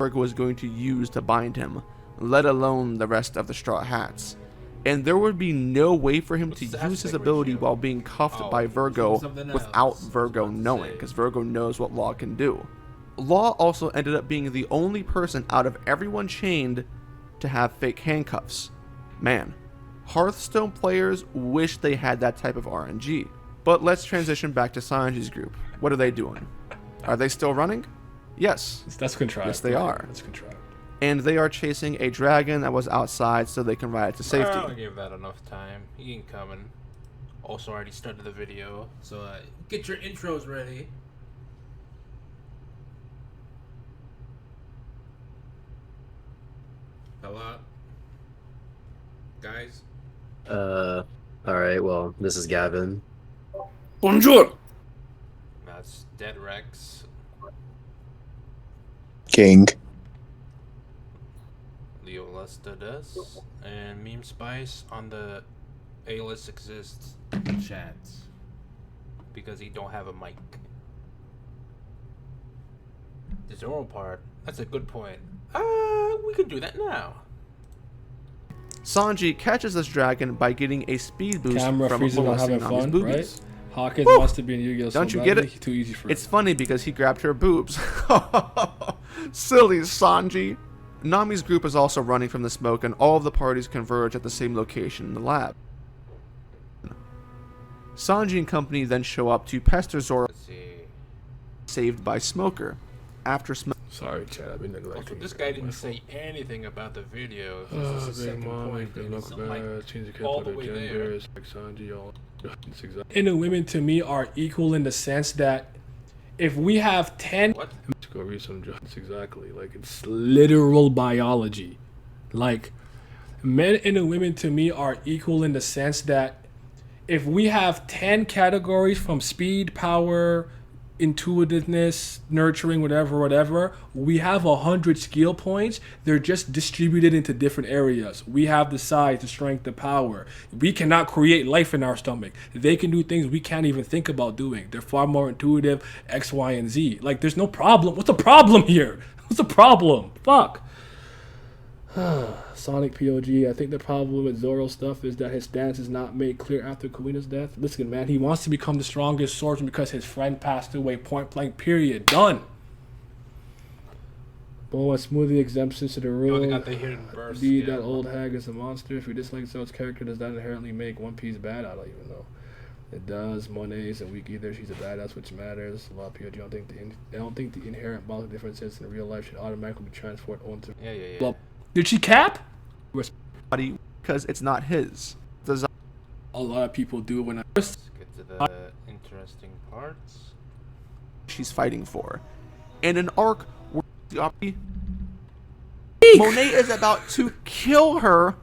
Virgo was going to use to bind him, let alone the rest of the Straw Hats. And there would be no way for him to use his ability while being cuffed by Virgo without Virgo knowing, because Virgo knows what Law can do. Law also ended up being the only person out of everyone chained to have fake handcuffs. Man, Hearthstone players wish they had that type of RNG. But let's transition back to Sanji's group. What are they doing? Are they still running? Yes. That's contrived. Yes, they are. That's contrived. And they are chasing a dragon that was outside so they can ride it to safety. I gave that enough time. He ain't coming. Also already started the video, so get your intros ready. Hello? Guys? Alright, well, this is Gavin. Bonjour! That's Dead Rex. King. Leo Lesta does. And Meme Spice on the A-list exists chats. Because he don't have a mic. The Zoro part, that's a good point. We can do that now. Sanji catches this dragon by getting a speed boost Camera from freezing on having Nami's fun, boobies. right? Hawkins Woo! wants to be in Yu-Gi-Oh! So Don't you badly, get it? he's too easy for It's it. funny because he grabbed her boobs. Silly Sanji. Nami's group is also running from the smoke, and all of the parties converge at the same location in the lab. Sanji and company then show up to pester Zoro, Let's see. saved by Smoker. After Smoker, Sorry, Chad, I've been neglecting. Also, this guy didn't say anything about the video. This Oh, is the big second mom, point. they and look it's like bad. Change the all cat the for way their there. genders. Like Sanji, all. It's exactly. And the women to me are equal in the sense that if we have 10. What? Let's go read some jokes. Exactly. Like it's literal biology. Like men and the women to me are equal in the sense that if we have 10 categories from speed, power, intuitiveness, nurturing, whatever, we have 100 skill points. They're just distributed into different areas. We have the size, the strength, the power. We cannot create life in our stomach. They can do things we can't even think about doing. They're far more intuitive, X, Y, and Z. Like, there's no problem. What's the problem here? What's the problem? Fuck. Sonic POG, I think the problem with Zoro stuff is that his stance is not made clear after Kuina's death. Listen, man, he wants to become the strongest swordsman because his friend passed away, point blank, period. Done. Boa smoothie exemptions to the You only rule. got the hidden burst. Indeed, yeah. that old hag is a monster. If you dislike Zoro's character, does that inherently make One Piece bad? I don't even know. It does. Monet's a weak either. She's a badass, which matters. A lot of POG don't think the inherent body differences in real life should automatically be transferred onto. Yeah. Well, did she cap? because it's not his. A lot of people do when I. Let's get to the interesting parts. She's fighting for. In an arc where Monet is about to kill her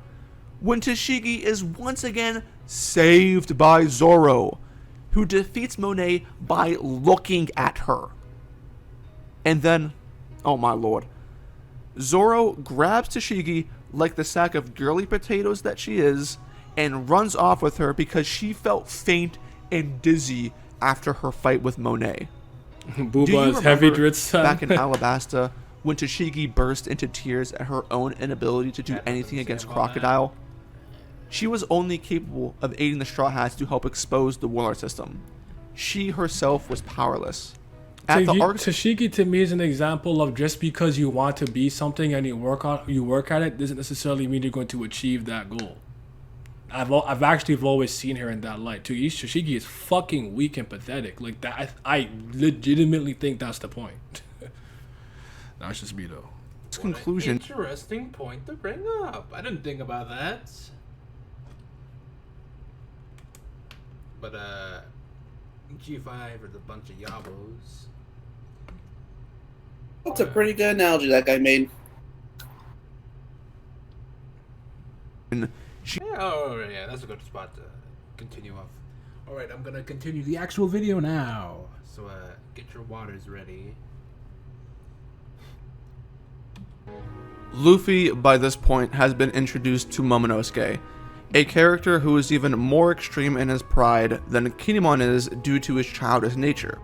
when Tashigi is once again saved by Zoro, who defeats Monet by looking at her. And then, oh my lord, Zoro grabs Tashigi like the sack of girly potatoes that she is and runs off with her because she felt faint and dizzy after her fight with Monet. Booba's heavy drit son. Back in Alabasta, when Tashigi burst into tears at her own inability to do anything against Crocodile, she was only capable of aiding the Straw Hats to help expose the Warlord system. She herself was powerless. At the arc, Tashigi to me is an example of just because you want to be something and you work at it doesn't necessarily mean you're going to achieve that goal. I've actually always seen her in that light too. Tashigi is fucking weak and pathetic. Like that, I legitimately think that's the point. That's just me though. conclusion. Interesting point to bring up. I didn't think about that. But G5 is a bunch of yabos. That's a pretty good analogy that guy made. Yeah, that's a good spot to continue off. Alright, I'm gonna continue the actual video now. So get your waters ready. Luffy, by this point, has been introduced to Momonosuke, a character who is even more extreme in his pride than Kinemon is due to his childish nature.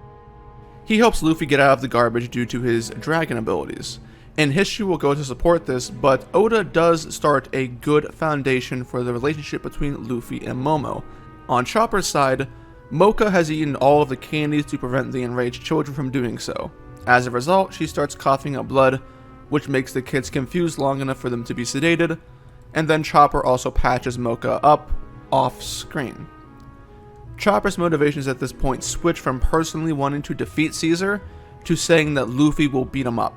He helps Luffy get out of the garbage due to his dragon abilities, And history will go to support this, but Oda does start a good foundation for the relationship between Luffy and Momo. On Chopper's side, Mocha has eaten all of the candies to prevent the enraged children from doing so. As a result, she starts coughing up blood, which makes the kids confused long enough for them to be sedated, and then Chopper also patches Mocha up off screen. Chopper's motivations at this point switch from personally wanting to defeat Caesar to saying that Luffy will beat him up.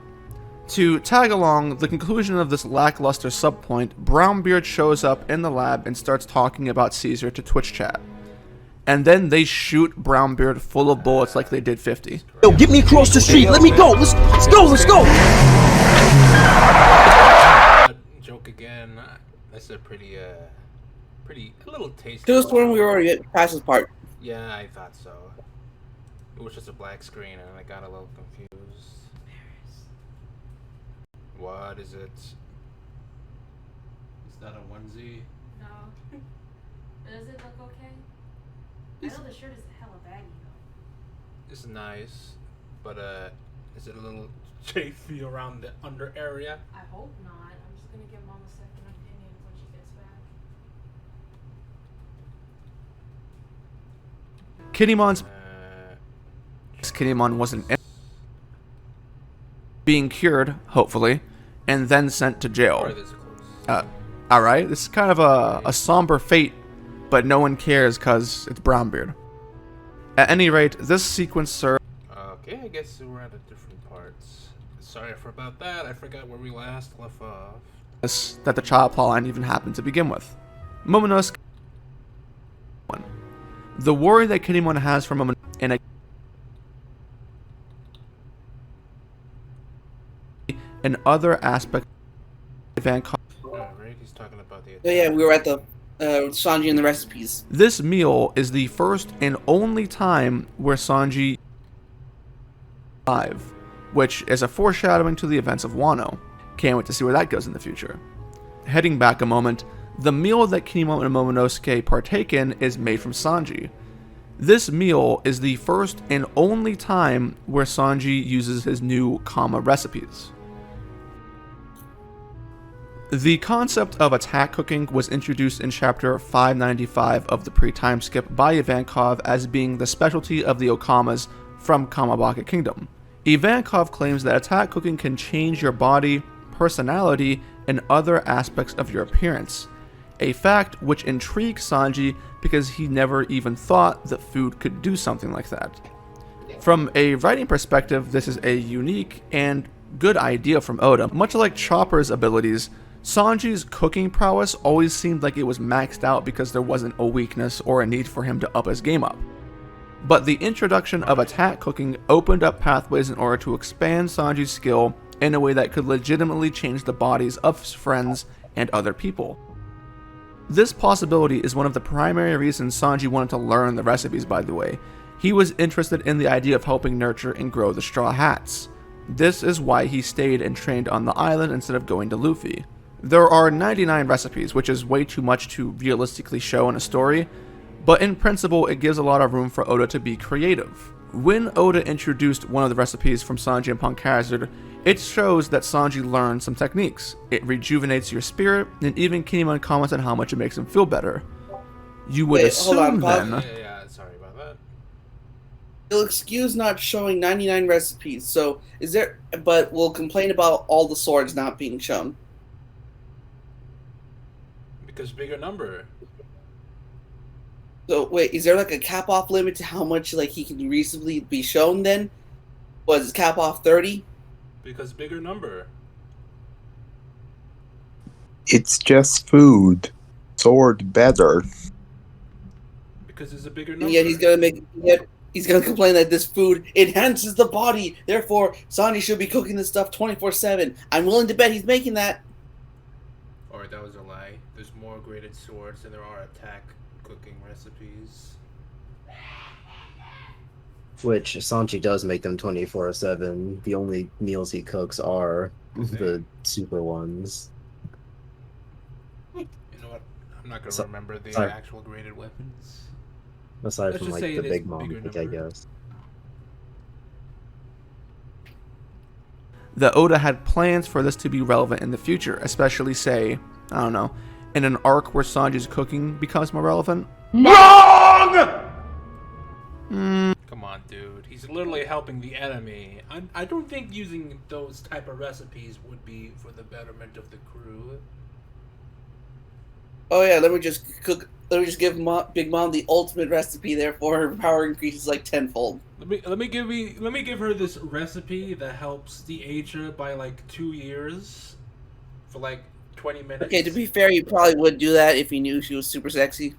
To tag along the conclusion of this lackluster subpoint, Brownbeard shows up in the lab and starts talking about Caesar to Twitch chat. And then they shoot Brownbeard full of bullets like they did 50. Yo, get me across the street. Let me go. Let's go. Let's go. Joke again. That's a pretty a little tasty. Just when we were past this part. Yeah, I thought so. It was just a black screen and I got a little confused. What is it? Is that a onesie? No. Does it look okay? I know the shirt is hella baggy though. It's nice, but is it a little chafy around the under area? I hope not. I'm just gonna give Mom a second opinion when she gets back. Kinemon wasn't being cured, hopefully, and then sent to jail. Alright, this is kind of a somber fate, but no one cares because it's Brownbeard. At any rate, this sequence serves. Okay, I guess we're at a different parts. Sorry about that, I forgot where we last left off. That the child plotline even happened to begin with. Momonosuke. The worry that Kinemon has for Momonosuke and other aspects of Vancouver. Right, he's talking about the. Oh, yeah, we were at the Sanji and the recipes. This meal is the first and only time where Sanji live, which is a foreshadowing to the events of Wano. Can't wait to see where that goes in the future. Heading back a moment, the meal that Kinemon and Momonosuke partake in is made from Sanji. This meal is the first and only time where Sanji uses his new Kama recipes. The concept of attack cooking was introduced in chapter 595 of the pre-time skip by Ivankov as being the specialty of the Okamas from Kamabaka Kingdom. Ivankov claims that attack cooking can change your body, personality, and other aspects of your appearance, a fact which intrigued Sanji because he never even thought that food could do something like that. From a writing perspective, this is a unique and good idea from Oda. Much like Chopper's abilities, Sanji's cooking prowess always seemed like it was maxed out because there wasn't a weakness or a need for him to up his game up. But the introduction of attack cooking opened up pathways in order to expand Sanji's skill in a way that could legitimately change the bodies of his friends and other people. This possibility is one of the primary reasons Sanji wanted to learn the recipes, by the way. He was interested in the idea of helping nurture and grow the Straw Hats. This is why he stayed and trained on the island instead of going to Luffy. There are 99 recipes, which is way too much to realistically show in a story, but in principle it gives a lot of room for Oda to be creative. When Oda introduced one of the recipes from Sanji and Punk Hazard, it shows that Sanji learned some techniques. It rejuvenates your spirit, and even Kinemon comments on how much it makes him feel better. You would assume then... Yeah, sorry about that. You'll excuse not showing 99 recipes, so is there... But we'll complain about all the swords not being shown. Because bigger number. So wait, is there like a cap off limit to how much like he can reasonably be shown then? Was cap off 30? Because bigger number. It's just food. Sword better. Because it's a bigger And number. yet he's gonna complain that this food enhances the body. Therefore, Sanji should be cooking this stuff 24/7. I'm willing to bet he's making that. Or that was a lie. There's more graded swords than there are attack cooking recipes. Which Sanji does make them 24/7. The only meals he cooks are the super ones. You know what? I'm not gonna So- remember the sorry. actual graded weapons. Aside Let's from just like say the it is big mom, bigger I number. guess. that Oda had plans for this to be relevant in the future, especially, say, I don't know, in an arc where Sanji's cooking becomes more relevant? Come on, dude. He's literally helping the enemy. I don't think using those type of recipes would be for the betterment of the crew. Oh yeah, let me just give Big Mom the ultimate recipe. Therefore, her power increases like tenfold. Let me give her this recipe that helps de-age her by like 2 years for like 20 minutes. Okay, to be fair, he probably would do that if he knew she was super sexy.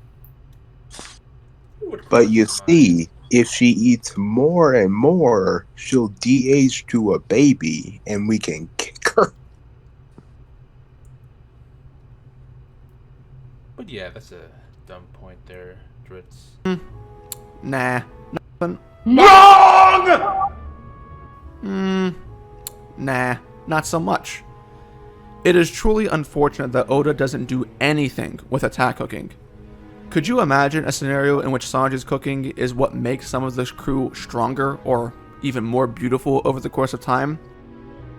But you see, if she eats more and more, she'll de-age to a baby, and we can kick her. But yeah, that's a dumb point there, Dritz. Nah. Nothing. Nah, not so much. It is truly unfortunate that Oda doesn't do anything with attack cooking. Could you imagine a scenario in which Sanji's cooking is what makes some of this crew stronger or even more beautiful over the course of time?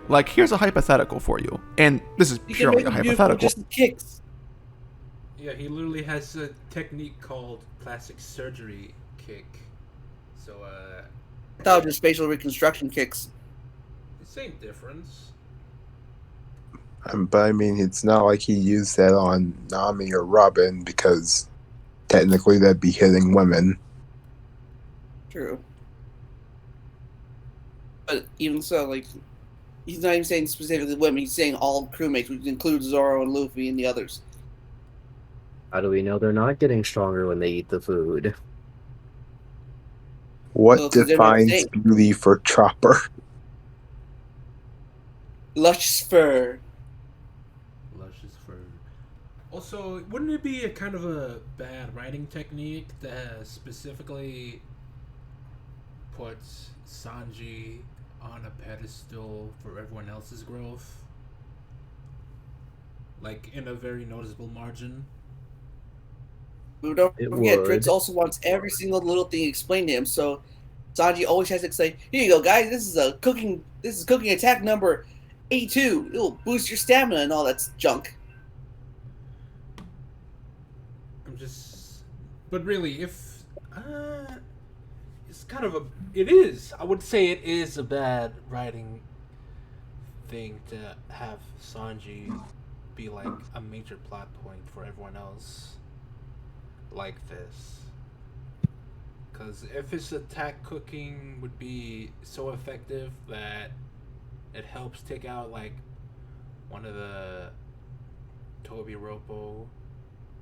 Like, here's a hypothetical for you, and this is purely a hypothetical. Just kicks. Yeah, he literally has a technique called plastic surgery kick. So, I thought it was just facial reconstruction kicks. same difference. But I mean, it's not like he used that on Nami or Robin, because technically that'd be hitting women. True. But even so, like, he's not even saying specifically women, he's saying all crewmates, which includes Zoro and Luffy and the others. How do we know they're not getting stronger when they eat the food? What Well, 'cause they're defines not beauty for Chopper? Lush fur. Luscious fur. Also, wouldn't it be a kind of a bad writing technique that specifically puts Sanji on a pedestal for everyone else's growth? Like, in a very noticeable margin? But don't It forget, would. Dritz also wants every single little thing explained to him, so Sanji always has to say, "Here you go, guys. This is cooking attack number 82. It'll boost your stamina and all that junk." But really, if it's kind of I would say it is a bad writing thing to have Sanji be like a major plot point for everyone else like this. Because if his attack cooking would be so effective that it helps take out like one of the Toby Ropo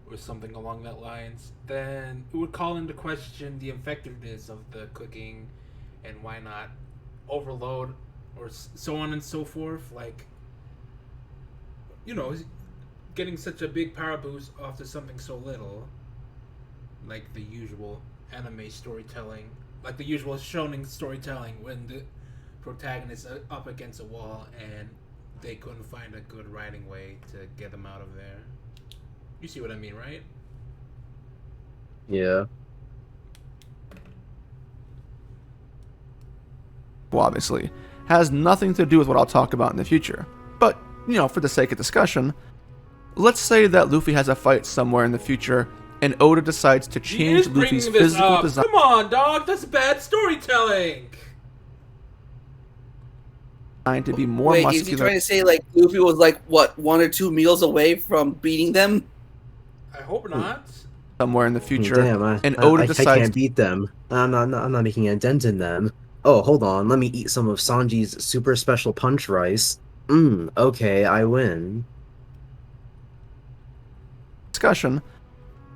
or something along that lines, then it would call into question the effectiveness of the cooking and why not overload or so on and so forth. Like, you know, getting such a big power boost after something so little, like the usual anime storytelling, like the usual shonen storytelling when the protagonist is up against a wall and they couldn't find a good writing way to get them out of there. You see what I mean, right? Yeah. Obviously, has nothing to do with what I'll talk about in the future. But, you know, for the sake of discussion, let's say that Luffy has a fight somewhere in the future and Oda decides to change Luffy's physical design. Come on, dog, that's bad storytelling. To be more Wait, muscular. is he trying to say like Luffy was like what 1 or 2 meals away from beating them? I hope not. Somewhere in the future, Damn, and Oda I decides can't beat them. I'm not making a dent in them. Oh, hold on. Let me eat some of Sanji's super special punch rice. Okay, I win. discussion.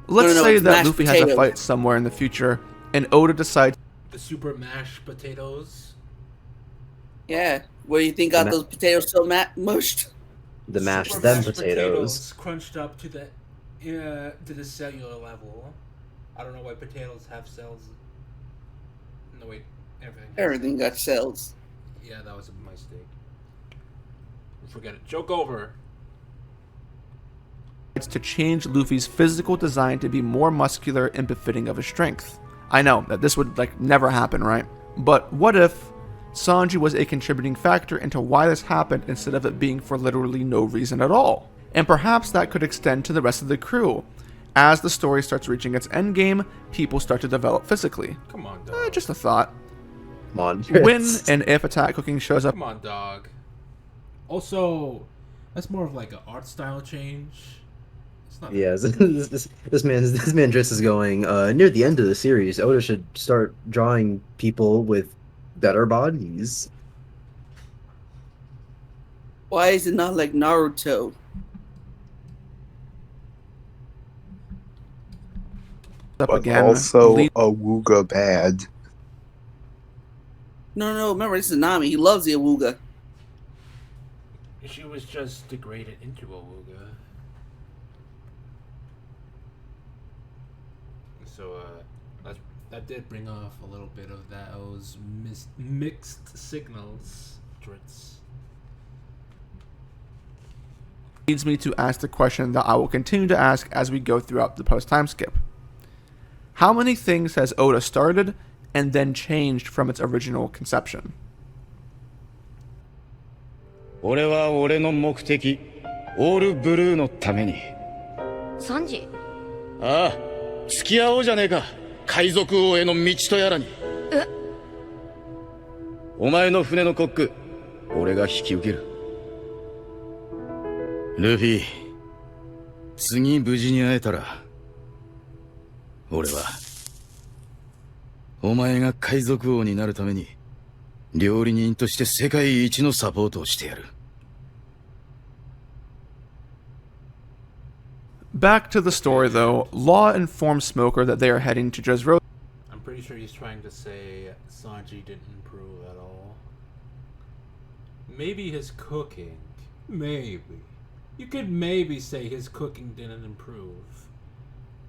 Let's No, say it's that mashed Luffy has a potatoes. fight somewhere in the future, and Oda decides The super mashed potatoes. Yeah. Where do you think got those potatoes so mushed? The mashed Super them mashed potatoes. crunched up to the cellular level. I don't know why potatoes have cells. No wait, everything. has Everything got cells. Yeah, that was a mistake. Forget it. Joke over. to change Luffy's physical design to be more muscular and befitting of his strength. I know that this would like never happen, right? But what if Sanji was a contributing factor into why this happened instead of it being for literally no reason at all. And perhaps that could extend to the rest of the crew. As the story starts reaching its endgame, people start to develop physically. Come on, dog. Just a thought. Come on. When and if attack cooking shows up, Come on, dog. Also, that's more of like an art style change. It's not. Yes, this man Driss is going. Near the end of the series, Oda should start drawing people with better bodies. Why is it not like Naruto? up But again. also lead- Awuga bad. No, remember, this is Nami. He loves the Awuga. She was just degraded into Awuga. So, that did bring off a little bit of those mixed signals, Dritz. leads me to ask the question that I will continue to ask as we go throughout the post-time skip. How many things has Oda started and then changed from its original conception? 俺は俺の目的オールブルーのためにサンジああ付き合おうじゃねえか海賊王への道とやらにえお前の船のコック俺が引き受けるルフィ次無事に会えたら俺はお前が海賊王になるために料理人として世界一のサポートをしてやる Back to the story though, Law informs Smoker that they are heading to Dressrosa. I'm pretty sure he's trying to say Sanji didn't improve at all. Maybe his cooking. Maybe. You could maybe say his cooking didn't improve.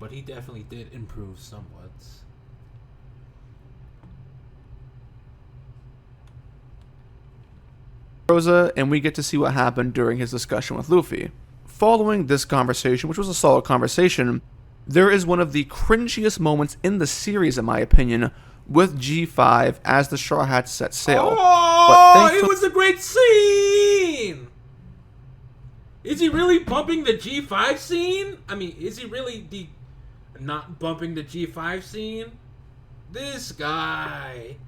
But he definitely did improve somewhat. And we get to see what happened during his discussion with Luffy. Following this conversation, which was a solid conversation, there is one of the cringiest moments in the series, in my opinion, with G5 as the Straw Hats set sail. Oh, it was a great scene! Is he really bumping the G5 scene? I mean, is he really not bumping the G5 scene? This guy.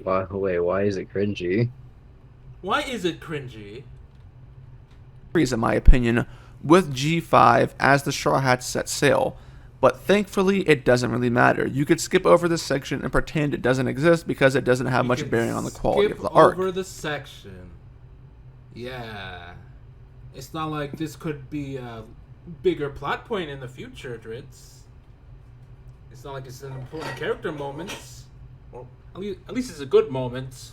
Wait, why is it cringy? Why is it cringy? In my opinion, with G5 as the Straw Hats set sail. But thankfully, it doesn't really matter. You could skip over this section and pretend it doesn't exist because it doesn't have much bearing on the quality of the arc. Skip over the section. Yeah. It's not like this could be a bigger plot point in the future, Dritz. It's not like it's an important character moment. Or at least it's a good moment.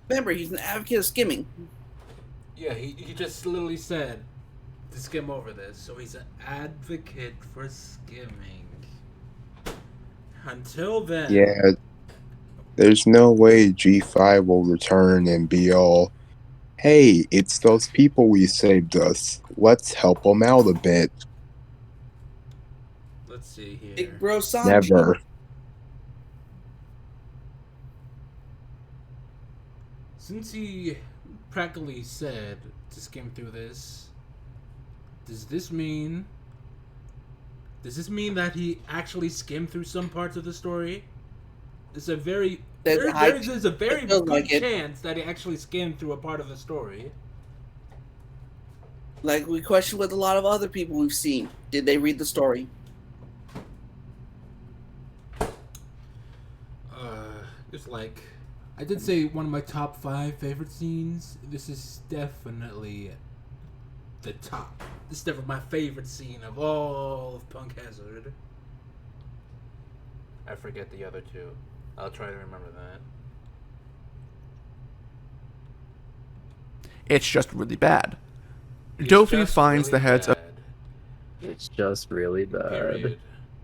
Remember, he's an advocate of skimming. Yeah, he just literally said to skim over this, so he's an advocate for skimming. Until then... Yeah, there's no way G5 will return and be all, hey, it's those people we saved us. Let's help them out a bit. Let's see here. Big bro Sanji. Never. Since he practically said to skim through this, does this mean that he actually skimmed through some parts of the story? There's a very good chance that he actually skimmed through a part of the story. Like we question with a lot of other people we've seen. Did they read the story? It's like, I did say one of my top 5 favorite scenes. This is definitely the top. This is definitely my favorite scene of all of Punk Hazard. I forget the other two. I'll try to remember that. It's just really bad. Dofi finds the heads of... It's just really bad. Period.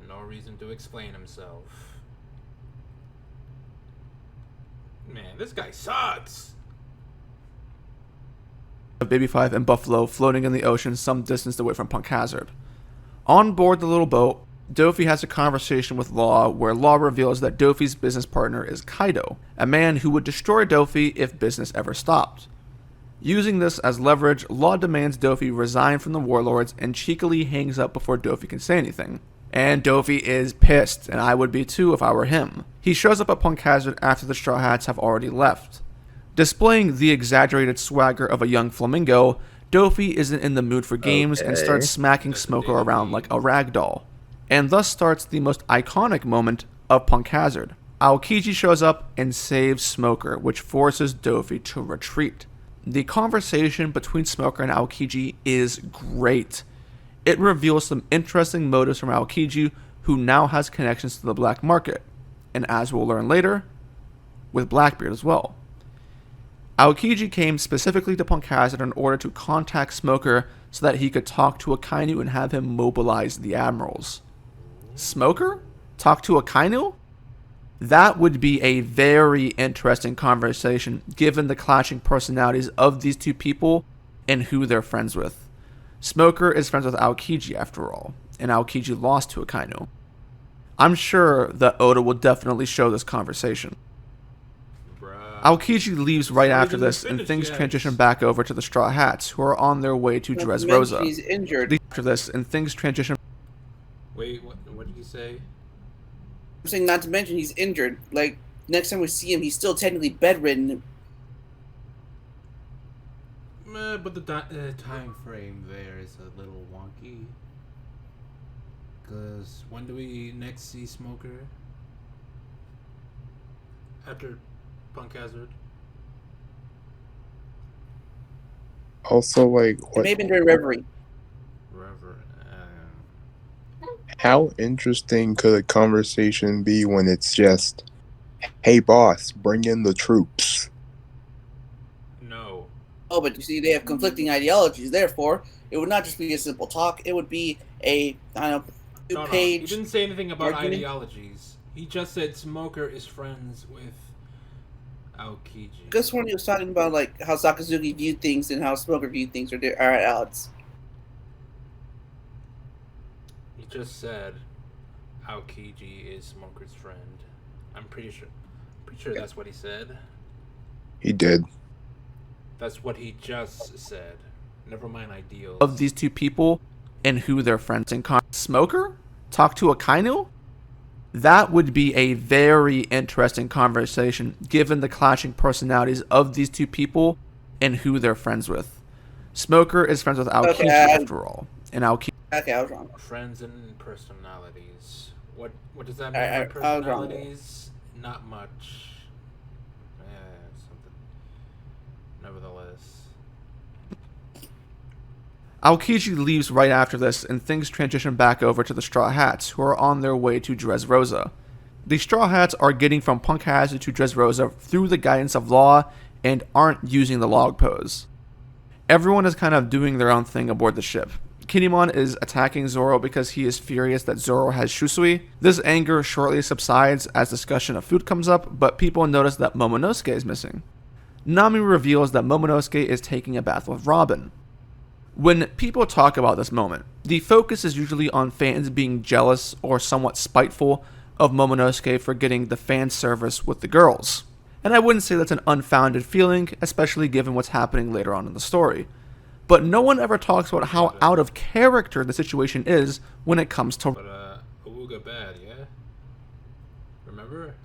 No reason to explain himself. Man, this guy sucks. Baby 5 and Buffalo floating in the ocean some distance away from Punk Hazard. On board the little boat, Dofi has a conversation with Law where Law reveals that Dofi's business partner is Kaido, a man who would destroy Dofi if business ever stopped. Using this as leverage, Law demands Dofi resign from the Warlords and cheekily hangs up before Dofi can say anything. And Dofi is pissed, and I would be too if I were him. He shows up at Punk Hazard after the Straw Hats have already left. Displaying the exaggerated swagger of a young flamingo, Dofi isn't in the mood for games and starts smacking Smoker around like a rag doll. And thus starts the most iconic moment of Punk Hazard. Aokiji shows up and saves Smoker, which forces Dofi to retreat. The conversation between Smoker and Aokiji is great. It reveals some interesting motives from Aokiji, who now has connections to the black market, and as we'll learn later, with Blackbeard as well. Aokiji came specifically to Punk Hazard in order to contact Smoker so that he could talk to Akainu and have him mobilize the admirals. Smoker? Talk to Akainu? That would be a very interesting conversation given the clashing personalities of these two people and who they're friends with. Smoker is friends with Aokiji after all, and Aokiji lost to Akainu. I'm sure that Oda will definitely show this conversation. Aokiji leaves right after this, and things transition back over to the Straw Hats, who are on their way to Dressrosa. He's injured. After this, and things transition. Wait, what did you say? I'm saying not to mention he's injured. Like, next time we see him, he's still technically bedridden. But the time frame there is a little wonky. Because when do we next see Smoker? After Punk Hazard? Also, like, It may have been during Reverie. how interesting could a conversation be when it's just, hey boss, bring in the troops? No. Oh, but you see, they have conflicting ideologies. Therefore, it would not just be a simple talk. It would be a, I don't know, two-page. He didn't say anything about argument. ideologies. He just said Smoker is friends with Aokiji. Just when he was talking about like how Sakazuki viewed things and how Smoker viewed things are at odds. He just said Aokiji is Smoker's friend. I'm pretty sure that's what he said. He did. That's what he just said. Never mind ideals. Of these two people and who they're friends in. Smoker? Talk to Akainu? That would be a very interesting conversation given the clashing personalities of these two people and who they're friends with. Smoker is friends with Aokiji after all, and Aokiji. Okay, I was wrong. Friends and personalities. What does that mean by personalities? Not much. Something. Nevertheless. Aokiji leaves right after this, and things transition back over to the Straw Hats, who are on their way to Dressrosa. The Straw Hats are getting from Punk Hazard to Dressrosa through the guidance of Law, and aren't using the log pose. Everyone is kind of doing their own thing aboard the ship. Kinemon is attacking Zoro because he is furious that Zoro has Shusui. This anger shortly subsides as discussion of food comes up, but people notice that Momonosuke is missing. Nami reveals that Momonosuke is taking a bath with Robin. When people talk about this moment, the focus is usually on fans being jealous or somewhat spiteful of Momonosuke for getting the fan service with the girls. And I wouldn't say that's an unfounded feeling, especially given what's happening later on in the story. But no one ever talks about how out of character the situation is when it comes to... But, Awuga bad, yeah? Remember?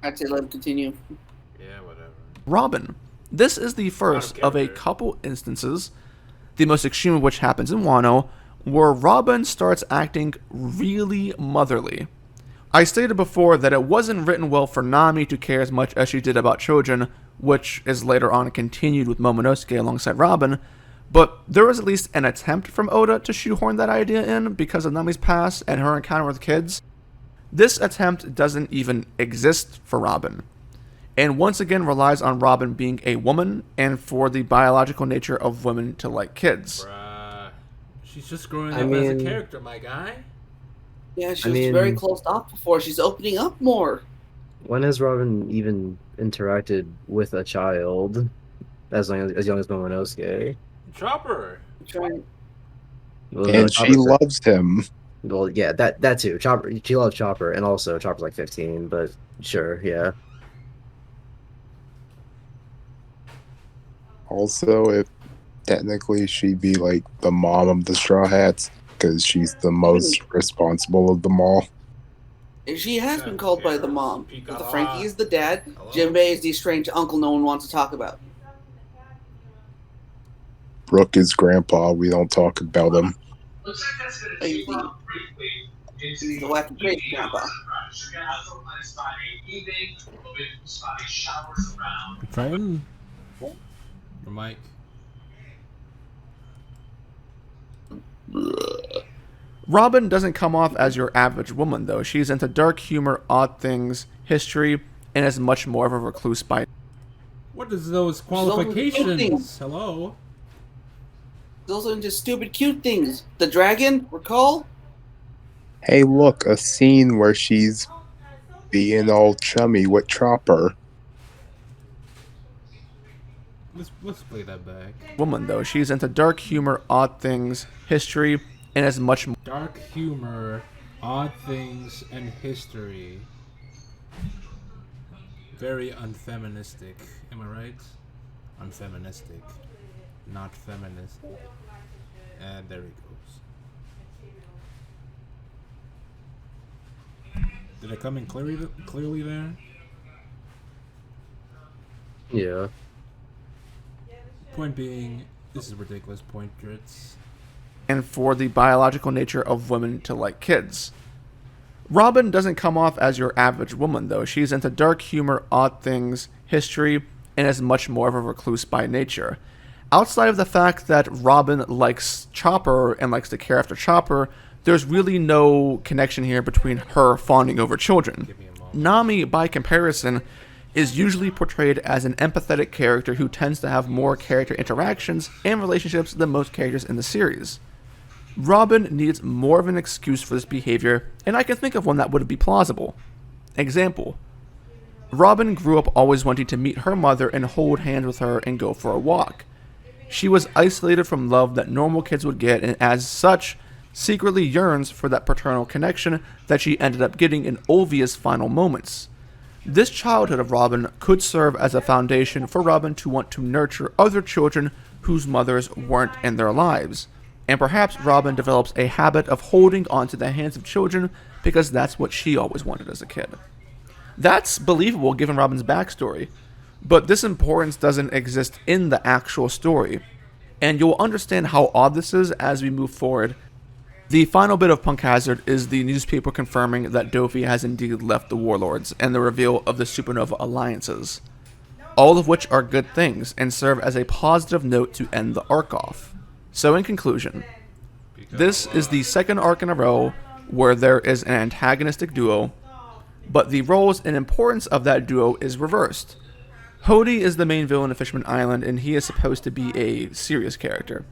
I'd say let him continue. Yeah, whatever. Robin. This is the first of a couple instances, the most extreme of which happens in Wano, where Robin starts acting really motherly. I stated before that it wasn't written well for Nami to care as much as she did about Chojin, which is later on continued with Momonosuke alongside Robin, but there was at least an attempt from Oda to shoehorn that idea in because of Nami's past and her encounter with kids. This attempt doesn't even exist for Robin, and once again relies on Robin being a woman and for the biological nature of women to like kids. Bruh. She's just growing up as a character, my guy. Yeah, she was very closed off before. She's opening up more. When has Robin even interacted with a child as young as Momonosuke? Drop her. Well, no, And she Chopper's loves him. well, yeah, that too. Chopper, she loves Chopper, and also Chopper's like 15, but sure, yeah. Also, if technically she'd be like the mom of the Straw Hats, because she's the most responsible of them all. And she has been called by the mom. But the Frankie is the dad. Jinbei is the strange uncle no one wants to talk about. Brooke is grandpa. We don't talk about him. He's the wacky crazy grandpa. Tryton? Or Mike? Robin doesn't come off as your average woman, though. She's into dark humor, odd things, history, and is much more of a recluse by. What is those also into cute qualifications? things. Hello? He's also into stupid cute things. The dragon, recall? Hey, look, a scene where she's being all chummy with Chopper. Let's play that back. Woman, though. She's into dark humor, odd things, history, and is much more. Dark humor, odd things, and history. Very unfeministic. Am I right? Unfeministic. Not feminist. And there he goes. Did it come in clearly there? Yeah. Point being, this is ridiculous, Pointrits. And for the biological nature of women to like kids. Robin doesn't come off as your average woman, though. She's into dark humor, odd things, history, and is much more of a recluse by nature. Outside of the fact that Robin likes Chopper and likes to care after Chopper, there's really no connection here between her fawning over children. Nami, by comparison, is usually portrayed as an empathetic character who tends to have more character interactions and relationships than most characters in the series. Robin needs more of an excuse for this behavior, and I can think of one that would be plausible. Example: Robin grew up always wanting to meet her mother and hold hands with her and go for a walk. She was isolated from love that normal kids would get, and as such, secretly yearns for that paternal connection that she ended up getting in Olvia's final moments. This childhood of Robin could serve as a foundation for Robin to want to nurture other children whose mothers weren't in their lives. And perhaps Robin develops a habit of holding onto the hands of children because that's what she always wanted as a kid. That's believable given Robin's backstory, but this importance doesn't exist in the actual story, and you'll understand how odd this is as we move forward. The final bit of Punk Hazard is the newspaper confirming that Dofi has indeed left the Warlords, and the reveal of the Supernova alliances, all of which are good things and serve as a positive note to end the arc off. So in conclusion, this is the second arc in a row where there is an antagonistic duo, but the roles and importance of that duo is reversed. Hody is the main villain of Fishman Island, and he is supposed to be a serious character.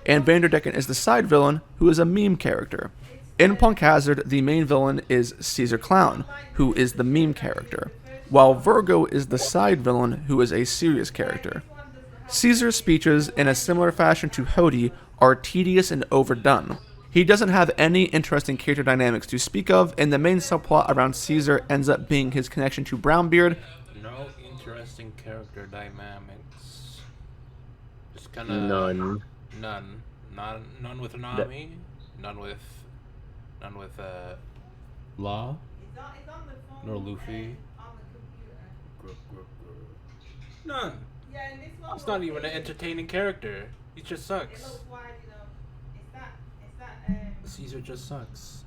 And Vanderdecken is the side villain, who is a meme character. In Punk Hazard, the main villain is Caesar Clown, who is the meme character, while Virgo is the side villain, who is a serious character. Caesar's speeches, in a similar fashion to Hody, are tedious and overdone. He doesn't have any interesting character dynamics to speak of, and the main subplot around Caesar ends up being his connection to Brownbeard. No interesting character dynamics. Just kinda... None. None. None with Nami. None with... Law. Nor Luffy. None. He's not even an entertaining character. He just sucks. Caesar just sucks.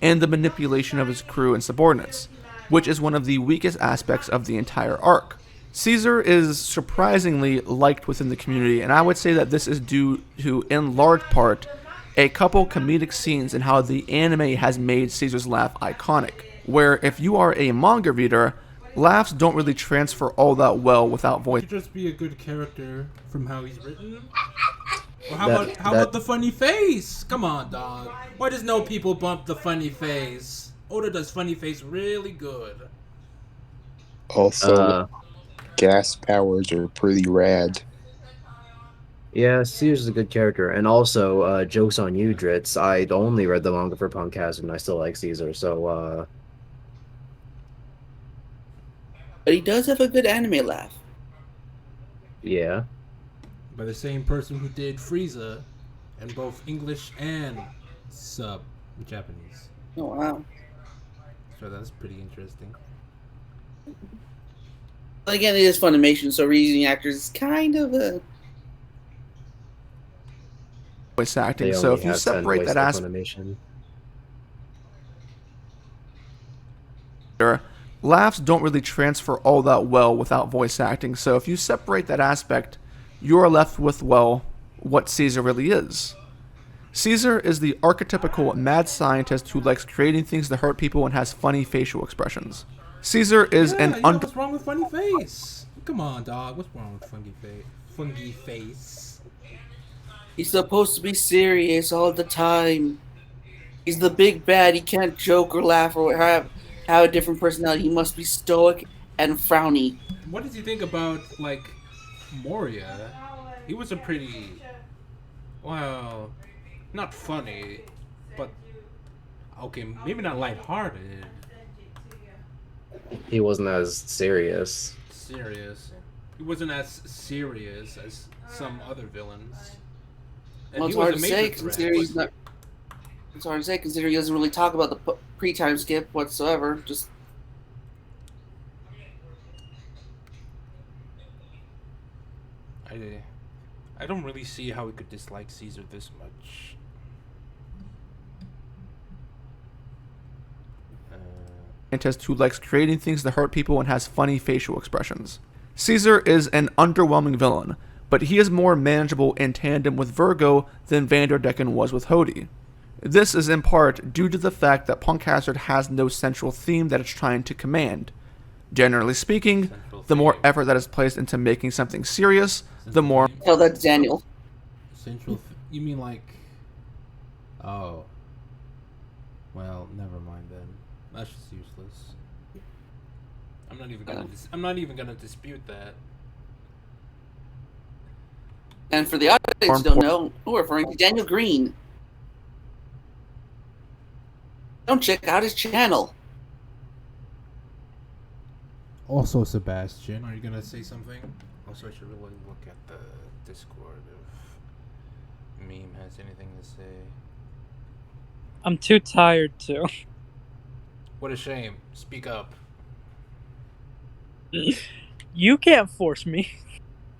And the manipulation of his crew and subordinates, which is one of the weakest aspects of the entire arc. Caesar is surprisingly liked within the community, and I would say that this is due to, in large part, a couple comedic scenes in how the anime has made Caesar's laugh iconic, where if you are a manga reader, laughs don't really transfer all that well without voice. He could just be a good character from how he's written. Or how about the funny face? Come on, dog. Why does no people bump the funny face? Oda does funny face really good. Also, gas powers are pretty rad. Yeah, Caesar's a good character, and also, jokes on you, Dritz. I only read the manga for Punk Hazard, and I still like Caesar. So, But he does have a good anime laugh. yeah. By the same person who did Frieza in both English and sub Japanese. Oh wow. So that's pretty interesting. But again, it is Funimation, so reusing actors is kind of a voice acting. They So only if you have 10 separate voice that aspect, Funimation. laughs don't really transfer all that well without voice acting. So if you separate that aspect, you're left with, well, what Caesar really is. Caesar is the archetypical mad scientist who likes creating things to hurt people and has funny facial expressions. Caesar is what's wrong with funny face? Come on, dog. What's wrong with funky face? He's supposed to be serious all the time. He's the big bad. He can't joke or laugh or have a different personality. He must be stoic and frowny. What did you think about, like, Moria? He was a pretty, well, not funny, but okay, maybe not lighthearted. He wasn't as serious. Serious. He wasn't as serious as some other villains. And Well, he it's was hard a to major say threat. considering he's not. It's hard to say considering he doesn't really talk about the pre-time skip whatsoever. Just I don't really see how we could dislike Caesar this much. Scientist who likes creating things to hurt people and has funny facial expressions. Caesar is an underwhelming villain, but he is more manageable in tandem with Virgo than Vanderdecken was with Hody. This is in part due to the fact that Punk Hazard has no central theme that it's trying to command. Generally speaking, the more effort that is placed into making something serious, the more... oh, that's Daniel. You mean like... Oh. Well, never mind then. That's just useless. I'm not even gonna dispute that. And for the audience who don't know, we're referring to Daniel Green. Don't check out his channel. Also, Sebastian, are you gonna say something? Also, I should really look at the Discord if Meme has anything to say. I'm too tired to. What a shame. Speak up. You can't force me.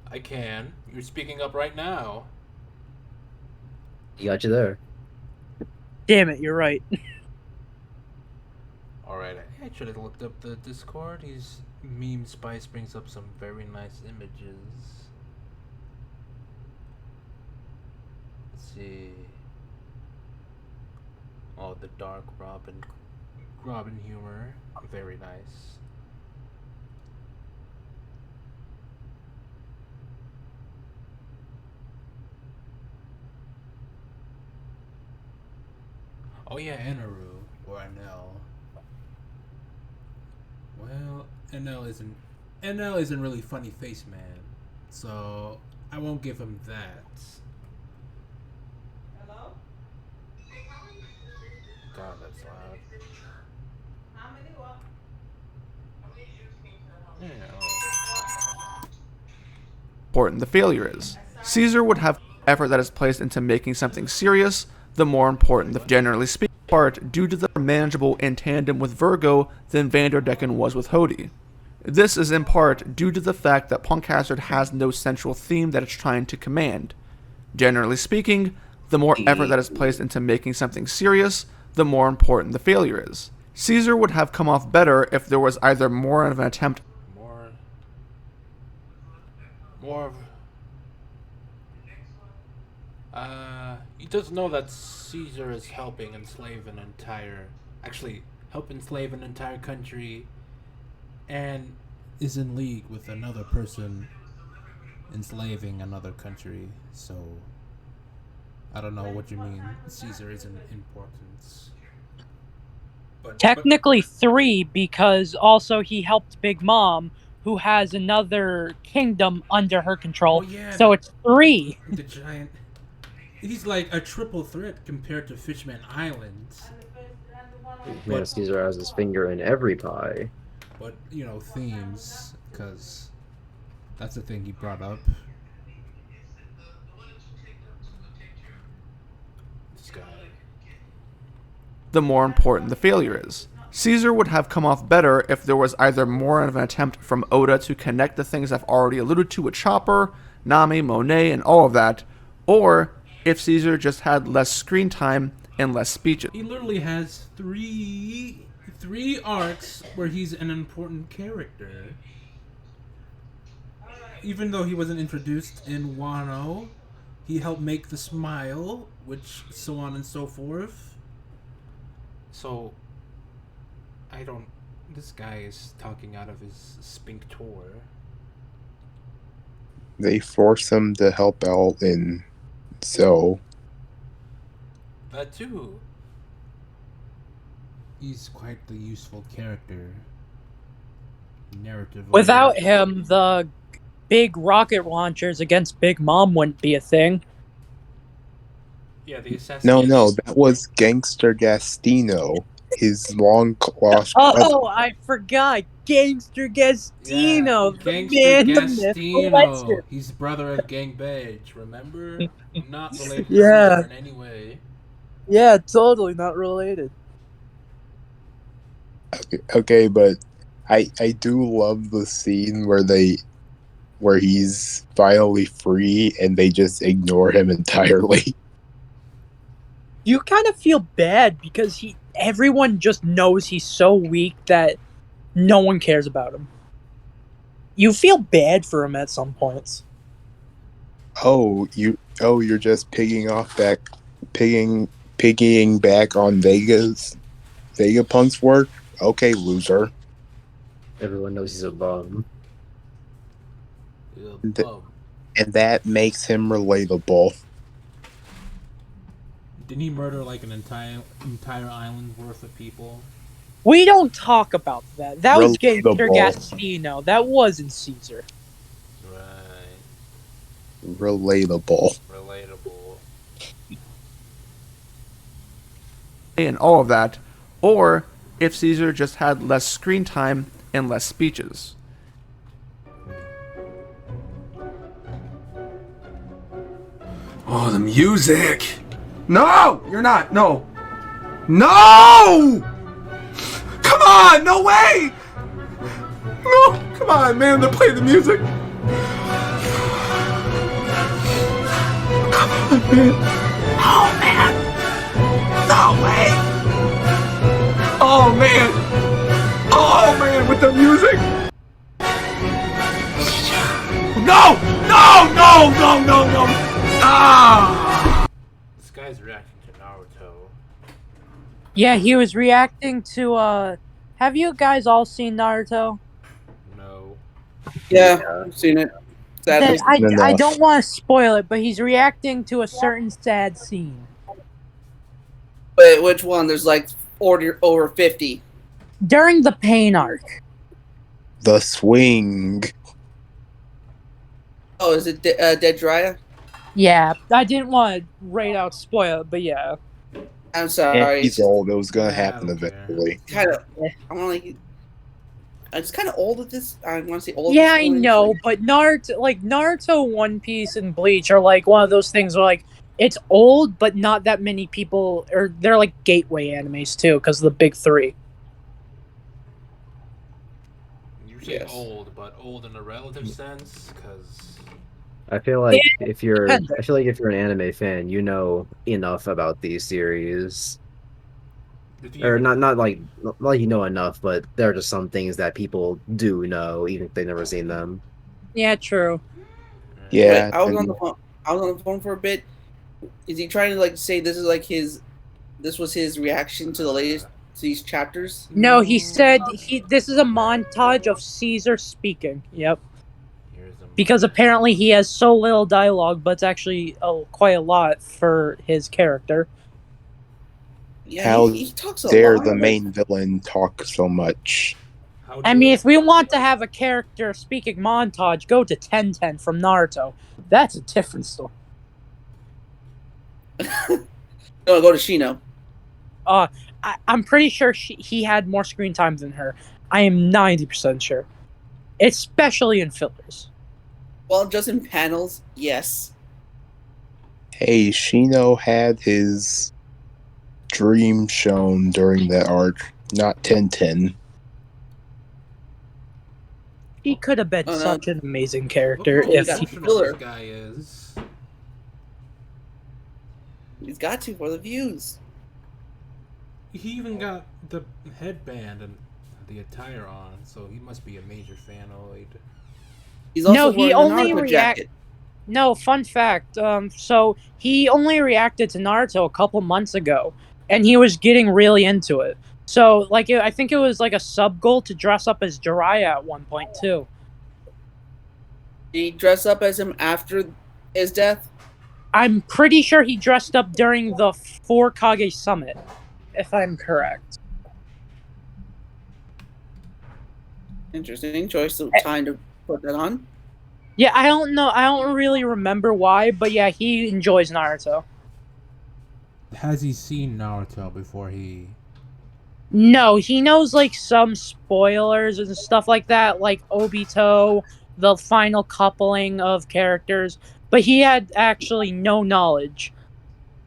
I can. You're speaking up right now. He got you there. Damn it, you're right. Alright, I should have looked up the Discord. Meme Spice brings up some very nice images. Let's see. Oh, the dark Robin humor. Very nice. Oh yeah, Enaru or Enel. Well, Enel isn't really funny face man, so I won't give him that. Hello? God, that's loud. How many what? Yeah. important the failure is. Caesar would have effort that is placed into making something serious, the more important the generally speaking part due to the manageable in tandem with Virgo than Vanderdecken was with Hody. This is in part due to the fact that Punk Hazard has no central theme that it's trying to command. Generally speaking, the more effort that is placed into making something serious, the more important the failure is. Caesar would have come off better if there was either more of an attempt he does know that Caesar is help enslave an entire country and is in league with another person enslaving another country, so I don't know what you mean. Caesar isn't important. Technically 3, because also he helped Big Mom who has another kingdom under her control. Oh, yeah, So it's 3. The giant. He's like a triple threat compared to Fishman Islands. Yeah, Caesar has his finger in every pie. But, you know, themes, because that's the thing he brought up. This guy. The more important the failure is. Caesar would have come off better if there was either more of an attempt from Oda to connect the things I've already alluded to with Chopper, Nami, Monet, and all of that, or if Caesar just had less screen time and less speeches. He literally has three arcs where he's an important character. Even though he wasn't introduced in Wano, he helped make the smile, which so on and so forth. So, I don't... This guy is talking out of his sphincter. They force him to help out in So. That too. He's quite the useful character. Narrative. Without him, the big rocket launchers against Big Mom wouldn't be a thing. Yeah, the assassination. No, that was Gangster Gastino. His long lost Oh, I forgot. Gangster Gastino. Yeah, the Gangster man, the myth, the Gastino. legend. He's brother of Gang Beige, remember? Not related to Yeah. Caesar in any way. Yeah, totally not related. Okay, but I do love the scene where he's finally free and they just ignore him entirely. You kind of feel bad because everyone just knows he's so weak that no one cares about him. You feel bad for him at some points. You're just piggying back on Vegapunk's work? Okay, loser. Everyone knows he's a bum. And that makes him relatable. Didn't he murder like an entire island worth of people? We don't talk about that. That was Gangster Relatable. Gastino. That wasn't Caesar. Right. Relatable. And all of that, or if Caesar just had less screen time and less speeches. Oh, the music! No! You're not! No! No! Come on! No way! No! Come on, man! To play the music! Come on, man! Oh, man! No way! Oh, man! Oh, man! With the music! No! No! No! No! No! No! Ah! This guy's reacting to Naruto. Yeah, he was reacting to, have you guys all seen Naruto? No. Yeah, I've seen it. Sadly. I don't want to spoil it, but he's reacting to a certain sad scene. Wait, which one? There's like over 50. During the pain arc. The swing. Oh, is it Dead Drya? Yeah, I didn't want to right out spoil it, but yeah. I'm sorry. Yeah, he's old. It was gonna happen I don't eventually. Kind of. I'm like. It's kind of old at this. I want to say old. Yeah, at I this point. know, but Naruto, One Piece, and Bleach are like one of those things where like it's old, but not that many people, or they're like gateway animes too, because of the big three. You say old, but old in a relative sense, because I feel like if you're an anime fan, you know enough about these series. Or not like you know enough, but there are just some things that people do know, even if they've never seen them. Yeah, true. Yeah. Wait, I was on the phone. I was on the phone for a bit. Is he trying to like say this is like this was his reaction to the latest to these chapters? No, he said this is a montage of Caesar speaking. Yep. Because apparently he has so little dialogue, but it's actually quite a lot for his character. Yeah, How he talks a dare lot. the main villain talk so much? I mean, if we want to have a character speaking montage, go to Tenten from Naruto. That's a different story. No, go to Shino. I'm pretty sure he had more screen time than her. I am 90% sure. Especially in fillers. Well, just in panels, yes. Hey, Shino had his dream shown during that arc, not 1010. He could have been such an amazing character Look if how he emotional this guy is. He's got to for the views. He even got the headband and the attire on, so he must be a major fanoid. He's also No, he wearing only a Naruto jacket. No, fun fact. So he only reacted to Naruto a couple months ago, and he was getting really into it. So, like, I think it was like a sub goal to dress up as Jiraiya at one point too. Did he dress up as him after his death? I'm pretty sure he dressed up during the 4 Kage Summit, if I'm correct. Interesting choice of time to put that on. Yeah, I don't know. I don't really remember why, but yeah, he enjoys Naruto. Has he seen Naruto before he... No, he knows like some spoilers and stuff like that, like Obito, the final coupling of characters, but he had actually no knowledge.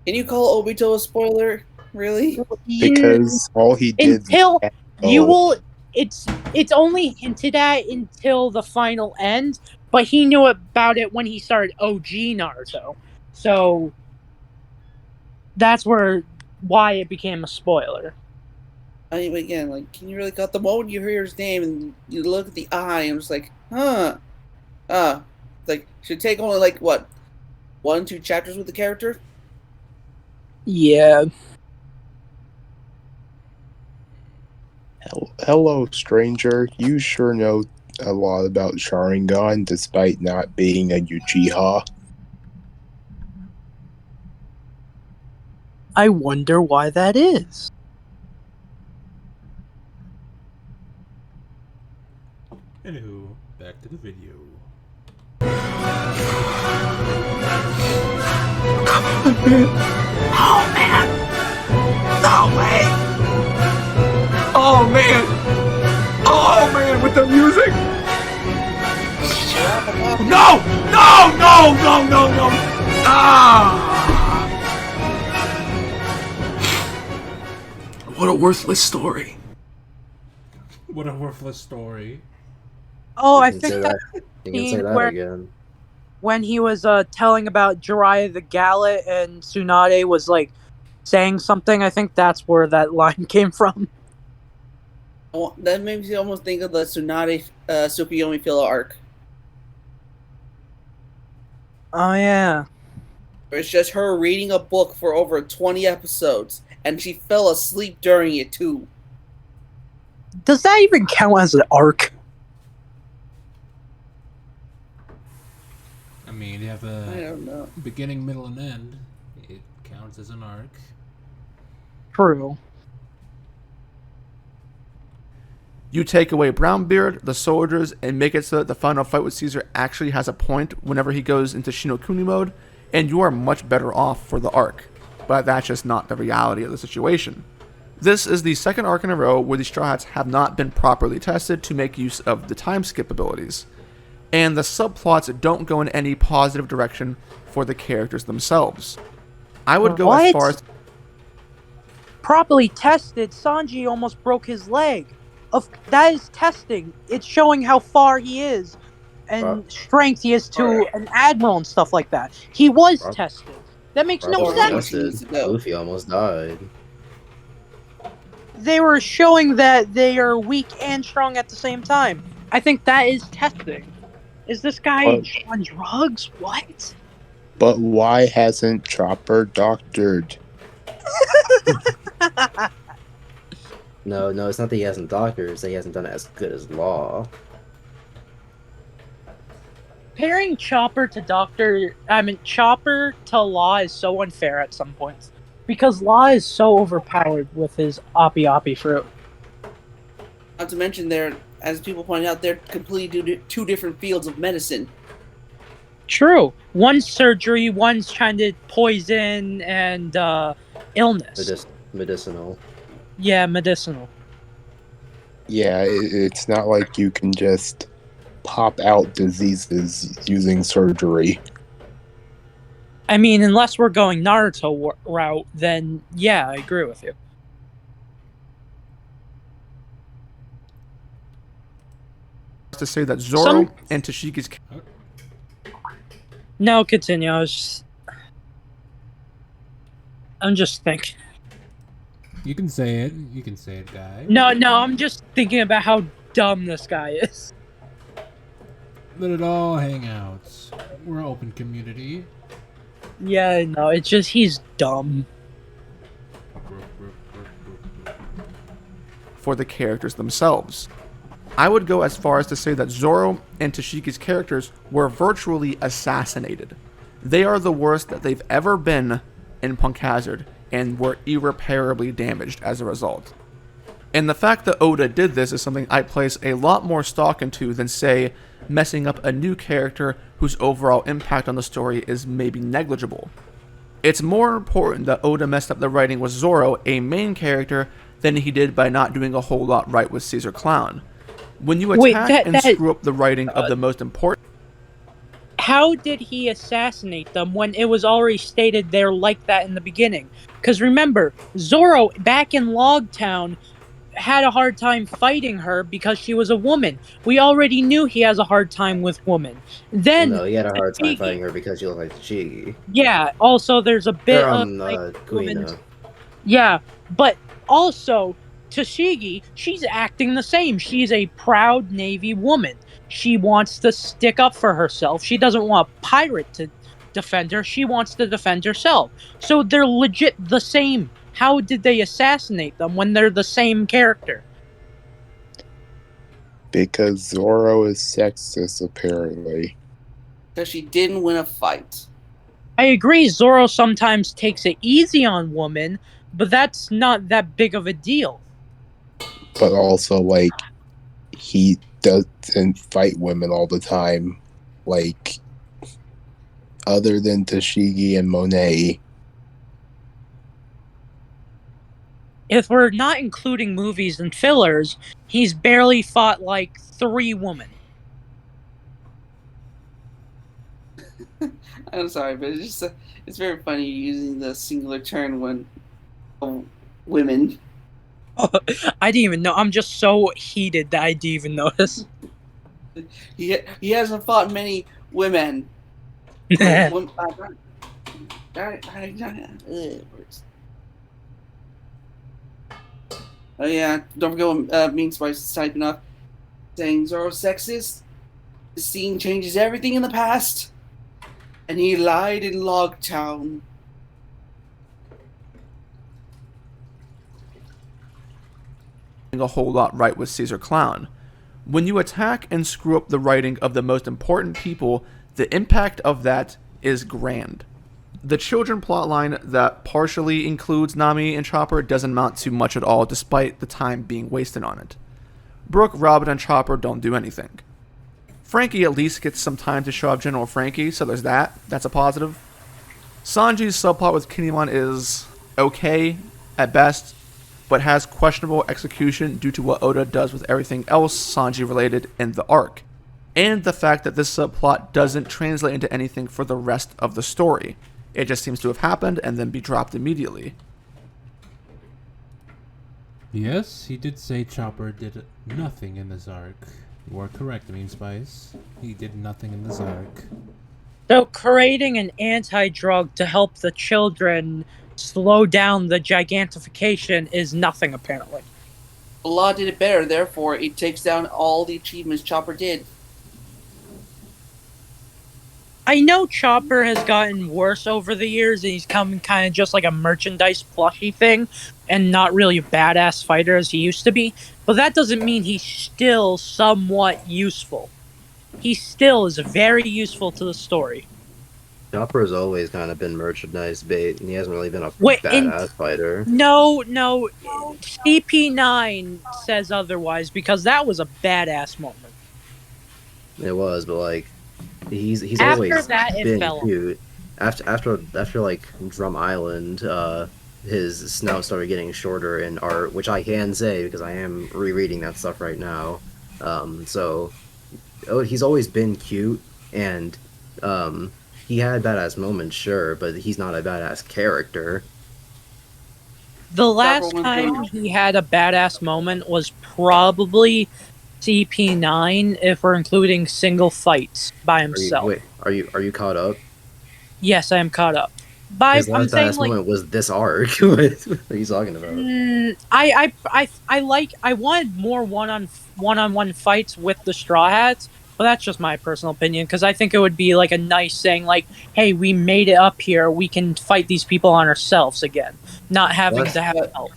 Can you call Obito a spoiler? Really? Because all he did until you will. It's only hinted at until the final end, but he knew about it when he started OG Naruto, so that's why it became a spoiler. I mean, again, like, can you really cut the moment you hear his name and you look at the eye and it's like, like, should take only like what, 1-2 chapters with the character? Yeah. Hello, stranger. You sure know a lot about Sharingan despite not being a Uchiha. I wonder why that is. Anywho, back to the video. Oh man! No way! Oh man! Oh man, with the music! No! No! No! No! No! No! Ah! What a worthless story. What a worthless story. Oh, I You can think say that You can say that where again. when he was telling about Jiraiya the Gallet and Tsunade was like saying something, I think that's where that line came from. That makes me almost think of the Tsunade Tsukuyomi filler arc. Oh yeah. Where it's just her reading a book for over 20 episodes, and she fell asleep during it too. Does that even count as an arc? I mean, you have I don't know. beginning, middle, and end. It counts as an arc. True. You take away Brownbeard, the soldiers, and make it so that the final fight with Caesar actually has a point whenever he goes into Shinokuni mode, and you are much better off for the arc. But that's just not the reality of the situation. This is the second arc in a row where the Straw Hats have not been properly tested to make use of the time skip abilities. And the subplots don't go in any positive direction for the characters themselves. I would go as far as... Properly tested, Sanji almost broke his leg. That is testing. It's showing how far he is and strength he is to an admiral and stuff like that. He was tested. That makes no sense. Luffy almost died. They were showing that they are weak and strong at the same time. I think that is testing. Is this guy on drugs? What? But why hasn't Chopper doctored? No, it's not that he hasn't doctored, it's that he hasn't done it as good as Law. Pairing Chopper to Law is so unfair at some points. Because Law is so overpowered with his Appi Appi fruit. Not to mention there, as people point out, they're completely two different fields of medicine. True. One's surgery, one's trying to poison and illness. Medicinal. Yeah, medicinal. Yeah, it's not like you can just pop out diseases using surgery. I mean, unless we're going Naruto route, then yeah, I agree with you. To say that Zoro and Tashiki's... No, continue. I'm just thinking. You can say it. You can say it, guy. No, I'm just thinking about how dumb this guy is. Let it all hang out. We're an open community. Yeah, no, it's just he's dumb. For the characters themselves. I would go as far as to say that Zoro and Tashiki's characters were virtually assassinated. They are the worst that they've ever been in Punk Hazard, and were irreparably damaged as a result. And the fact that Oda did this is something I place a lot more stock into than, say, messing up a new character whose overall impact on the story is maybe negligible. It's more important that Oda messed up the writing with Zoro, a main character, than he did by not doing a whole lot right with Caesar Clown. When you attack and screw up the writing of the most important... How did he assassinate them when it was already stated they're like that in the beginning? Because remember, Zoro, back in Logtown, had a hard time fighting her because she was a woman. We already knew he has a hard time with women. Then... No, he had a hard time fighting her because she looked like Shiggy. Yeah, also there's a bit of... Kuina. Yeah, but also... Tashigi, she's acting the same. She's a proud Navy woman. She wants to stick up for herself. She doesn't want a pirate to defend her. She wants to defend herself. So they're legit the same. How did they assassinate them when they're the same character? Because Zoro is sexist, apparently. Because she didn't win a fight. I agree, Zoro sometimes takes it easy on women, but that's not that big of a deal. But also, like, he doesn't fight women all the time. Like, other than Tashigi and Monet. If we're not including movies and fillers, he's barely fought, like, 3 women. I'm sorry, but it's very funny using the singular term when women. I didn't even know. I'm just so heated that I didn't even notice. He hasn't fought many women. Oh yeah, don't forget what Mean Spice is typing up. Saying Zoro's sexist. The scene changes everything in the past. And he lied in Logtown. A whole lot right with Caesar Clown. When you attack and screw up the writing of the most important people, the impact of that is grand. The children plotline that partially includes Nami and Chopper doesn't amount to much at all despite the time being wasted on it. Brook, Robin, and Chopper don't do anything. Frankie at least gets some time to show up General Frankie, so there's that. That's a positive. Sanji's subplot with Kinemon is okay at best, but has questionable execution due to what Oda does with everything else Sanji related in the arc, and the fact that this subplot doesn't translate into anything for the rest of the story. It just seems to have happened and then be dropped immediately. Yes, he did say Chopper did nothing in this arc. You are correct, Mean Spice. He did nothing in this arc. So creating an anti-drug to help the children slow down the gigantification is nothing, apparently. Allah did it better, therefore it takes down all the achievements Chopper did. I know Chopper has gotten worse over the years, and he's come kind of just like a merchandise plushie thing, and not really a badass fighter as he used to be, but that doesn't mean he's still somewhat useful. He still is very useful to the story. Chopper has always kind of been merchandise bait, and he hasn't really been a Wait, badass fighter. No, CP9 says otherwise because that was a badass moment. It was, but like he's After always that, it been fell. cute. After like Drum Island, his snout started getting shorter in art, which I can say because I am rereading that stuff right now. He's always been cute, and he had badass moments, sure, but he's not a badass character. The last time he had a badass moment was probably CP9, if we're including single fights by himself. Are you caught up? Yes, I am caught up. His last badass moment was this arc. What are you talking about? I wanted more one-on-one fights with the Straw Hats, but that's just my personal opinion, because I think it would be like a nice saying, like, hey, we made it up here, we can fight these people on ourselves again, not having to have help.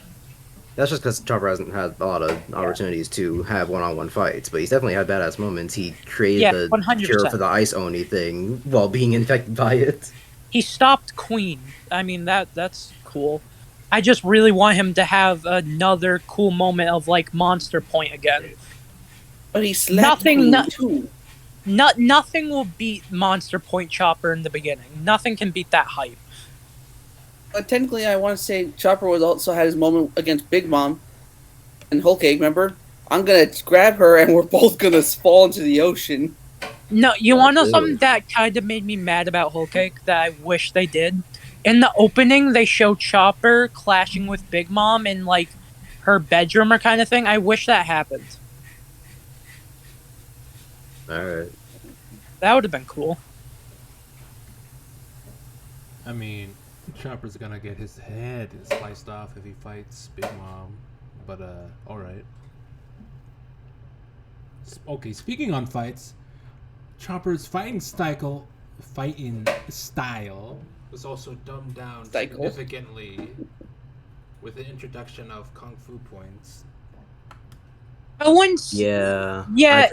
That's just because Chopper hasn't had a lot of opportunities to have one-on-one fights, but he's definitely had badass moments. He created the 100%. cure for the Ice Oni thing while being infected by it. He stopped Queen. I mean, that's cool. I just really want him to have another cool moment of, like, Monster Point again. But he slapped Queen too. Nothing will beat Monster Point Chopper in the beginning. Nothing can beat that hype. Technically, I want to say Chopper was also had his moment against Big Mom and Whole Cake. Remember, I'm gonna grab her and we're both gonna fall into the ocean. No, you want to know something that kind of made me mad about Whole Cake that I wish they did? In the opening, they show Chopper clashing with Big Mom in, like, her bedroom or kind of thing. I wish that happened. Alright. That would have been cool. I mean, Chopper's gonna get his head sliced off if he fights Big Mom, but alright. Okay, speaking on fights, Chopper's fighting style was also dumbed down significantly with the introduction of Kung Fu points. Yeah,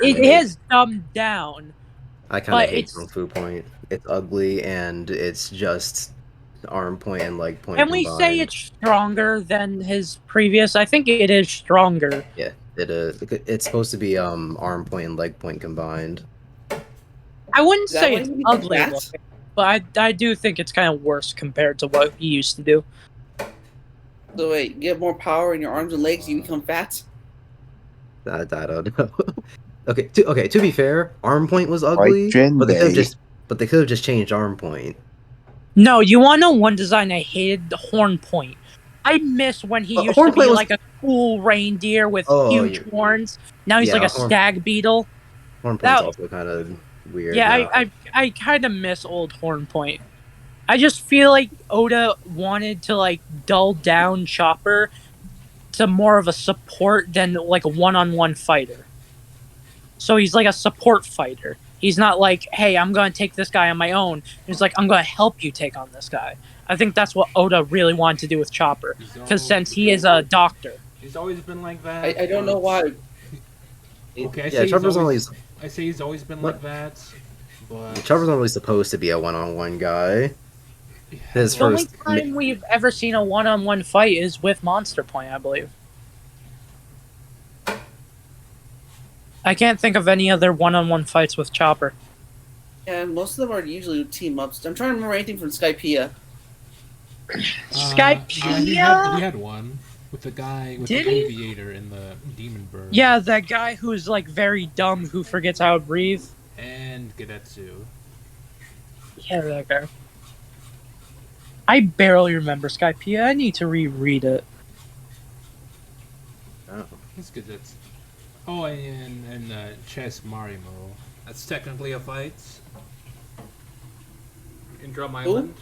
it is dumbed down. I kind of hate Kung Fu Point. It's ugly and it's just arm point and leg point. Can we say it's stronger than his previous? I think it is stronger. Yeah, it is. It's supposed to be arm point and leg point combined. I wouldn't say it's ugly, but I do think it's kind of worse compared to what he used to do. So wait, get more power in your arms and legs, you become fat? I don't know. Okay, to be fair, arm point was ugly, but they could have just changed arm point. No, you want to know one design I hated? The horn point. I miss when he used to be like a cool reindeer with huge horns. Now he's like a stag beetle. Horn point's also kind of weird. Yeah, I kind of miss old horn point. I just feel like Oda wanted to, like, dull down Chopper to more of a support than, like, a one-on-one fighter. So he's like a support fighter. He's not like, hey, I'm going to take this guy on my own. He's like, I'm going to help you take on this guy. I think that's what Oda really wanted to do with Chopper. Because since he is a doctor. He's always been like that. I don't know why. Okay, I say he's always been like that. But Chopper's not really supposed to be a one-on-one guy. The only time we've ever seen a one-on-one fight is with Monster Point, I believe. I can't think of any other one-on-one fights with Chopper. Yeah, most of them are usually team-ups. I'm trying to remember anything from Skypiea. Skypiea? Yeah, he had one with the guy with the aviator in the Demon Bird. Yeah, that guy who's, like, very dumb who forgets how to breathe. And Gedetsu. Yeah, that guy. I barely remember Skypiea. I need to reread it. Oh. It's Gedetsu. Oh, and Chess Marimo. That's technically a fight. In Drum Island.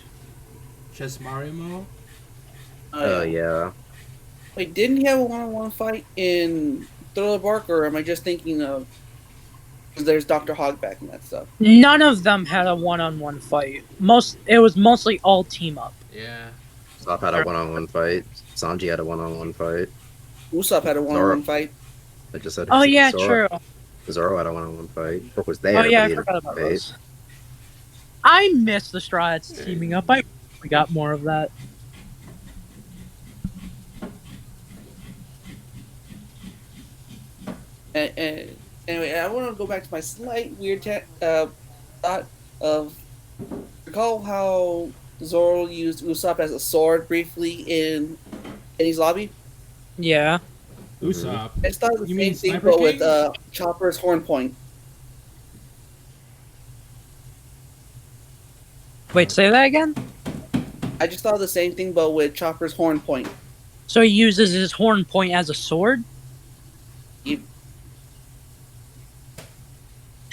Chess Marimo. Oh, yeah. Wait, didn't he have a one-on-one fight in Thriller Bark, or am I just thinking of... Because there's Dr. Hogback and that stuff. None of them had a one-on-one fight. It was mostly all team-up. Yeah. Usopp had a one-on-one fight. Sanji had a one-on-one fight. Usopp had a one-on-one fight. I just said. Oh yeah, true. Zoro had a one-on-one fight. Brook was there. Oh yeah, but I forgot about those. I miss the Straw Hats teaming up. We got more of that. Anyway, I want to go back to my slight weird thought of recall how Zoro used Usopp as a sword briefly in Eddie's lobby. Yeah. Usopp. I just thought the You same mean thing, Sniper but King? with Chopper's horn point. Wait, say that again? I just thought the same thing, but with Chopper's horn point. So he uses his horn point as a sword?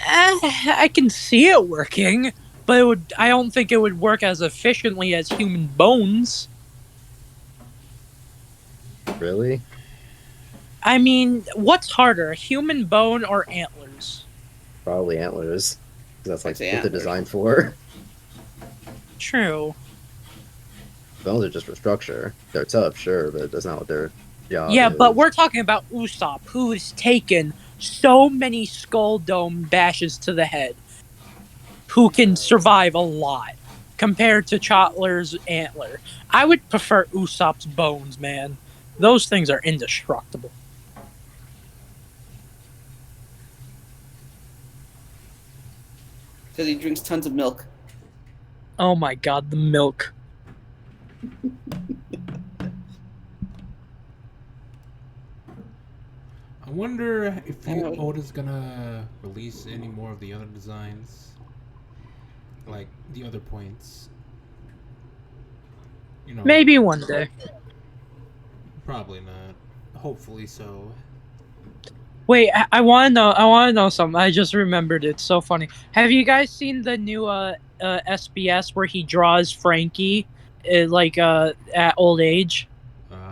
I can see it working, but I don't think it would work as efficiently as human bones. Really? I mean, what's harder, a human bone or antlers? Probably antlers. That's like what they're antlers. designed for. True. Bones are just for structure. They're tough, sure, but that's not what their job Yeah, is. but we're talking about Usopp, who's taken so many skull dome bashes to the head, who can survive a lot, compared to Chotler's antler. I would prefer Usopp's bones, man. Those things are indestructible. Because he drinks tons of milk. Oh my god, the milk. I wonder if Oda's gonna release any more of the other designs, like the other points. You know, Maybe one day. Probably not. Hopefully so. Wait, I want to know. I want to know something. I just remembered. It's so funny. Have you guys seen the new SBS where he draws Frankie, at old age?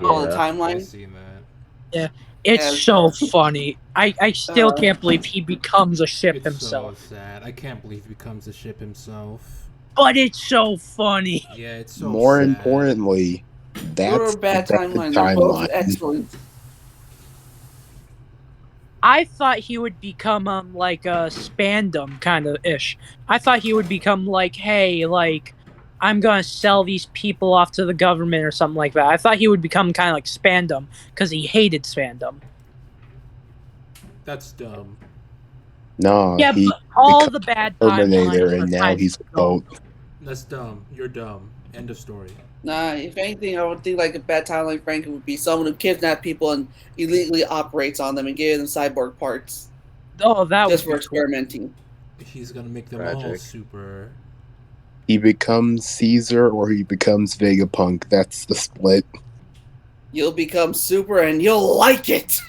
Oh, the timeline. I've seen that. Yeah, it's so funny. I still can't believe he becomes a ship It's himself. so sad. I can't believe he becomes a ship himself. But it's so funny. Yeah, it's so More sad. importantly, that's You're a bad the timeline. They're both timeline. excellent. I thought he would become like a Spandam kind of ish. I thought he would become like, hey, like I'm gonna sell these people off to the government or something like that. I thought he would become kind of like Spandam because he hated Spandam. That's dumb. No, Yeah, he but all the bad Terminator, timelines and are now kind he's of a goat. That's dumb. You're dumb. End of story. Nah, if anything, I would think like a bad timeline Frankie would be someone who kidnaps people and illegally operates on them and gives them cyborg parts. Oh, that just would for be cool. experimenting. He's gonna make them all super. He becomes Caesar or he becomes Vegapunk. That's the split. You'll become super and you'll like it.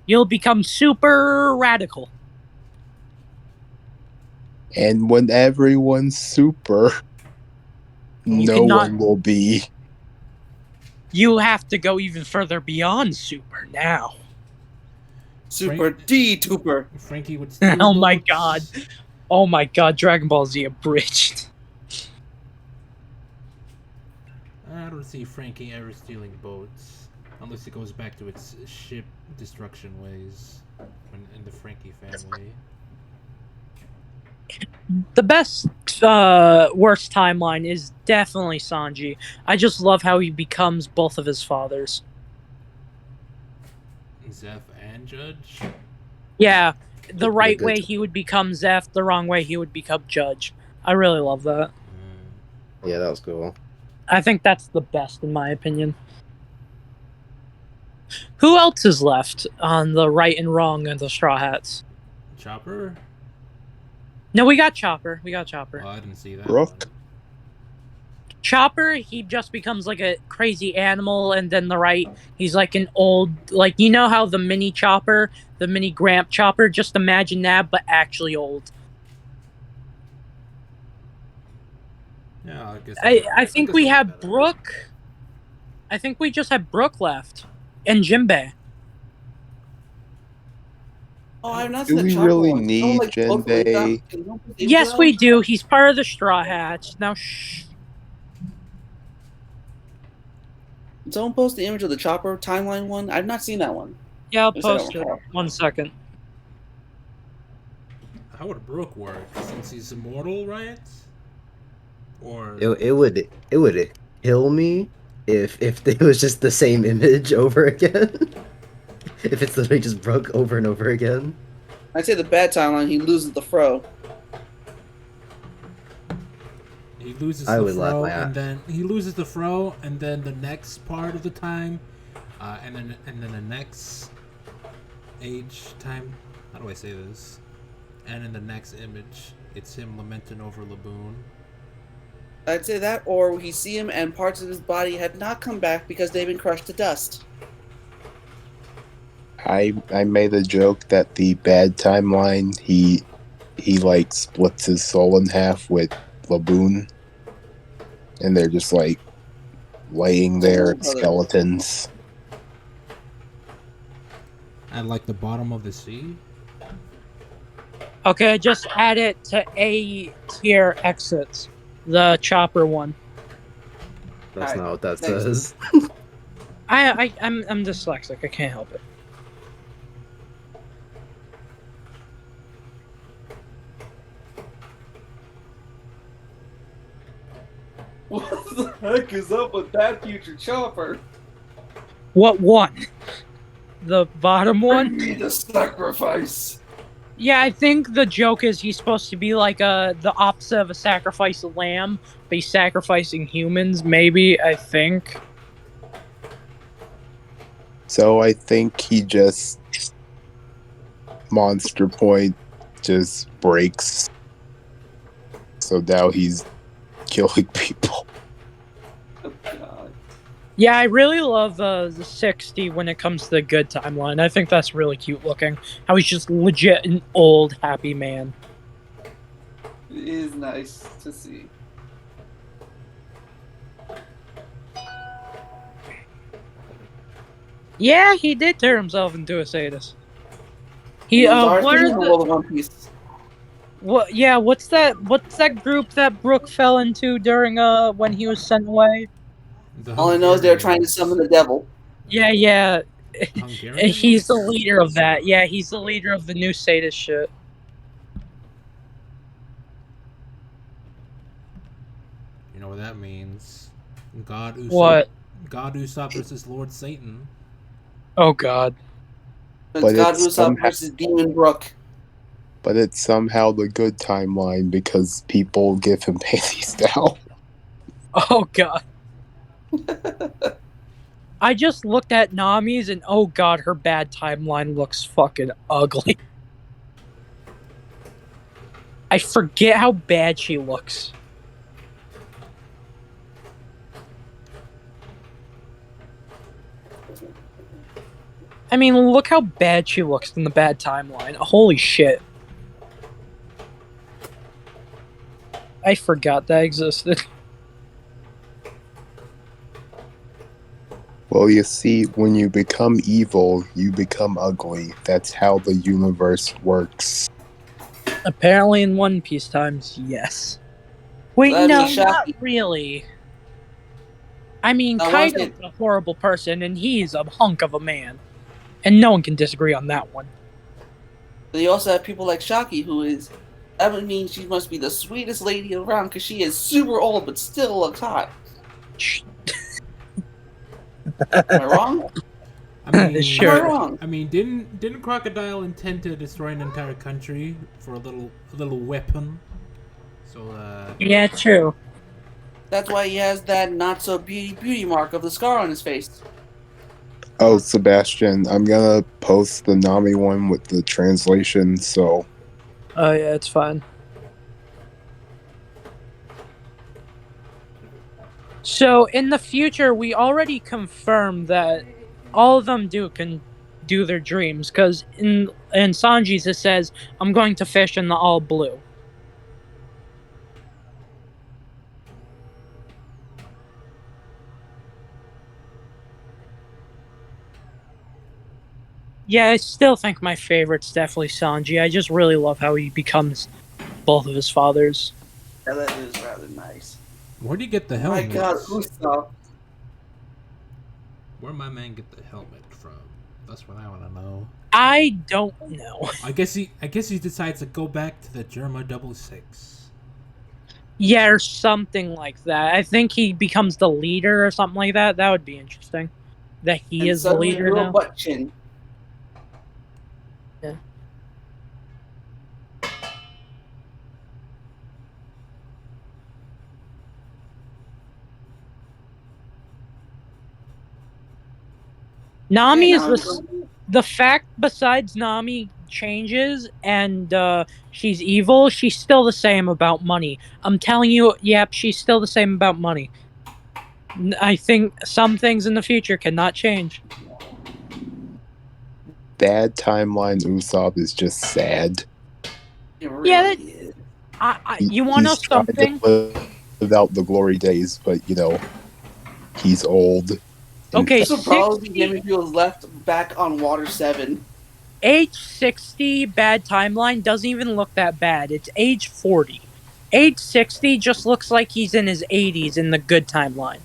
You'll become super radical. And when everyone's super, no one will be. You have to go even further beyond super now. Super D-Tuber. Frankie would Oh my god. Oh my god, Dragon Ball Z abridged. I don't see Frankie ever stealing boats. Unless it goes back to its ship destruction ways in the Frankie family. The best, worst timeline is definitely Sanji. I just love how he becomes both of his fathers. Zeph and Judge? Yeah, the right way he would become Zeph, the wrong way he would become Judge. I really love that. Yeah, that was cool. I think that's the best, in my opinion. Who else is left on the right and wrong of the Straw Hats? Chopper? No, we got Chopper. We got Chopper. Oh, I didn't see that. Brooke? Chopper, he just becomes like a crazy animal, and then the right, he's like an old, like, you know how the mini Chopper, the mini Gramp Chopper, just imagine that, but actually old. Yeah, I guess. I think we have Brooke. I think we just have Brooke left. And Jinbei. Oh, I've not Do seen the we Chopper really one. need Jinbei? Yes, we do. He's part of the Straw Hats. Now, shh. Did someone post the image of the Chopper timeline one? I've not seen that one. Yeah, I'll At least I don't post it. recall. 1 second. How would Brooke work? Since he's immortal, right? Or it would kill me if it was just the same image over again. If it's literally just broke over and over again. I'd say the bad timeline, he loses the fro. he loses I the would laugh fro, my and ass. then he loses the fro, and then the next part of the time, and then the next age time. How do I say this? And in the next image, it's him lamenting over Laboon. I'd say that, or we see him and parts of his body have not come back because they've been crushed to dust. I made a joke that the bad timeline he like splits his soul in half with Laboon, and they're just like laying there skeletons. At like the bottom of the sea. Okay, just add it to A tier exits. The chopper one. That's Alright, not what that thanks. says. I'm dyslexic. I can't help it. What the heck is up with that future chopper? What one? The bottom one? Bring me the sacrifice. Yeah, I think the joke is he's supposed to be like the opposite of a sacrificed lamb, but he's sacrificing humans, maybe, I think. So I think he just Monster Point just breaks. So now he's killing people. Oh, God. Yeah, I really love the 60 when it comes to the good timeline. I think that's really cute looking. How he's just legit an old, happy man. It is nice to see. Yeah, he did turn himself into a sadist. He was What in are the the... world of One Piece. What? Yeah, what's that group that Brook fell into during when he was sent away? All I know is they're trying to summon the devil. Yeah. Hungarians? He's the leader of that. Yeah, he's the leader of the new sadist shit. You know what that means? God Usopp. What? God Usopp versus Lord Satan. Oh God. It's But God it's Usopp somehow- versus Demon Brook. But it's somehow the good timeline because people give him panties now. Oh God. I just looked at Nami's and oh God, her bad timeline looks fucking ugly. I forget how bad she looks. I mean, look how bad she looks in the bad timeline. Holy shit. I forgot that existed. Well, you see, when you become evil, you become ugly. That's how the universe works. Apparently in One Piece times, yes. Wait, That'd no, be not shocking. really. I mean, Now, once Kaido's a horrible person, and he's a hunk of a man. And no one can disagree on that one. You also have people like Shaki, who is. That would mean she must be the sweetest lady around because she is super old but still looks hot. Am I wrong? I mean, Sure. Am I wrong? I mean, didn't Crocodile intend to destroy an entire country for a little weapon? So Yeah, true. That's why he has that not so beauty mark of the scar on his face. Oh, Sebastian, I'm gonna post the Nami one with the translation, so Oh, yeah, it's fine. So, in the future, we already confirmed that all of them can do their dreams, because in Sanji's it says, I'm going to fish in the all blue. Yeah, I still think my favorite's definitely Sanji. I just really love how he becomes both of his fathers. Yeah, that is rather nice. where do you get the My helmet? God, Usopp. Where my man get the helmet from? That's what I want to know. I don't know. I guess he decides to go back to the Germa 66. Yeah, or something like that. I think he becomes the leader or something like that. That would be interesting. That he And is the suddenly leader grew a now. butt chin. Yeah. Nami Okay, is now the fact. Besides Nami changes and she's evil, she's still the same about money. I'm telling you, yep, she's still the same about money. I think some things in the future cannot change. Bad timeline Usopp is just sad. it Yeah, really is. you want to know He's trying to something? live out the glory days, but he's old. And Okay, This will probably be him 60, if he was left back on Water 7. age 60 bad timeline doesn't even look that bad. It's age 40. Age 60 just looks like he's in his 80s in the good timeline.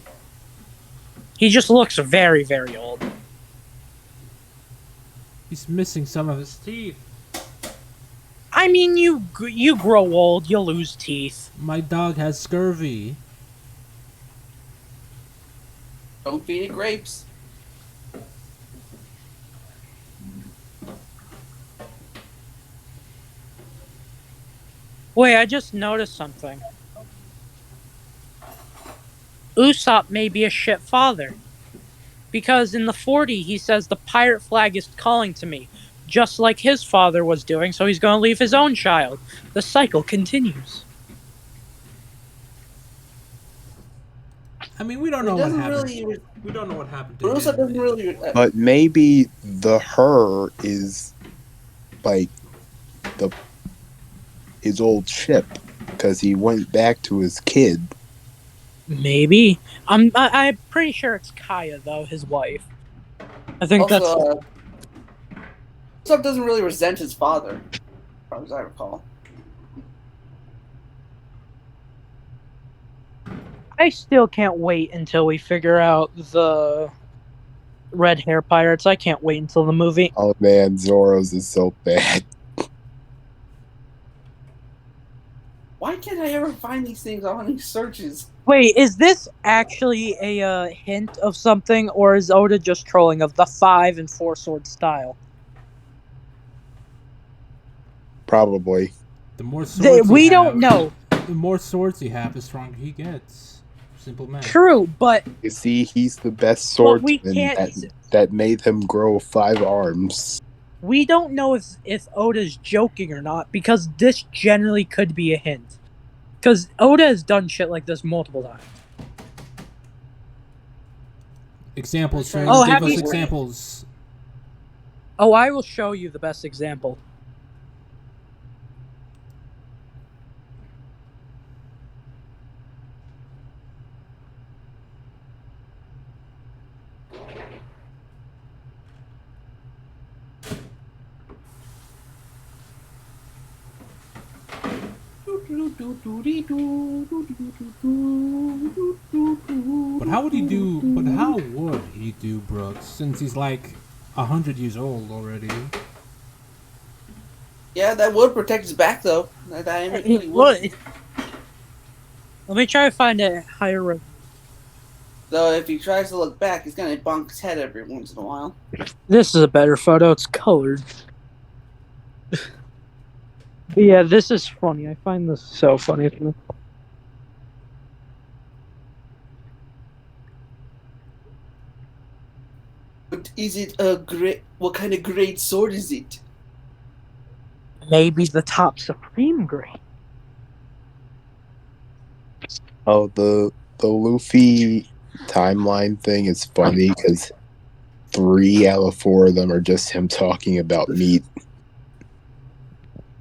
He just looks very, very old. He's missing some of his teeth. I mean, you grow old, you lose teeth. My dog has scurvy. Don't feed it grapes. Wait, I just noticed something. Usopp may be a shit father. Because in the 40, he says the pirate flag is calling to me, just like his father was doing, so he's going to leave his own child. The cycle continues. I mean, we don't know It what doesn't happened. really. We don't know what happened to Usopp doesn't him. really. but maybe the her is like his old ship because he went back to his kid. Maybe. I'm pretty sure it's Kaya, though, his wife. I think that's... Also, Usopp doesn't really resent his father, as far as I recall. I still can't wait until we figure out the red hair pirates. I can't wait until the movie. Oh man, Zoro's is so bad. Why can't I ever find these things on these searches? Wait, is this actually a hint of something, or is Oda just trolling of the 5 and 4 sword style? Probably. The more swords We you don't have, know. The more swords you have, the stronger he gets. Simple math. True, but You see, he's the best But we swordsman can't- that made him grow 5 arms. we don't know if Oda's joking or not, because this generally could be a hint. Because Oda has done shit like this multiple times. Examples, Tryton. Oh, Give have us you- examples. Oh, I will show you the best example. But how would he do? But how would he do Brooks? Since he's like 100 years old already. Yeah, that would protect his back, though. That really What? would. Let me try to find a higher res- Though if he tries to look back, he's gonna bonk his head every once in a while. This is a better photo. It's colored. Yeah, this is funny. I find this so funny. But is it a great? What kind of great sword is it? Maybe the top supreme grade. Oh, the Luffy timeline thing is funny because 3 out of 4 of them are just him talking about meat.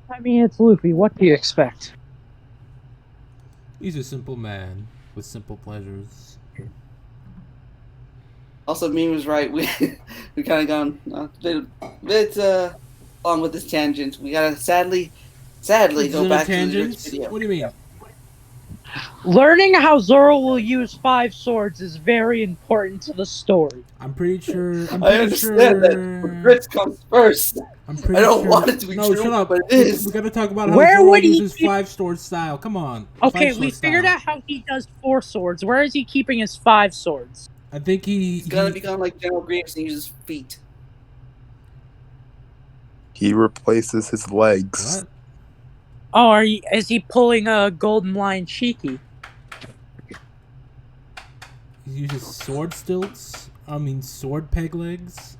I mean, it's Luffy. What do you expect? He's a simple man with simple pleasures. Also, Meme was right. We kind of gone a bit along with this tangent. We gotta sadly go back to the next video. What do you mean? Learning how Zoro will use 5 swords is very important to the story. I'm pretty sure. I'm I pretty understand that, sure. but grits comes first. I'm I pretty don't sure. want it to be No, true, shut up. but it is. We gotta talk about how Where Zoro would he uses keep- 5-sword style. Come on. Okay, 5-sword we figured style. out how he does 4 swords. Where is he keeping his 5 swords? I think He's gonna become like General Grievous and use his feet. He replaces his legs. What? Oh, is he pulling a Golden Lion Shiki? He uses sword stilts. I mean, sword peg legs.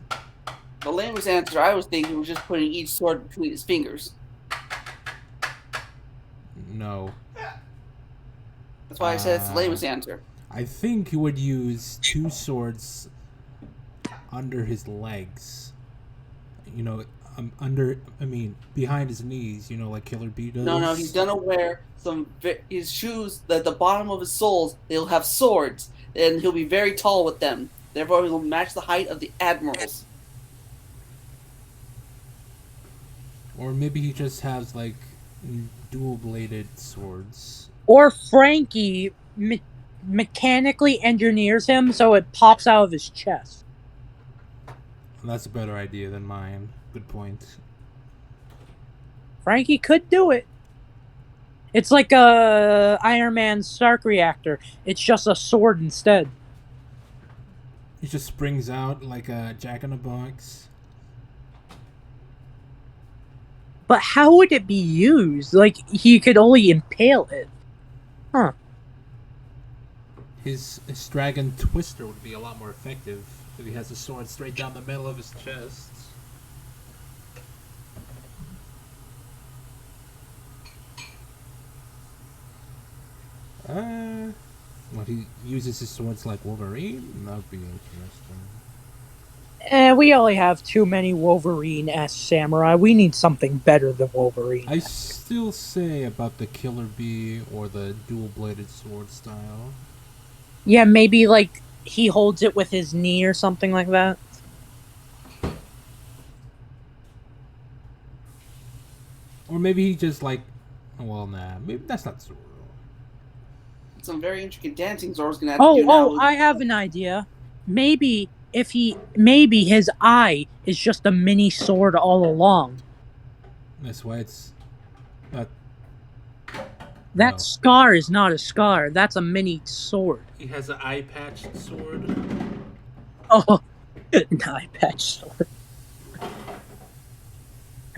The lamest answer I was thinking was just putting each sword between his fingers. No. That's why I said it's the lamest answer. I think he would use 2 swords under his legs. You know, behind his knees. You know, like Killer Bee does. No, he's gonna wear his shoes. At the bottom of his soles, they'll have swords, and he'll be very tall with them. Therefore, he'll match the height of the admirals. Or maybe he just has like dual-bladed swords. Or Frankie mechanically engineers him so it pops out of his chest. That's a better idea than mine. Good point. Frankie could do it. It's like a Iron Man Stark reactor. It's just a sword instead. He just springs out like a jack-in-a-box. But how would it be used? Like, he could only impale it. Huh. His dragon twister would be a lot more effective if he has a sword straight down the middle of his chest. What, he uses his swords like Wolverine? That'd be interesting. We only have too many Wolverine-esque samurai. We need something better than Wolverine. I still say about the Killer Bee or the dual-bladed sword style. Yeah, maybe like he holds it with his knee or something like that. Or maybe he just like, well, nah, maybe that's not Zoro. Some very intricate dancing Zoro's gonna have to do now. I have an idea. Maybe his eye is just a mini sword all along. That's why it's not. That No. scar is not a scar. That's a mini sword. He has an eye patched sword. Oh, an eye patch sword.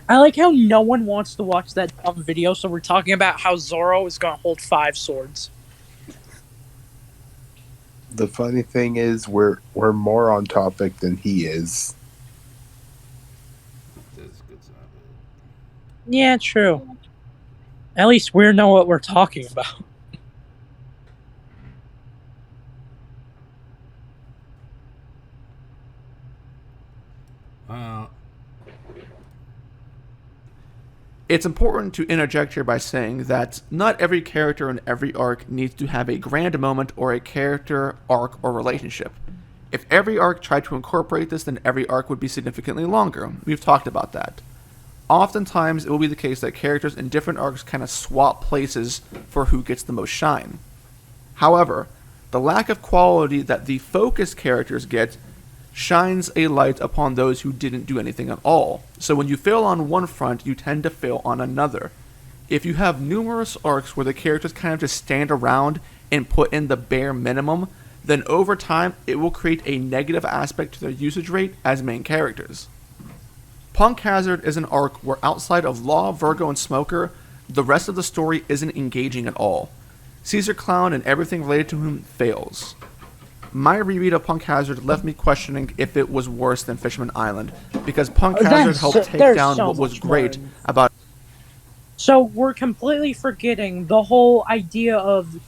I like how no one wants to watch that dumb video, so we're talking about how Zoro is going to hold 5 swords. The funny thing is, we're more on topic than he is. That's good stuff. Yeah, true. At least we know what we're talking about. It's important to interject here by saying that not every character in every arc needs to have a grand moment or a character, arc, or relationship. If every arc tried to incorporate this, then every arc would be significantly longer. We've talked about that. Oftentimes, it will be the case that characters in different arcs kind of swap places for who gets the most shine. However, the lack of quality that the focus characters get shines a light upon those who didn't do anything at all. So when you fail on one front, you tend to fail on another. If you have numerous arcs where the characters kind of just stand around and put in the bare minimum, then over time it will create a negative aspect to their usage rate as main characters. Punk Hazard is an arc where outside of Law, Virgo, and Smoker, the rest of the story isn't engaging at all. Caesar Clown and everything related to him fails. My reread of Punk Hazard left me questioning if it was worse than Fishman Island, because Punk Hazard helped take down what was great about. So we're completely forgetting the whole idea of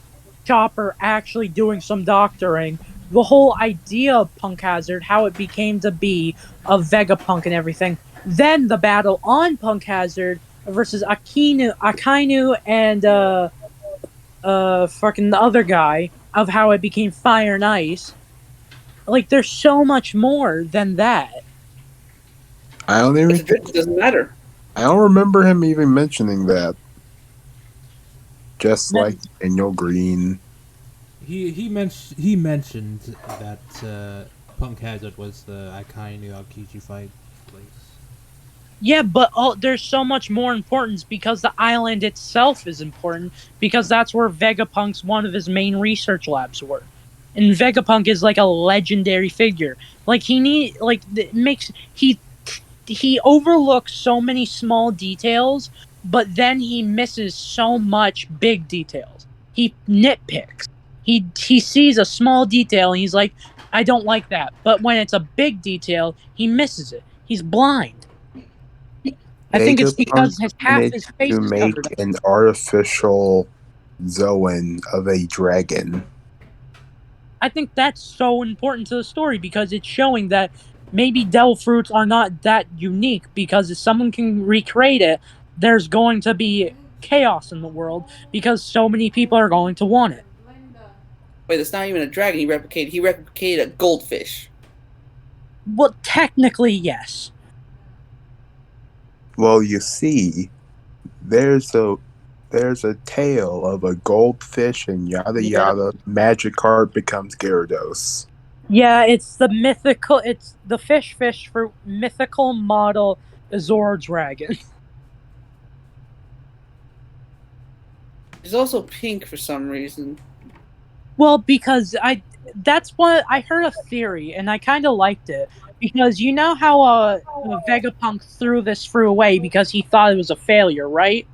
Chopper actually doing some doctoring, the whole idea of Punk Hazard, how it became to be of Vegapunk and everything. Then the battle on Punk Hazard versus Akainu and fucking the other guy, of how it became Fire and Ice. Like, there's so much more than that. It doesn't matter. I don't remember him even mentioning that. Just like Daniel Green. He mentioned that Punk Hazard was the Akainu Aokiji fight place. Yeah, but there's so much more importance because the island itself is important because that's where Vegapunk's one of his main research labs were. And Vegapunk is like a legendary figure. Like he overlooks so many small details, but then he misses so much big details. He nitpicks. He sees a small detail and he's like, I don't like that. But when it's a big detail, he misses it. He's blind. I think it's because half his face to is make covered up. an artificial Zoan of a dragon. I think that's so important to the story because it's showing that maybe devil fruits are not that unique because if someone can recreate it, there's going to be chaos in the world because so many people are going to want it. Wait, it's not even a dragon he replicated a goldfish. Well, technically, yes. Well, you see, there's a tale of a goldfish and yada yada. Magikarp becomes Gyarados. Yeah, it's the fish for mythical model Azor Dragon. It's also pink for some reason. Well, because that's what I heard a theory, and I kind of liked it. Because you know how Vegapunk threw this fruit away because he thought it was a failure, right?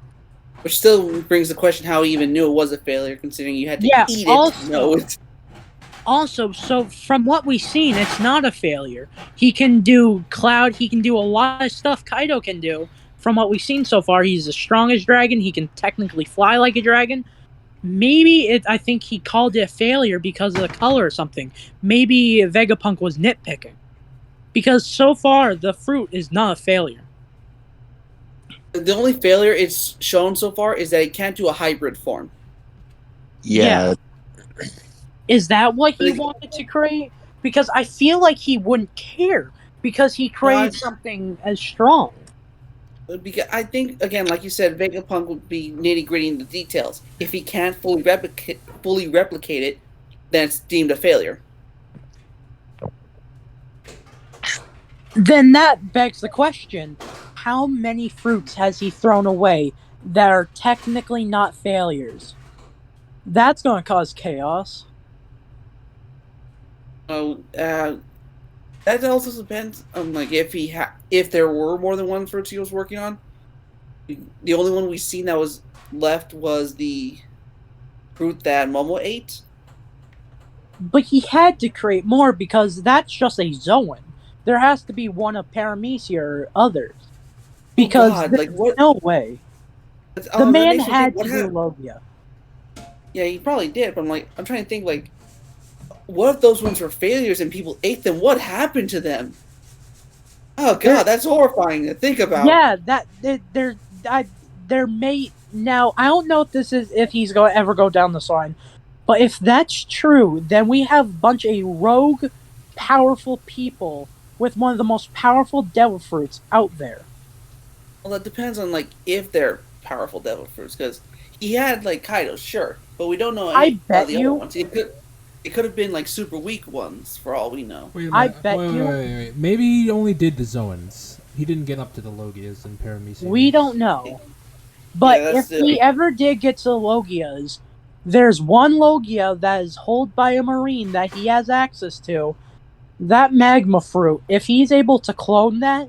Which still brings the question how he even knew it was a failure, considering you had to eat it to know it. Also, so from what we've seen, it's not a failure. He can do Cloud, he can do a lot of stuff Kaido can do. From what we've seen so far, he's the strongest dragon, he can technically fly like a dragon. Maybe I think he called it a failure because of the color or something. Maybe Vegapunk was nitpicking. Because so far, the fruit is not a failure. The only failure it's shown so far is that it can't do a hybrid form. Yeah. Is that what he wanted to create? Because I feel like he wouldn't care because he created something as strong. Because I think, again, like you said, Vegapunk would be nitty-gritty in the details. If he can't fully replicate it, then it's deemed a failure. Then that begs the question, how many fruits has he thrown away that are technically not failures? That's going to cause chaos. Oh, that also depends on like if there were more than one fruit he was working on. The only one we've seen that was left was the fruit that Momo ate. But he had to create more because that's just a Zoan. There has to be one of Paramecia or others. Because there's no way. The man had to do Logia. Yeah, he probably did, but I'm trying to think, like, what if those ones were failures and people ate them? What happened to them? Oh god, that's horrifying to think about. Yeah, there may now. I don't know if this is if he's going to ever go down this line, but if that's true, then we have a bunch of rogue, powerful people with one of the most powerful devil fruits out there. Well, it depends on like if they're powerful devil fruits, because he had like Kaido, sure, but we don't know any of the other ones. It could have been like super weak ones for all we know. Wait, maybe he only did the Zoans. He didn't get up to the Logias and Paramecia. We don't know. But if he ever did get to Logias, there's one Logia that is held by a Marine that he has access to. That magma fruit, if he's able to clone that,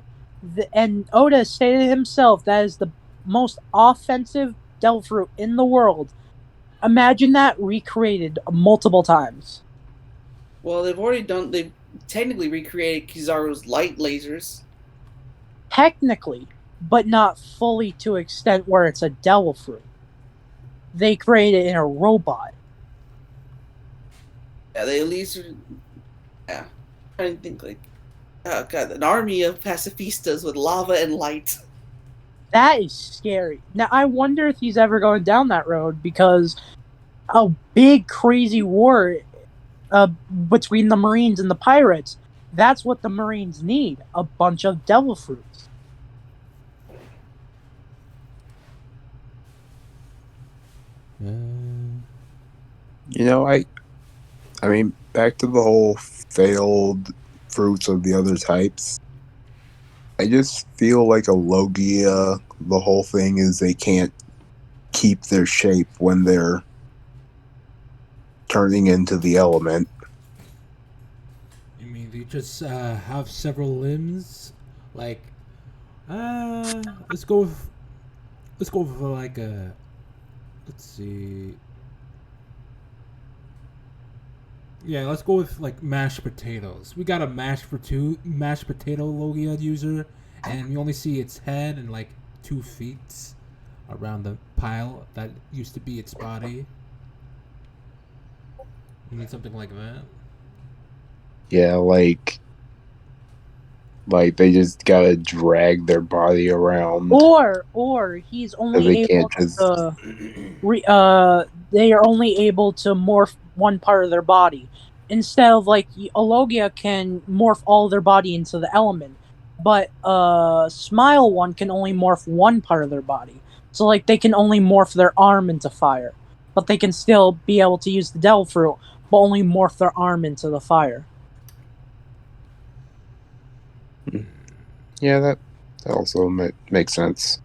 and Oda stated himself that is the most offensive devil fruit in the world. Imagine that recreated multiple times. Well, they've technically recreated Kizaru's light lasers. Technically, but not fully to extent where it's a devil fruit. They created it in a robot. Yeah, they at least I'm trying to think like, oh god, an army of pacifistas with lava and light. That is scary. Now, I wonder if he's ever going down that road because a big, crazy war between the Marines and the pirates, that's what the Marines need. A bunch of devil fruits. You know, I mean, back to the whole failed fruits of the other types. I just feel like a Logia, the whole thing is they can't keep their shape when they're turning into the element. You mean they just have several limbs? Like, let's go with like a. Let's see. Yeah, let's go with like mashed potatoes. We got a mashed potato Logia user, and we only see its head and like 2 feet around the pile that used to be its body. You need something like that. Yeah, like they just gotta drag their body around. Or he's So only they able can't just. to they are only able to morph one part of their body instead of like a Logia can morph all of their body into the element, but Smile one can only morph one part of their body. So like they can only morph their arm into fire, but they can still be able to use the Devil Fruit, but only morph their arm into the fire. Yeah, that also makes sense.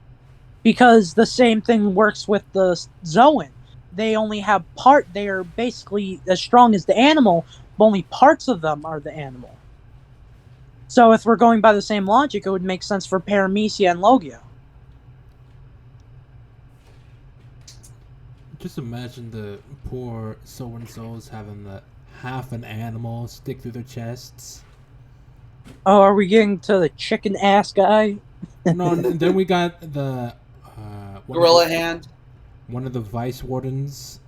Because the same thing works with the Zoan. They only have they are basically as strong as the animal, but only parts of them are the animal. So if we're going by the same logic, it would make sense for Paramecia and Logia. Just imagine the poor so-and-sos having the half an animal stick through their chests. Oh, are we getting to the chicken ass guy? No, and then we got the Gorilla hand. one of the vice wardens,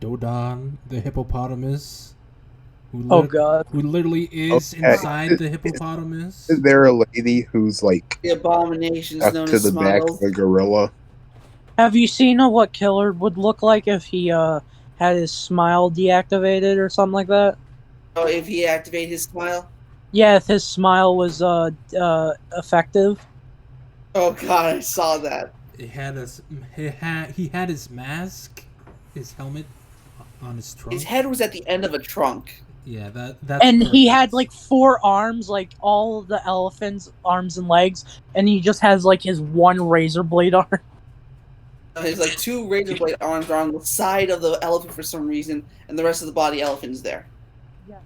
Dodon, the hippopotamus, God, who literally is Okay. inside the hippopotamus. Is there a lady who's like The abominations up known to as the back of Smiles. the gorilla? have you seen what Killer would look like if he had his smile deactivated or something like that? Oh, if he activate his smile. Yeah, if his smile was effective. Oh god, I saw that. He had his mask, his helmet on his trunk. His head was at the end of a trunk. Yeah, that's And perfect. he had like 4 arms, like all of the elephant's arms and legs, and he just has like his one razor blade arm. There's like 2 razor blade arms are on the side of the elephant for some reason, and the rest of the body elephant is there. Yeah.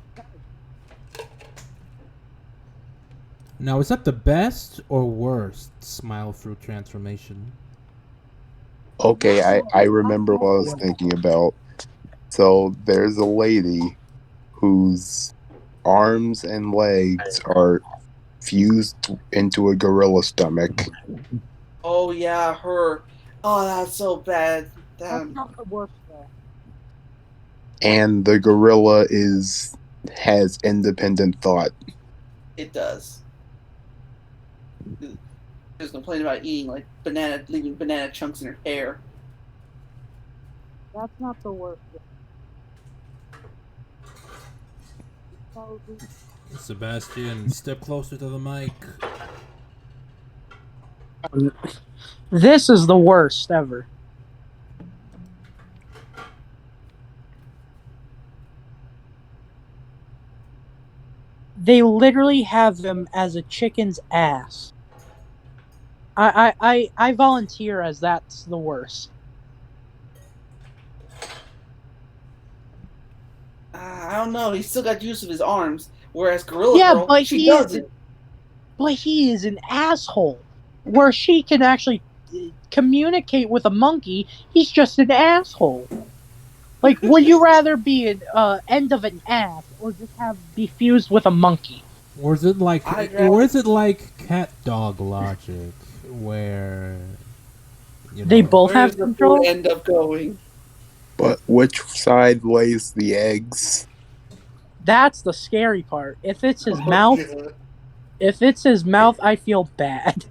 Now, is that the best or worst Smile Fruit transformation? Okay, I remember what I was thinking about. So there's a lady whose arms and legs are fused into a gorilla stomach. Oh yeah, her. Oh, that's so bad. That's Damn. not the worst though. And the gorilla has independent thought. It does. Just complain about eating like leaving banana chunks in her hair. That's not the worst. Sebastian, step closer to the mic. This is the worst ever. They literally have him as a chicken's ass. I volunteer as that's the worst. I don't know. He's still got use of his arms, whereas Gorilla Yeah, Girl, but she doesn't. But he is an asshole. Where she can actually communicate with a monkey, he's just an asshole. Like, would you rather be an end of an ass or just be fused with a monkey? Or is it like cat dog logic where they both Where have does the control? food end up going? But which side lays the eggs? That's the scary part. If it's his mouth, I feel bad.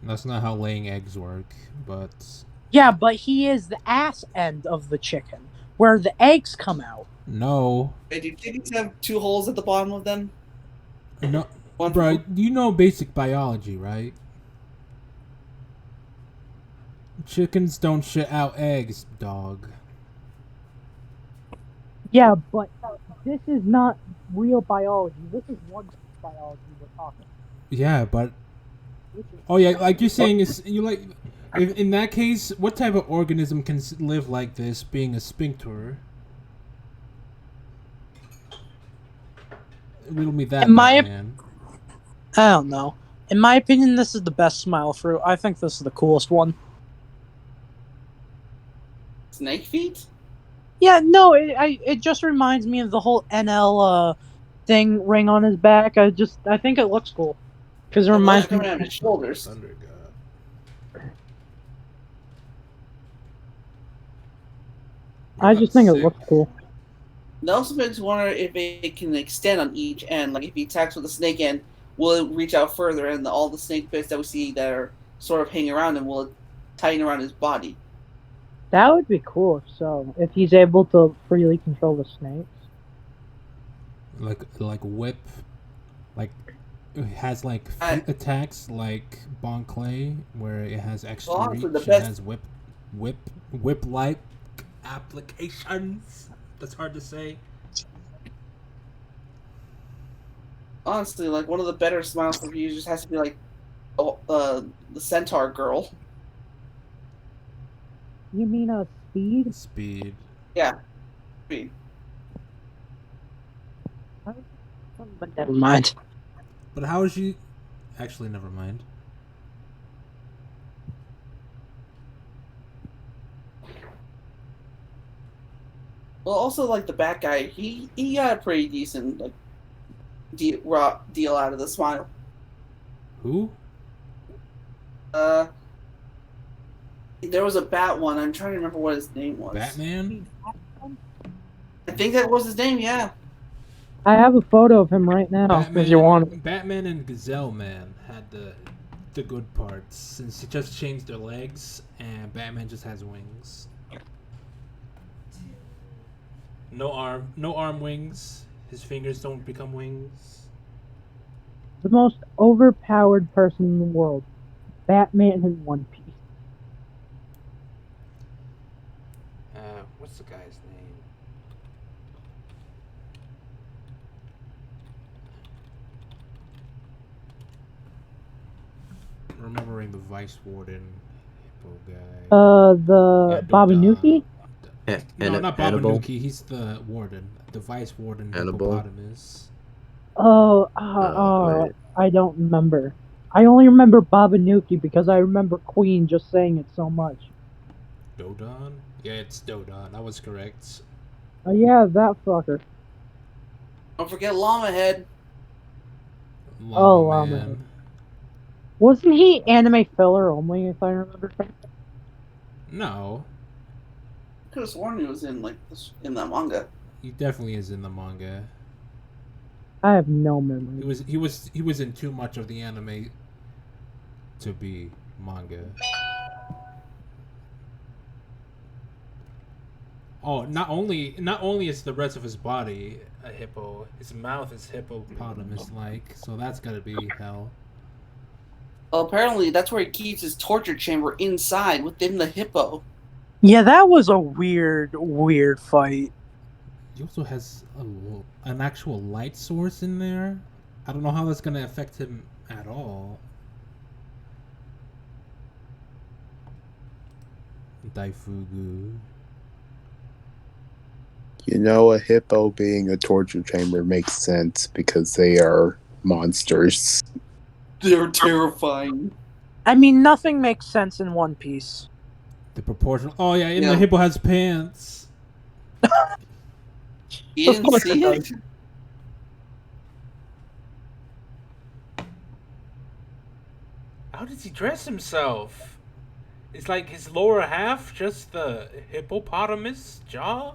That's not how laying eggs work, but Yeah, but he is the ass end of the chicken, where the eggs come out. no. Wait, do chickens have 2 holes at the bottom of them? No, One bro, you know basic biology, right? Chickens don't shit out eggs, dog. Yeah, but this is not real biology. This is one biology we're talking. Yeah, but Which is oh yeah, like you're saying is you like if, in that case, what type of organism can live like this, being a sphincter? Riddle me that, In my man. I don't know. In my opinion, this is the best smile fruit. I think this is the coolest one. Snake feet? Yeah, no, it just reminds me of the whole NL thing ring on his back. I think it looks cool because it The reminds blood me. coming out of his shoulders. Thunder God. I just think it Sick. looks cool. It also makes me wonder if it can extend on each end. Like if he attacks with the snake end, will it reach out further, and all the snake bits that we see that are sort of hanging around him will it tighten around his body? That would be cool. So if he's able to freely control the snakes. Like whip, like it has like feet attacks like Bon Clay, where it has extra Well, reach. honestly, the It best- has whip like applications. That's hard to say. Honestly, like one of the better smiles for users has to be like the centaur girl. You mean speed? Speed. Yeah. Speed. But never mind. But how is she? Actually, never mind. Well, also like the Bat guy, he got a pretty decent like deal out of the smile. Who? There was a Bat one. I'm trying to remember what his name was. Batman. I think that was his name. Yeah. I have a photo of him right now. If you want. Batman and Gazelle Man had the good parts, since he just changed their legs and Batman just has wings. No arm wings. His fingers don't become wings. The most overpowered person in the world, Batman in One Piece. What's the guy's name? Remembering the Vice Warden hippo guy. The Babanuki? No, not Hannibal. Babanuki. He's the warden. The Vice Warden Hannibal. hippopotamus. Right. I don't remember. I only remember Babanuki because I remember Queen just saying it so much. Dodon? Yeah, it's Dodon. That was correct. Oh yeah, that fucker. Don't forget Llama Head. Llama Head. Wasn't he anime filler only, if I remember correctly? No, I could have sworn he was in like this, in that manga. he definitely is in the manga. I have no memory. He was in too much of the anime to be manga. Oh, not only is the rest of his body a hippo, his mouth is hippopotamus-like, so that's gotta be hell. Well, apparently that's where he keeps his torture chamber inside within the hippo. Yeah, that was a weird fight. He also has an actual light source in there. I don't know how that's gonna affect him at all. Daifugu. You know, a hippo being a torture chamber makes sense because they are monsters. They're terrifying. I mean, nothing makes sense in One Piece. The proportion. Oh yeah, and the hippo has pants. You didn't see it? How does he dress himself? It's like his lower half, just the hippopotamus jaw?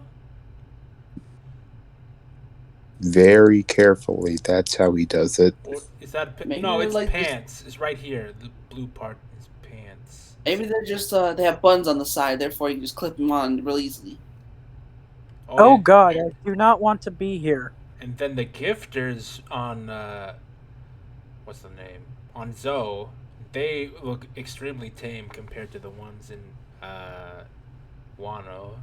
Very carefully. That's how he does it. Or is that Maybe no? they're It's like pants. It's right here. The blue part is pants. Maybe they're just they have buttons on the side, therefore you can just clip them on real easily. Oh yeah. god, I do not want to be here. And then the gifters on what's the name? On Zoe, they look extremely tame compared to the ones in Wano.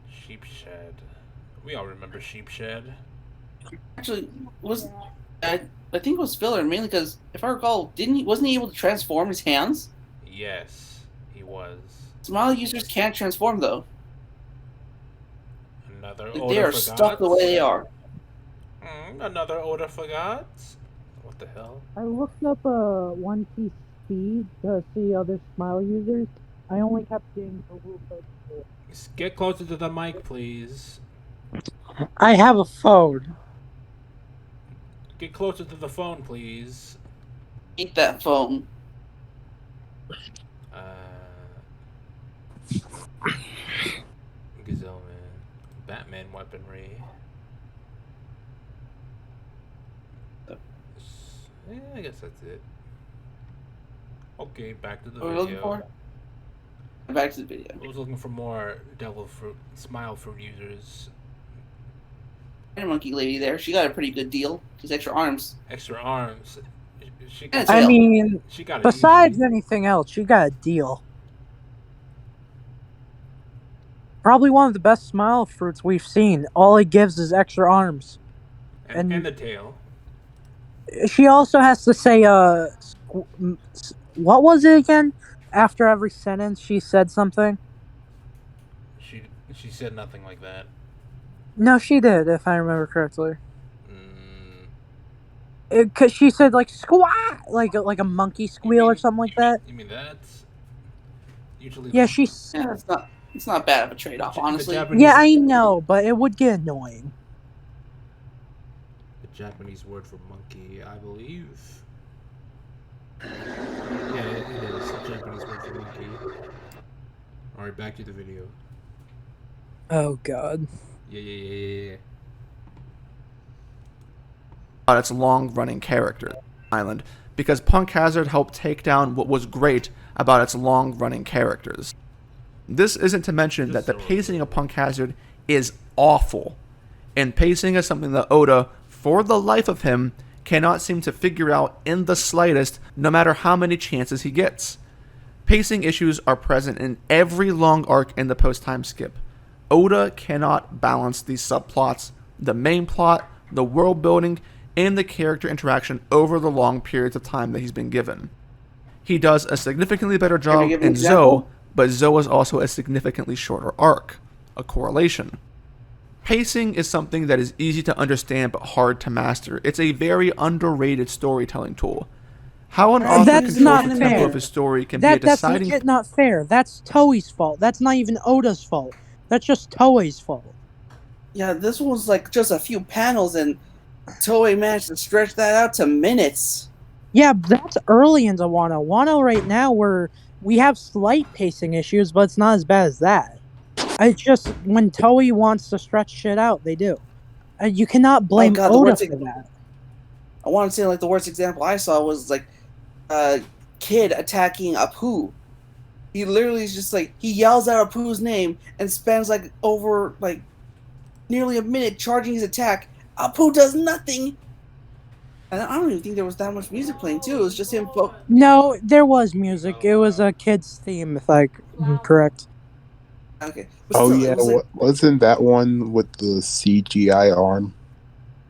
Sheepshed. We all remember Sheepshed. Actually, I think it was filler mainly because if I recall, wasn't he able to transform his hands? Yes, he was. Smile users can't transform though. Another Like, Oda they are forgot. stuck the way they are. Another Oda forgot. What the hell? I looked up One Piece speed to see other Smile users. I only kept getting a little bit. Just get closer to the mic, please. I have a phone. Get closer to the phone, please. Eat that phone. Gazelman. Batman weaponry. I guess that's it. Okay, back to the What are we looking video. for? Back to the video. I was looking for more Devil Fruit, Smile Fruit users. Spider Monkey lady there, she got a pretty good deal. She's extra arms. Extra arms. She And a got, I tail. mean, she got it besides easy. anything else, you got a deal. Probably one of the best Smile fruits we've seen. All it gives is extra arms. And and- the tail. She also has to say, what was it again? After every sentence, she said something. She said nothing like that. No, she did, if I remember correctly. Mm, Cause she said like squat, like a monkey squeal or something like that. You mean that's usually? Yeah, Yeah, it's not bad of a trade-off, honestly. Yeah, I know, but it would get annoying. The Japanese word for monkey, I believe. Yeah, it is a Japanese word for monkey. All right, back to the video. Oh God. Yeah. About its long-running characters island, because Punk Hazard helped take down what was great about its long-running characters. This isn't to mention that the pacing of Punk Hazard is awful, and pacing is something that Oda, for the life of him, cannot seem to figure out in the slightest, no matter how many chances he gets. Pacing issues are present in every long arc in the post-time skip. Oda cannot balance these subplots, the main plot, the world building, and the character interaction over the long periods of time that he's been given. He does a significantly better job in Zoe, but Zoe is also a significantly shorter arc, a correlation. Pacing is something that is easy to understand but hard to master. It's a very underrated storytelling tool. How an author That's controls not the tempo fair. of his story can be a That's deciding... legit not fair. That's Toei's fault. That's not even Oda's fault. That's just Toei's fault. Yeah, this one's like just a few panels, and Toei managed to stretch that out to minutes. Yeah, that's early into Wano. Wano right now, we have slight pacing issues, but it's not as bad as that. It's just when Toei wants to stretch shit out, they do. You cannot blame Oda for that. I want to say like the worst example I saw was like a kid attacking Apu. He literally is just like, he yells out Apu's name and spends like over like nearly a minute charging his attack. Apu does nothing. And I don't even think there was that much music playing too. It was just him. No, there was music. It was a kid's theme, if I'm correct. Okay. Oh still, yeah, like, wasn't that one with the CGI arm?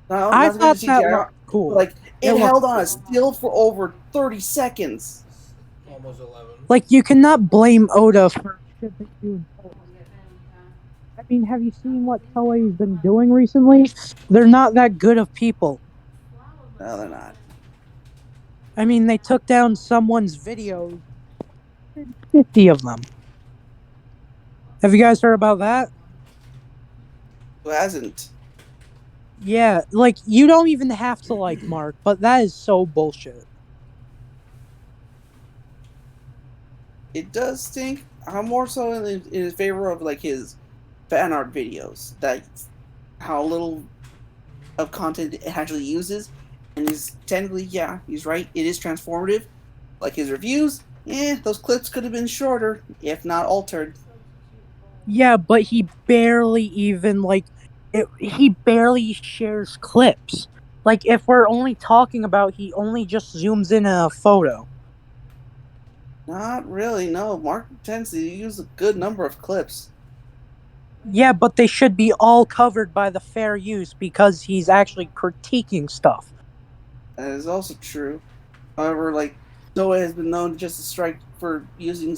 No, I not thought the that CGI. looked cool. Like it It held looked on a still for over 30 seconds. Almost 11. Like, you cannot blame Oda for shit they do in Toei. I mean, have you seen what Toei's been doing recently? They're not that good of people. No, they're not. I mean, they took down someone's videos. 50 of them. Have you guys heard about that? Who hasn't? Yeah, like, you don't even have to like Mark, but that is so bullshit. It does stink. I'm more so in favor of like his fan art videos. That's how little of content it actually uses. And he's technically, yeah, he's right. It is transformative. Like his reviews, those clips could have been shorter, if not altered. Yeah, but he barely even, like, he barely shares clips. Like, if we're only talking about, he only just zooms in a photo. Not really, no. Mark tends to use a good number of clips. Yeah, but they should be all covered by the fair use because he's actually critiquing stuff. That is also true. However, like, Noah has been known just to strike for using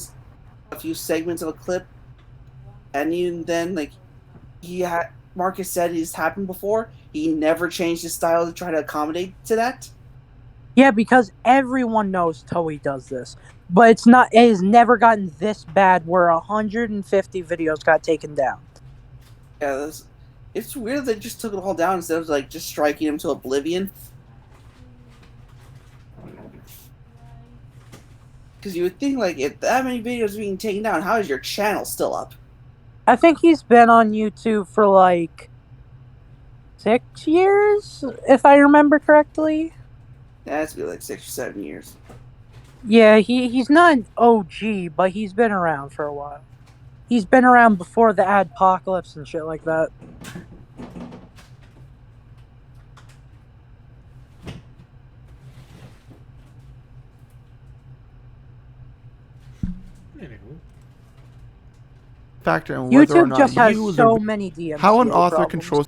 a few segments of a clip, and even then, like, Marcus said it's happened before. He never changed his style to try to accommodate to that. Yeah, because everyone knows Toei does this, but it has never gotten this bad where 150 videos got taken down. Yeah, it's weird they just took it all down instead of like just striking him to oblivion. Because you would think, like, if that many videos are being taken down, how is your channel still up? I think he's been on YouTube for like 6 years, if I remember correctly. That has to be like 6 or 7 years. Yeah, he's not an OG, but he's been around for a while. He's been around before the Adpocalypse and shit like that. Factor in whether or YouTube not just has you, so many DMCA how an author problems. controls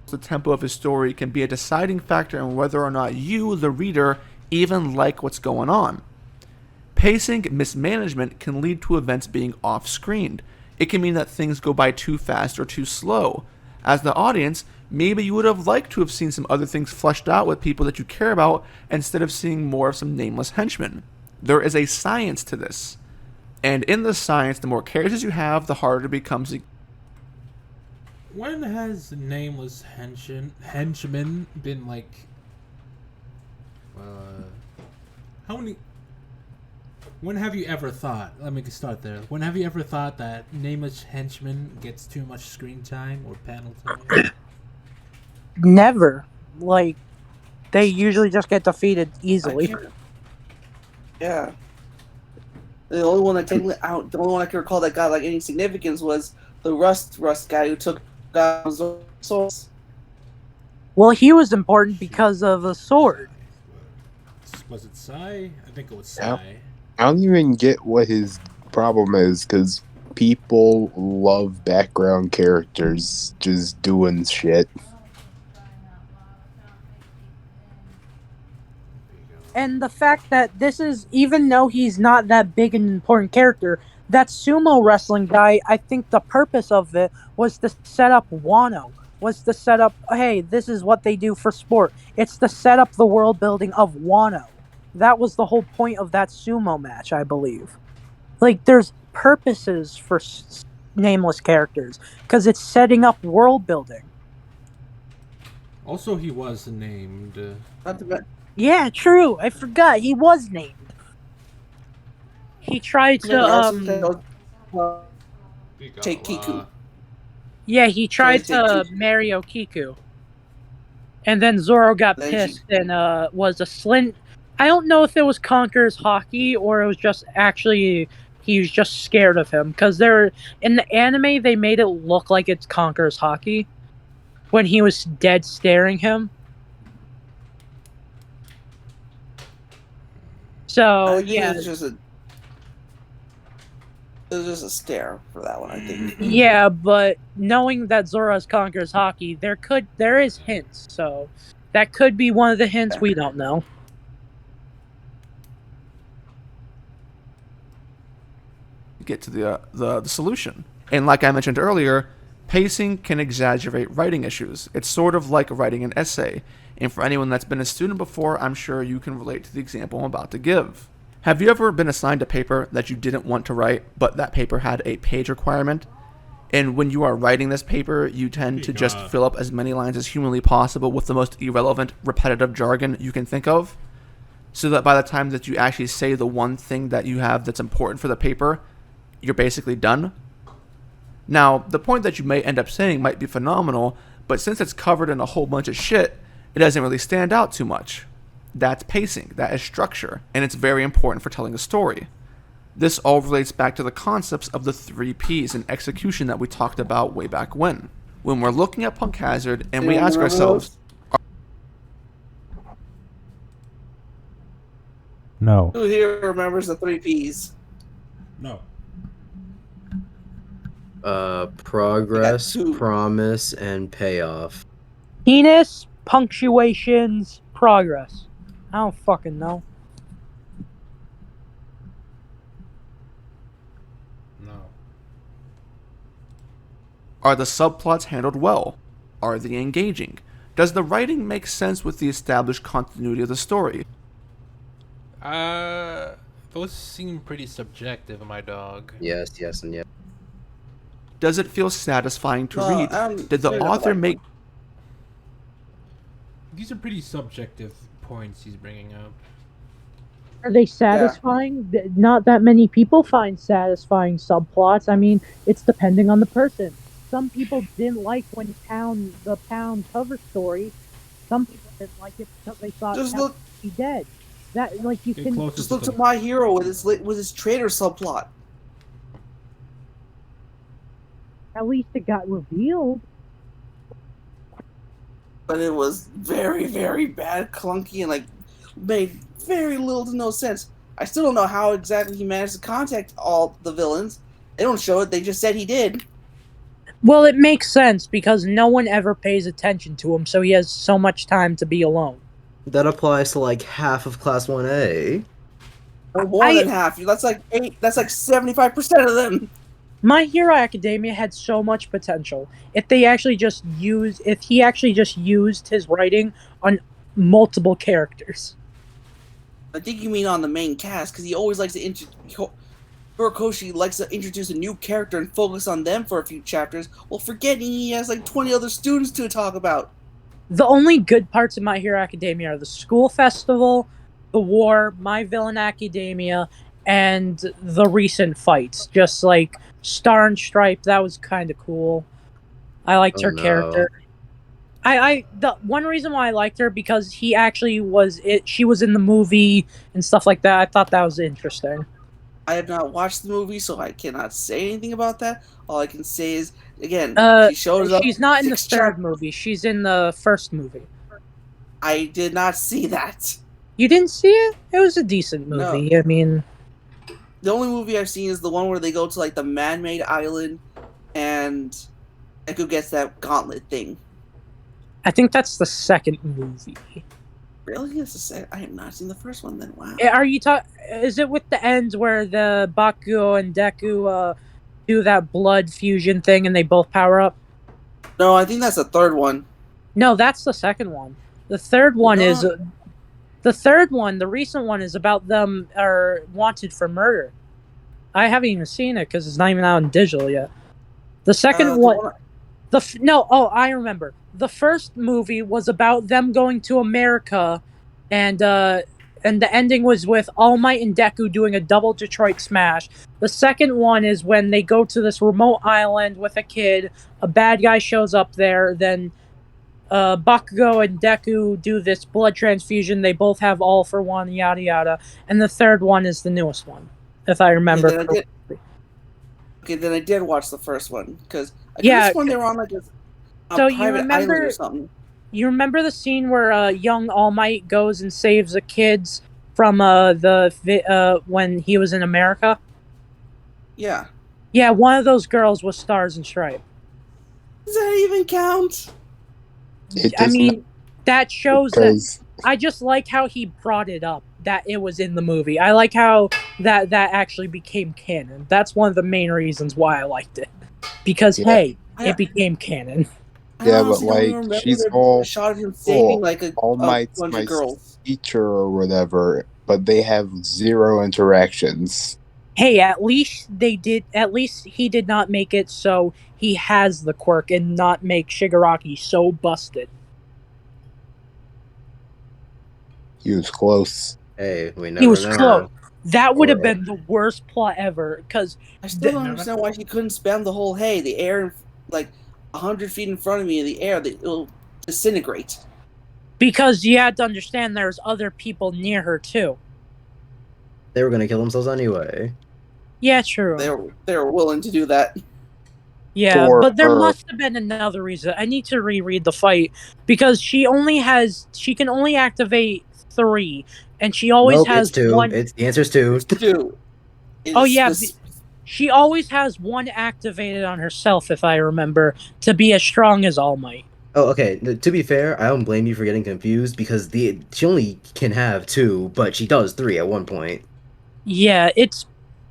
the tempo of his story can be a deciding factor in whether or not you, the reader, even like what's going on. Pacing mismanagement can lead to events being off-screened. It can mean that things go by too fast or too slow. As the audience, maybe you would have liked to have seen some other things fleshed out with people that you care about instead of seeing more of some nameless henchmen. There is a science to this. And in the science, the more characters you have, the harder it becomes. When has nameless henchmen been like? How many? When have you ever thought? Let me start there. When have you ever thought that nameless henchman gets too much screen time or panel time? Never. Like, they usually just get defeated easily. Yeah. The only one the only one I can recall that got like any significance was the Rust guy who took Source. Well, he was important because of the sword. Was it Sai? I think it was Sai. I don't even get what his problem is, because people love background characters just doing shit. And the fact that this is, even though he's not that big an important character, that sumo wrestling guy, I think the purpose of it was to set up Wano. Was to set up, hey, this is what they do for sport. It's to set up the world building of Wano. That was the whole point of that sumo match, I believe. Like, there's purposes for nameless characters, because it's setting up world building. Also, he was named. Yeah, true. I forgot. He was named. He tried to, take Kiku. Yeah, he tried to marry Okiku. And then Zoro got pissed and was a Slint. I don't know if it was Conqueror's Hockey or it was just actually he was just scared of him. Because in the anime, they made it look like it's Conqueror's Hockey when he was dead staring him. So, yeah. It was just a stare for that one, I think. Yeah, but knowing that Zoro's Conqueror's Hockey, there is hints, so that could be one of the hints we don't know. Get to the solution. And like I mentioned earlier, pacing can exaggerate writing issues. It's sort of like writing an essay. And for anyone that's been a student before, I'm sure you can relate to the example I'm about to give. Have you ever been assigned a paper that you didn't want to write, but that paper had a page requirement? And when you are writing this paper, you tend to just fill up as many lines as humanly possible with the most irrelevant, repetitive jargon you can think of, so that by the time that you actually say the one thing that you have that's important for the paper, you're basically done. Now, the point that you may end up saying might be phenomenal, but since it's covered in a whole bunch of shit, it doesn't really stand out too much. That's pacing, that is structure, and it's very important for telling a story. This all relates back to the concepts of the 3 Ps in execution that we talked about way back when. When we're looking at Punk Hazard and we ask ourselves, No. Who here remembers the 3 Ps? No. Progress, two. promise, and payoff. Penis, punctuations, progress. I don't fucking know. No. are the subplots handled well? Are they engaging? Does the writing make sense with the established continuity of the story? Those seem pretty subjective, my dog. Yes, and yes. Does it feel satisfying to Well, read? Did the author make... These are pretty subjective points he's bringing up. Are they satisfying? Not that many people find satisfying subplots. I mean, it's depending on the person. Some people didn't like when the Pound cover story. Some people didn't like it because they thought Just Pound look- would be dead. That, like, you Get can closer Just to look the- at My Hero with his traitor subplot. at least it got revealed. But it was very, very bad, clunky, and like made very little to no sense. I still don't know how exactly he managed to contact all the villains. They don't show it, they just said he did. Well, it makes sense because no one ever pays attention to him, so he has so much time to be alone. That applies to like half of Class 1A. Or more than half. That's like 75% of them. My Hero Academia had so much potential. If he actually just used his writing on multiple characters. I think you mean on the main cast, because he always likes to Horikoshi likes to introduce a new character and focus on them for a few chapters, while forgetting he has like 20 other students to talk about. The only good parts of My Hero Academia are the school festival, the war, My Villain Academia, and the recent fights. Just like Star and Stripe, that was kind of cool. I liked her character. The one reason why I liked her because she was in the movie and stuff like that. I thought that was interesting. I have not watched the movie, so I cannot say anything about that. All I can say is, again, she shows up. She's not in the 6 third movie. She's in the first movie. I did not see that. You didn't see it? It was a decent movie. No. I mean, The only movie I've seen is the one where they go to like the man-made island, and Echo gets that gauntlet thing. I think that's the second movie. Really? That's the second? I have not seen the first one. Then wow. Are you Is it with the ends where the Bakugo and Deku do that blood fusion thing and they both power up? No, I think that's the third one. No, that's the second one. The third one is the recent one is about them are wanted for murder. I haven't even seen it because it's not even out in digital yet. The second one. I remember. The first movie was about them going to America, and the ending was with All Might and Deku doing a double Detroit smash. The second one is when they go to this remote island with a kid, a bad guy shows up there, then Bakugo and Deku do this blood transfusion, they both have all for one, yada yada, and the third one is the newest one, if I remember correctly. Okay, then I did watch the first one, because Yeah, one they were on like a so you private island remember or something. You remember the scene where young All Might goes and saves the kids from when he was in America? Yeah. Yeah, one of those girls was Stars and Stripe. Does that even count? I mean, that shows that. I just like how he brought it up, that it was in the movie. I like how that actually became canon. That's one of the main reasons why I liked it. Because, hey, it became canon. Yeah, but like she's all shot of him saving like All Might's bunch my of girls. teacher or whatever, but they have 0 interactions. Hey, at least he did not make it so he has the quirk and not make Shigaraki so busted. He was close. Hey, we never He was know. close. That would have been the worst plot ever, because I still don't understand why he couldn't spam the whole hey, the air like 100 feet in front of me in the air, it'll disintegrate. Because you had to understand there's other people near her too. They were gonna kill themselves anyway. Yeah, true. They were willing to do that. Yeah, For but there her. must have been another reason. I need to reread the fight because she can only activate 3, and she always Nope, it's has 2. one. The answer's 2. Dude. Oh yeah, she always has one activated on herself, if I remember, to be as strong as All Might. Oh, okay. To be fair, I don't blame you for getting confused because she only can have 2, but she does 3 at one point. Yeah,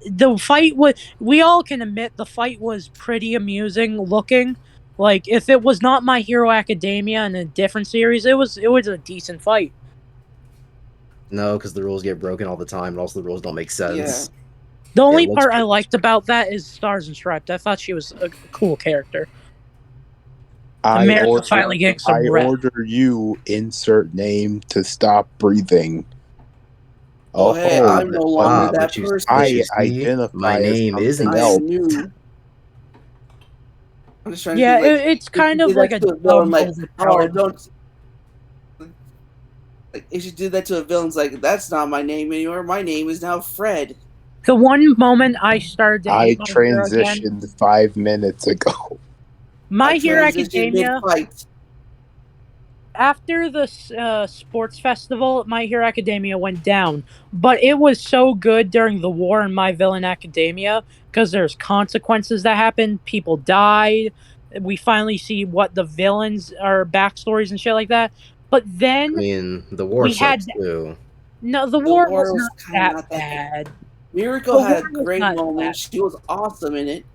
the fight was. We all can admit the fight was pretty amusing looking. Like if it was not My Hero Academia and a different series, it was a decent fight. No, because the rules get broken all the time, and also the rules don't make sense. Yeah. The only looks part I pretty liked about that is Stars and Stripes. I thought she was a cool character. America finally getting some rep. order you insert name to stop breathing. Oh, hey, I'm no longer that you person. I identify my name as isn't something I else. am new. I'm just trying Yeah, to think, like, it's kind of like a villain, like, oh, overpowered. don't. Like, if you do that to a villain, it's like, that's not my name anymore. My name is now Fred. The one moment I started to I hate My Hero again, transitioned 5 minutes ago. My I Hero transitioned Academia. mid-fight. After the sports festival, My Hero Academia went down, but it was so good during the war in My Villain Academia because there's consequences that happen. People died. We finally see what the villains are, backstories and shit like that. But then I mean, the war we sucks had too. no. The The war war was was not kinda that not that bad. Miracle The had a war was great not moment. that She was awesome in it.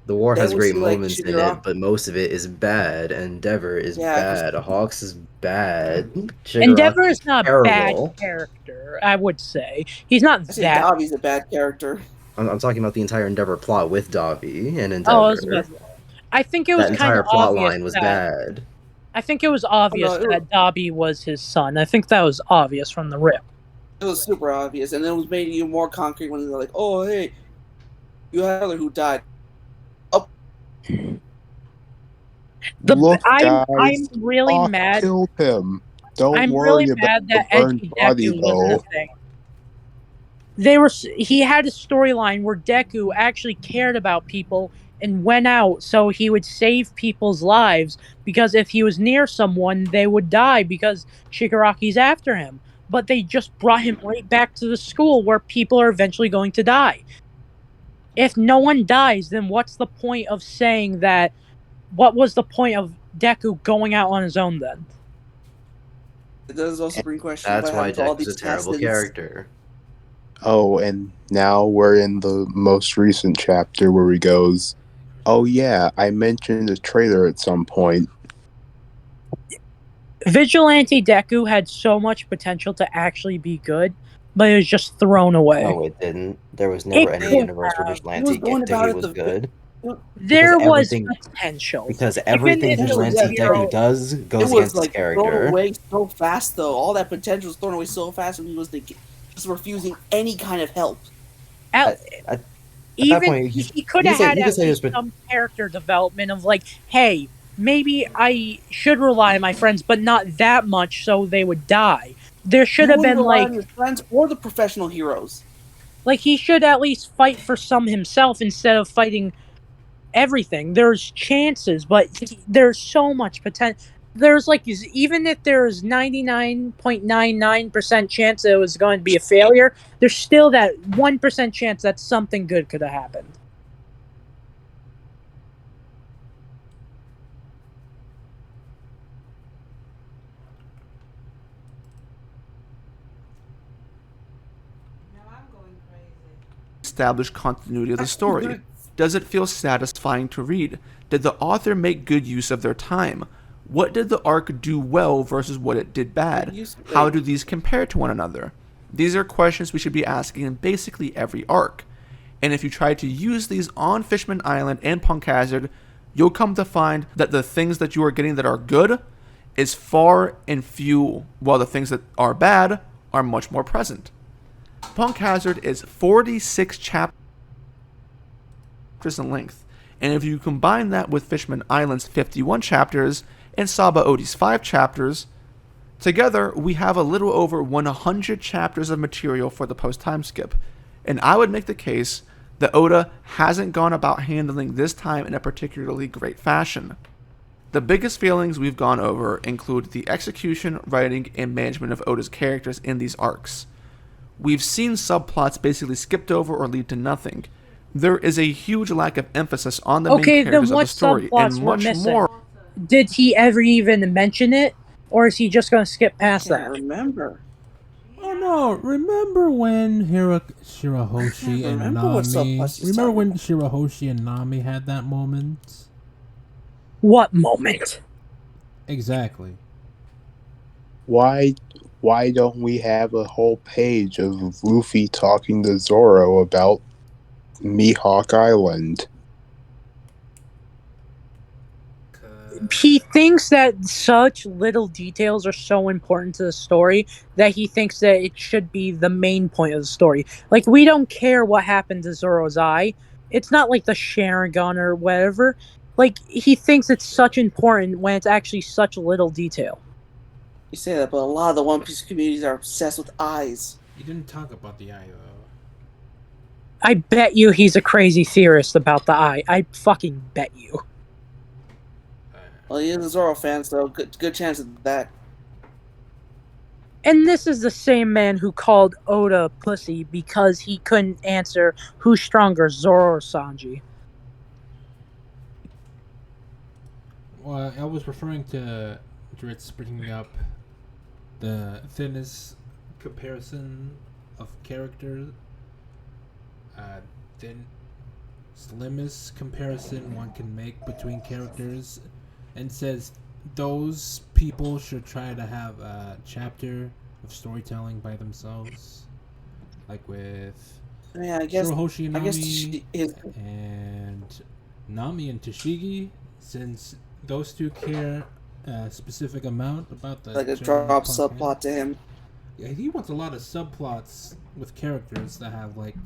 The war Then has we great see, like, moments in Shigaraki. it, but most of it is bad. Endeavor is Yeah, 'cause- bad. Hawks is bad. Endeavor Shigaraki is not a terrible. bad character, I would say. He's not I say that. Dobby's a bad character. I'm talking about the entire Endeavor plot with Davi and Oh, Endeavor. I think it was That kind entire of plot obvious line was that. bad. I think it was obvious no, that Dobby was his son. I think that was obvious from the rip. It was super obvious, and then it was made even more concrete when they're like, "Oh, hey, you had a brother who died." Oh, Look, guys, I'm really Hawk mad. killed him. Don't I'm worry really about mad the that burned Edgy body, Deku wasn't though. a thing. He had a storyline where Deku actually cared about people and went out so he would save people's lives because if he was near someone, they would die because Shigaraki's after him. But they just brought him right back to the school where people are eventually going to die. If no one dies, then what's the point of saying that? What was the point of Deku going out on his own then? it does also bring question That's what why happened to all Deku's these a terrible assassins. character. Oh, and now we're in the most recent chapter where he goes, "Oh yeah, I mentioned a trailer at some point." Vigilante Deku had so much potential to actually be good, but it was just thrown away. No, it didn't. There was never It any could universe where have. Vigilante Deku was good. There was everything- potential. Because everything Even if it was Vigilante zero- Deku does It goes was against his like thrown character. away so fast, though. All that potential was thrown away so fast when he was just refusing any kind of help. At Even that point, he could have had you could at say least there's some character development of like, hey, maybe I should rely on my friends, but not that much so they would die. There should You have wouldn't been rely like on your friends or the professional heroes. he should at least fight for some himself instead of fighting everything. There's chances, but there's so much potential. There's like, even if there's 99.99% chance that it was going to be a failure, there's still that 1% chance that something good could have happened. Now I'm going crazy. Establish continuity of the story. Does it feel satisfying to read? Did the author make good use of their time? What did the arc do well versus what it did bad? How do these compare to one another? These are questions we should be asking in basically every arc. And if you try to use these on Fishman Island and Punk Hazard, you'll come to find that the things that you are getting that are good is far and few, while the things that are bad are much more present. Punk Hazard is 46 chapters in length, and if you combine that with Fishman Island's 51 chapters and Saba Odi's 5 chapters, together we have a little over 100 chapters of material for the post-time skip, and I would make the case that Oda hasn't gone about handling this time in a particularly great fashion. The biggest failings we've gone over include the execution, writing, and management of Oda's characters in these arcs. We've seen subplots basically skipped over or lead to nothing. There is a huge lack of emphasis on the main Okay, then characters of what the story, and subplots were much missing? more. Did he ever even mention it, or is he just going to skip past Can't that? remember. Oh no! Remember when Shirahoshi and remember what Nami? subplots he's Remember talking when Shirahoshi and Nami had that moment? What moment? Exactly. Why don't we have a whole page of Luffy talking to Zoro about Mihawk Island? He thinks that such little details are so important to the story that he thinks that it should be the main point of the story. Like, we don't care what happened to Zoro's eye. It's not like the Sharingan or whatever. Like, he thinks it's such important when it's actually such little detail. You say that, but a lot of the One Piece communities are obsessed with eyes. You didn't talk about the eye though. I bet you he's a crazy theorist about the eye. I fucking bet you. Well, he is a Zoro fan, so good chance of that. And this is the same man who called Oda pussy because he couldn't answer who's stronger, Zoro or Sanji. Well, I was referring to Dritz bringing up the thinnest comparison of characters. Thin, slimmest comparison one can make between characters, and says those people should try to have a chapter of storytelling by themselves, like with Yeah, I guess. Shirahoshi and I guess Nami and Nami and Tashigi, since those two care a specific amount about the like a general drop plot subplot to him. Yeah, he wants a lot of subplots with characters that have like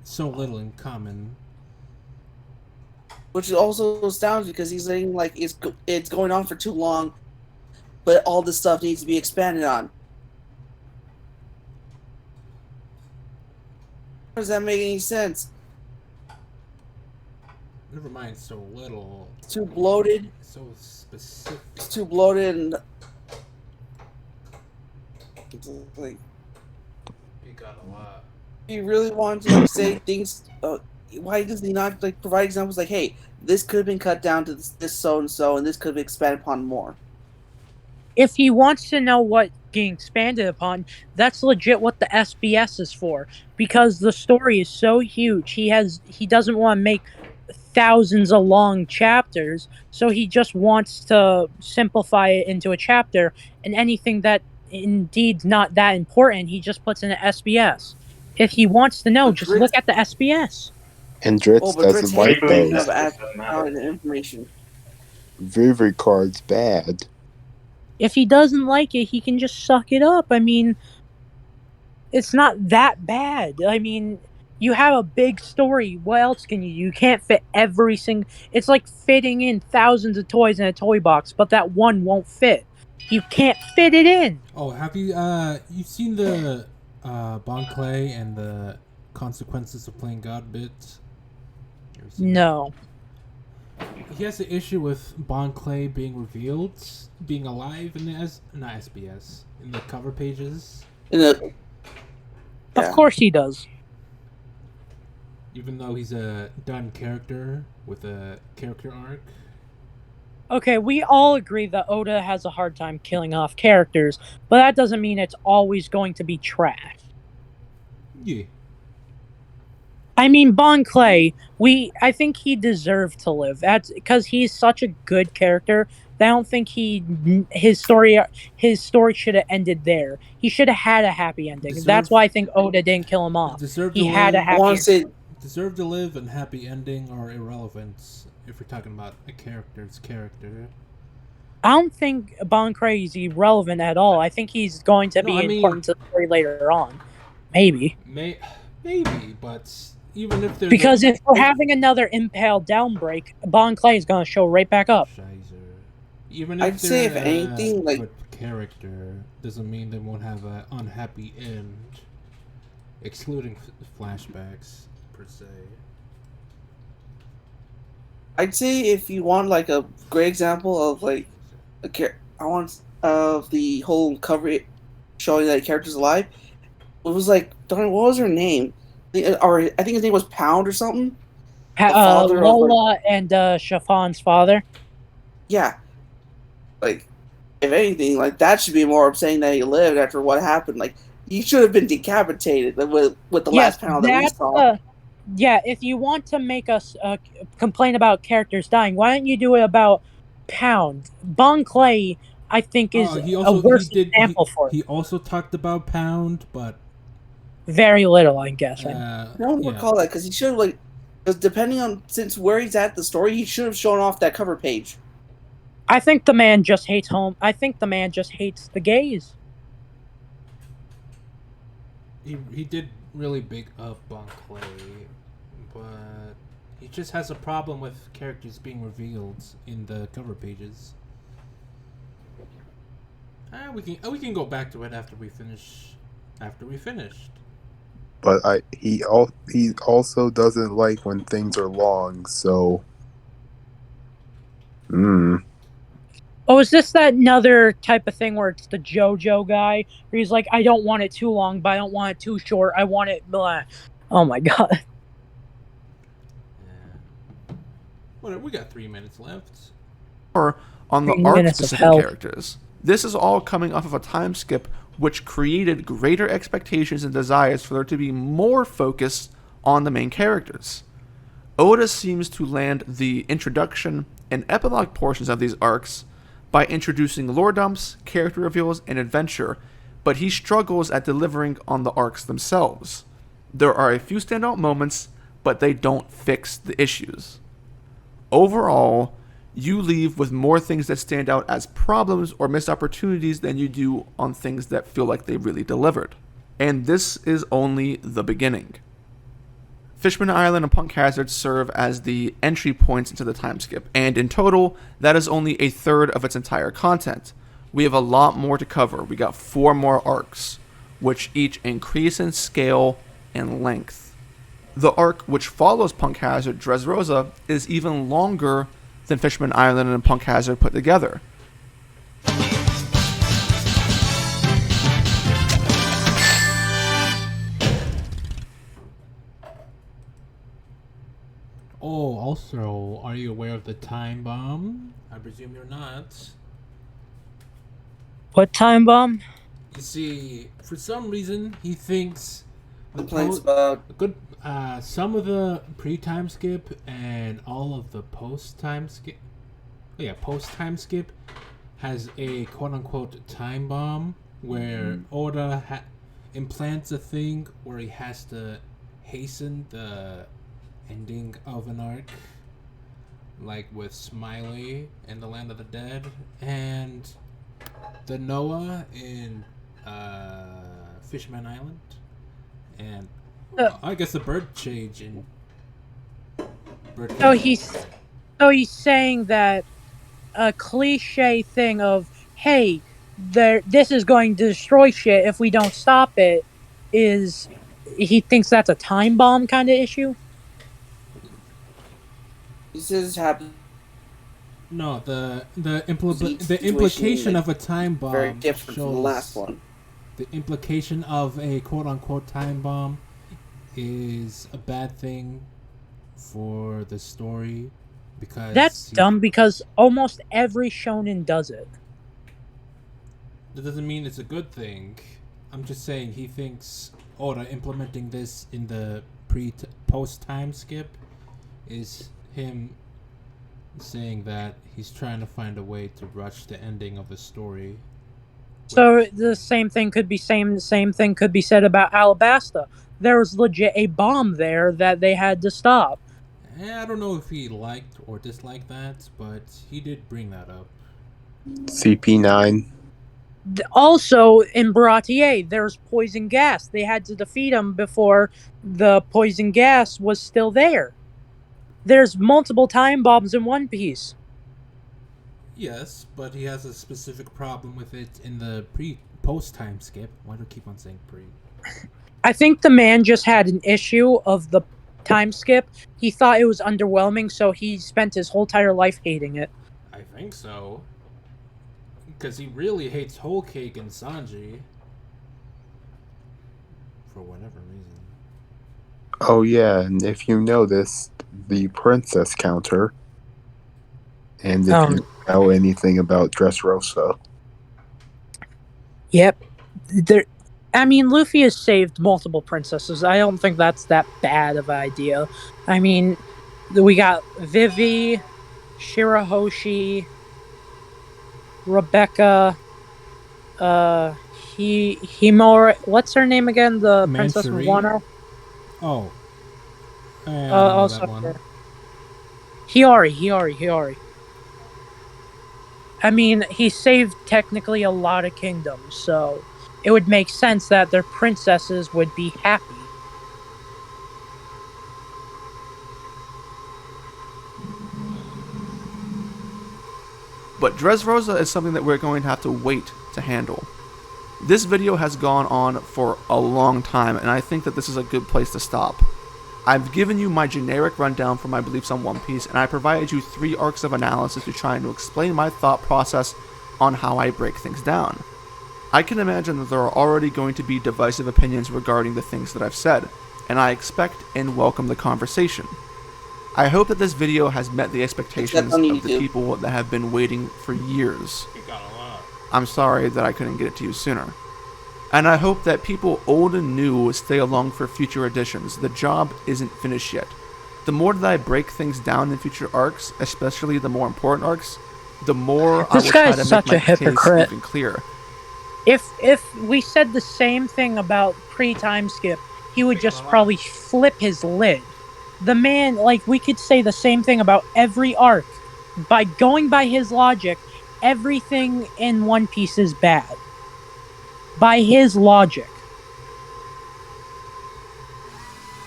so little in common. Which also astounds because he's saying like it's going on for too long, but all this stuff needs to be expanded on. How does that make any sense? Never mind, so little. It's too bloated. So specific. It's too bloated and it's like You got a lot. he really wanted to like, say things. Why does he not like provide examples like, hey, this could have been cut down to this so and so, and this could have been expanded upon more. If he wants to know what being expanded upon, that's legit what the SBS is for. Because the story is so huge, he doesn't want to make thousands of long chapters, so he just wants to simplify it into a chapter, and anything that indeed not that important, he just puts in an SBS. If he wants to know, just look at the SBS. And Dritz doesn't like those. Information. Vivid card's bad. If he doesn't like it, he can just suck it up. I mean, it's not that bad. I mean, you have a big story. What else can you do? You can't fit every single... It's like fitting in thousands of toys in a toy box, but that one won't fit. You can't fit it in. Oh, have you you've seen the Bon Clay and the Consequences of Playing God bits? No. He has an issue with Bon Clay being revealed, being alive in the not SBS, in the cover pages. Of course he does. Even though he's a done character with a character arc. Okay, we all agree that Oda has a hard time killing off characters, but that doesn't mean it's always going to be trash. Yeah. I mean, Bon Clay, I think he deserved to live. That's because he's such a good character that I don't think his story should have ended there. He should have had a happy ending. That's why I think Oda didn't kill him off. He had a happy ending. Deserve to live and happy ending are irrelevant if we're talking about a character's character. I don't think Bon Clay is irrelevant at all. I think he's going to be important to the story later on. Maybe. Maybe, but even if there's because if we're having another Impale Downbreak, Bon Clay is going to show right back up. Even if I'd say if anything, like good character doesn't mean they won't have an unhappy end, excluding flashbacks. per se. I'd say if you want like a great example of like I want of the whole cover showing that character's alive. It was like, what was her name? Or I think his name was Pound or something. The father of Lola and Chaffon's father. Yeah. Like, if anything, like that should be more of saying that he lived after what happened. Like, he should have been decapitated with the last panel that we saw. Yeah, if you want to make us complain about characters dying, why don't you do it about Pound? Bon Clay, I think, is a worse example for it. He also talked about Pound, but very little, I'm guessing. I don't recall that because he should have because depending on where he's at the story, he should have shown off that cover page. I think the man just hates home. I think the man just hates the gays. He did really big up Bon Clay, but he just has a problem with characters being revealed in the cover pages. We can go back to it after we finish. After we finished. But he also doesn't like when things are long, so. Oh, is this that another type of thing where it's the JoJo guy? Where he's like, I don't want it too long, but I don't want it too short. I want it blah. Oh my god. Yeah. Well, we got 3 minutes left. Or on the arc-specific characters. This is all coming off of a time skip which created greater expectations and desires for there to be more focus on the main characters. Oda seems to land the introduction and epilogue portions of these arcs by introducing lore dumps, character reveals, and adventure, but he struggles at delivering on the arcs themselves. There are a few standout moments, but they don't fix the issues. Overall, you leave with more things that stand out as problems or missed opportunities than you do on things that feel like they really delivered. And this is only the beginning. Fishman Island and Punk Hazard serve as the entry points into the time skip, and in total, that is only a third of its entire content. We have a lot more to cover. We got 4 more arcs, which each increase in scale and length. The arc which follows Punk Hazard, Dressrosa, is even longer than Fishman Island and Punk Hazard put together. Oh, also, are you aware of the time bomb? I presume you're not. What time bomb? You see, for some reason, he thinks some of the pre-time skip and all of the post-time skip. Oh yeah, post-time skip has a quote-unquote time bomb where Oda implants a thing where he has to hasten the ending of an arc, like with Smiley and the Land of the Dead and the Noah in Fishman Island, and I guess the bird cage in bird cage. He's saying that a cliche thing of, hey, this is going to destroy shit if we don't stop it, is he thinks that's a time bomb kind of issue. This is happening. No, the implication of a time bomb very different from the last one. The implication of a quote-unquote time bomb is a bad thing for the story because that's dumb because almost every shonen does it. That doesn't mean it's a good thing. I'm just saying he thinks Oda implementing this in the post time skip is him saying that he's trying to find a way to rush the ending of the story. So the same thing could be said about Alabasta. There was legit a bomb there that they had to stop. I don't know if he liked or disliked that, but he did bring that up. CP9. Also, in Baratier, there's poison gas. They had to defeat him before the poison gas was still there. There's multiple time bombs in One Piece. Yes, but he has a specific problem with it in the post time skip. Why do I keep on saying pre? I think the man just had an issue of the time skip, he thought it was underwhelming, so he spent his whole entire life hating it. I think so. Because he really hates Whole Cake and Sanji. For whatever reason. Oh yeah, and if you noticed, the princess counter, and if you know anything about Dressrosa. Yep. I mean, Luffy has saved multiple princesses. I don't think that's that bad of an idea. I mean, we got Vivi, Shirahoshi, Rebecca, Himori. What's her name again? The Princess of Manchuri? Wano? Oh. I don't know Also, that one. Hiyori. I mean, he saved technically a lot of kingdoms, so it would make sense that their princesses would be happy. But Dressrosa is something that we're going to have to wait to handle. This video has gone on for a long time, and I think that this is a good place to stop. I've given you my generic rundown for my beliefs on One Piece, and I provided you 3 arcs of analysis to try and explain my thought process on how I break things down. I can imagine that there are already going to be divisive opinions regarding the things that I've said, and I expect and welcome the conversation. I hope that this video has met the expectations of the people that have been waiting for years. I'm sorry that I couldn't get it to you sooner. And I hope that people old and new stay along for future editions. The job isn't finished yet. The more that I break things down in future arcs, especially the more important arcs, the more I will try to make my case even clearer. If we said the same thing about pre-time skip, he would just probably flip his lid. The man, like, we could say the same thing about every arc. By going by his logic, everything in One Piece is bad. By his logic.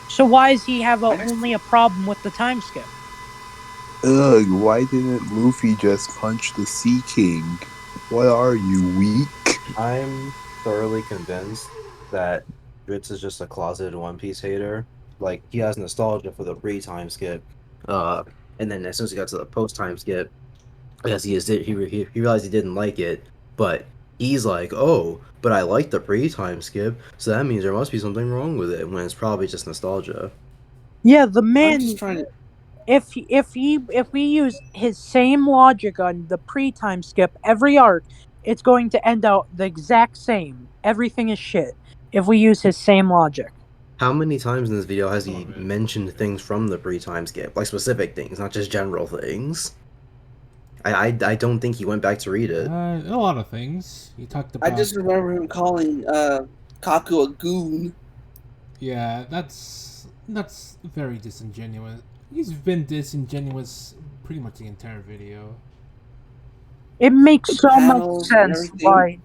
So why does he have only a problem with the time skip? Ugh, why didn't Luffy just punch the Sea King? What are you, weak? I'm thoroughly convinced that Dritz is just a closeted One Piece hater. Like, he has nostalgia for the pre-time skip. And then as soon as he got to the post-time skip, I guess he realized he didn't like it, but he's like, oh, but I like the pre-time skip, so that means there must be something wrong with it, when it's probably just nostalgia. Yeah, the man. I'm just trying to... If we use his same logic on the pre-time skip every arc, it's going to end out the exact same. Everything is shit if we use his same logic. How many times in this video has he mentioned things from the pre-time skip, like specific things, not just general things? I don't think he went back to read it. A lot of things. He talked about... I just remember him calling Kaku a goon. Yeah, that's very disingenuous. He's been disingenuous pretty much the entire video. It makes so much sense. Like,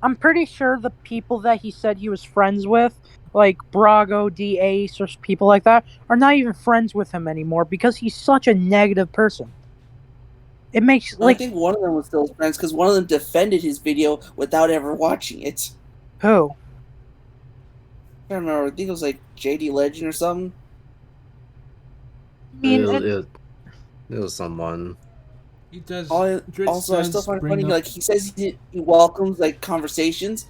I'm pretty sure the people that he said he was friends with, like Brago, D-Ace, or people like that, are not even friends with him anymore because he's such a negative person. It makes, like... I think one of them was still friends because one of them defended his video without ever watching it. Who? I don't remember. I think it was like JD Legend or something. I mean, it was someone. He does. Also, I still find it funny. Like, he says he welcomes like conversations.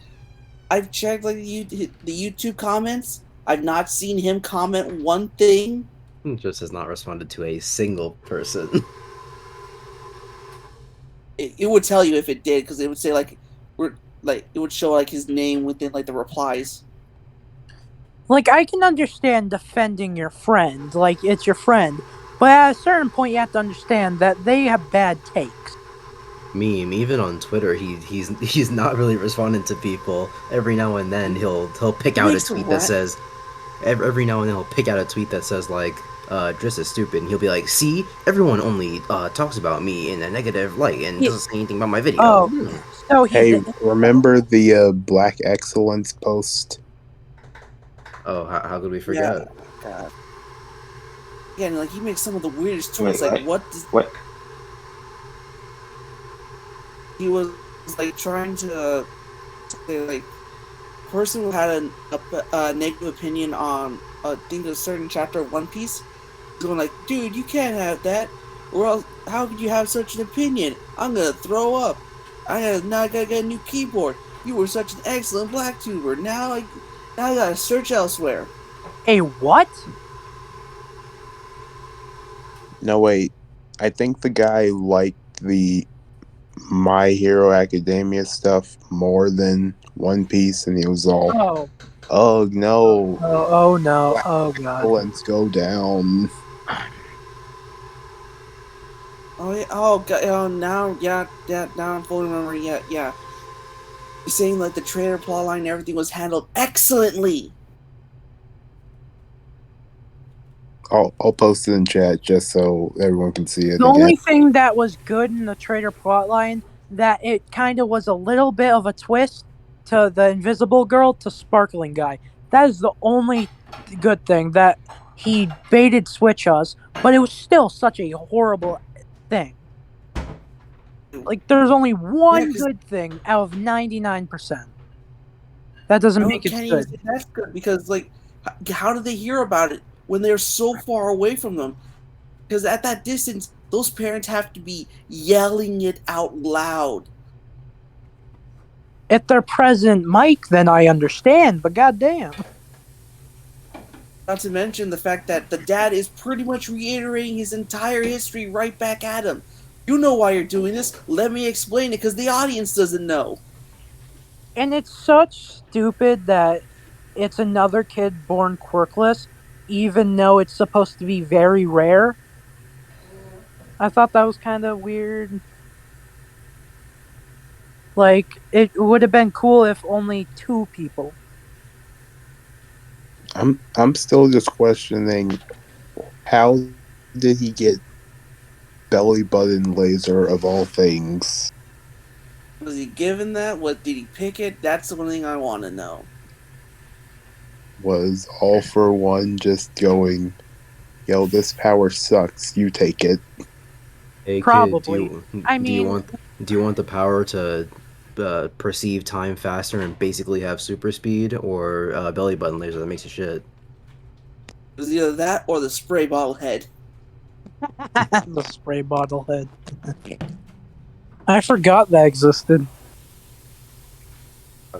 I've checked like the YouTube comments. I've not seen him comment one thing. He just has not responded to a single person. It would tell you if it did, because it would say like it would show like his name within like the replies. Like, I can understand defending your friend, like it's your friend, but at a certain point you have to understand that they have bad takes. Meme, even on Twitter, he's not really responding to people. Every now and then he'll pick out a tweet that says, every now and then he'll pick out a tweet that says like, Driss is stupid, and he'll be like, see, everyone only talks about me in a negative light and doesn't say anything about my video. Oh, so hey, remember the Black Excellence post? Oh, how could we forget? Yeah, and like he makes some of the weirdest tweets. Like, what? He was like trying to say like, person who had a negative opinion on think a certain chapter of One Piece. He's going like, dude, you can't have that, or else how could you have such an opinion? I'm gonna throw up. I gotta get a new keyboard. You were such an excellent black tuber. Now I gotta search elsewhere. A what? No, wait. I think the guy liked the My Hero Academia stuff more than One Piece, and he was all, Oh, no, oh no, black oh god. violence go down. Oh yeah, oh god, oh now, yeah, now I'm fully remembering. Yeah. He's saying like the traitor plotline and everything was handled excellently. I'll post it in chat just so everyone can see it The again. only thing that was good in the traitor plotline that it kind of was a little bit of a twist to the invisible girl to sparkling guy. That is the only good thing that he baited switch us, but it was still such a horrible thing. Like there's only one good thing out of 99%. That doesn't make it can't even good. say that's good because like, how did they hear about it when they're so far away from them? Because at that distance, those parents have to be yelling it out loud. If they're present, Mike, then I understand. But goddamn. Not to mention the fact that the dad is pretty much reiterating his entire history right back at him. You know why you're doing this. Let me explain it because the audience doesn't know. And it's such stupid that it's another kid born quirkless, even though it's supposed to be very rare. I thought that was kind of weird. Like, it would have been cool if only 2 people. I'm still just questioning how did he get belly button laser of all things? Was he given that? What did he pick it? That's the one thing I want to know. Was All for One just going, yo, this power sucks, you take it? Hey Probably. kid, do you want the power to perceive time faster and basically have super speed, or belly button laser that makes you shit? It was either that or the spray bottle head. The spray bottle head. I forgot that existed.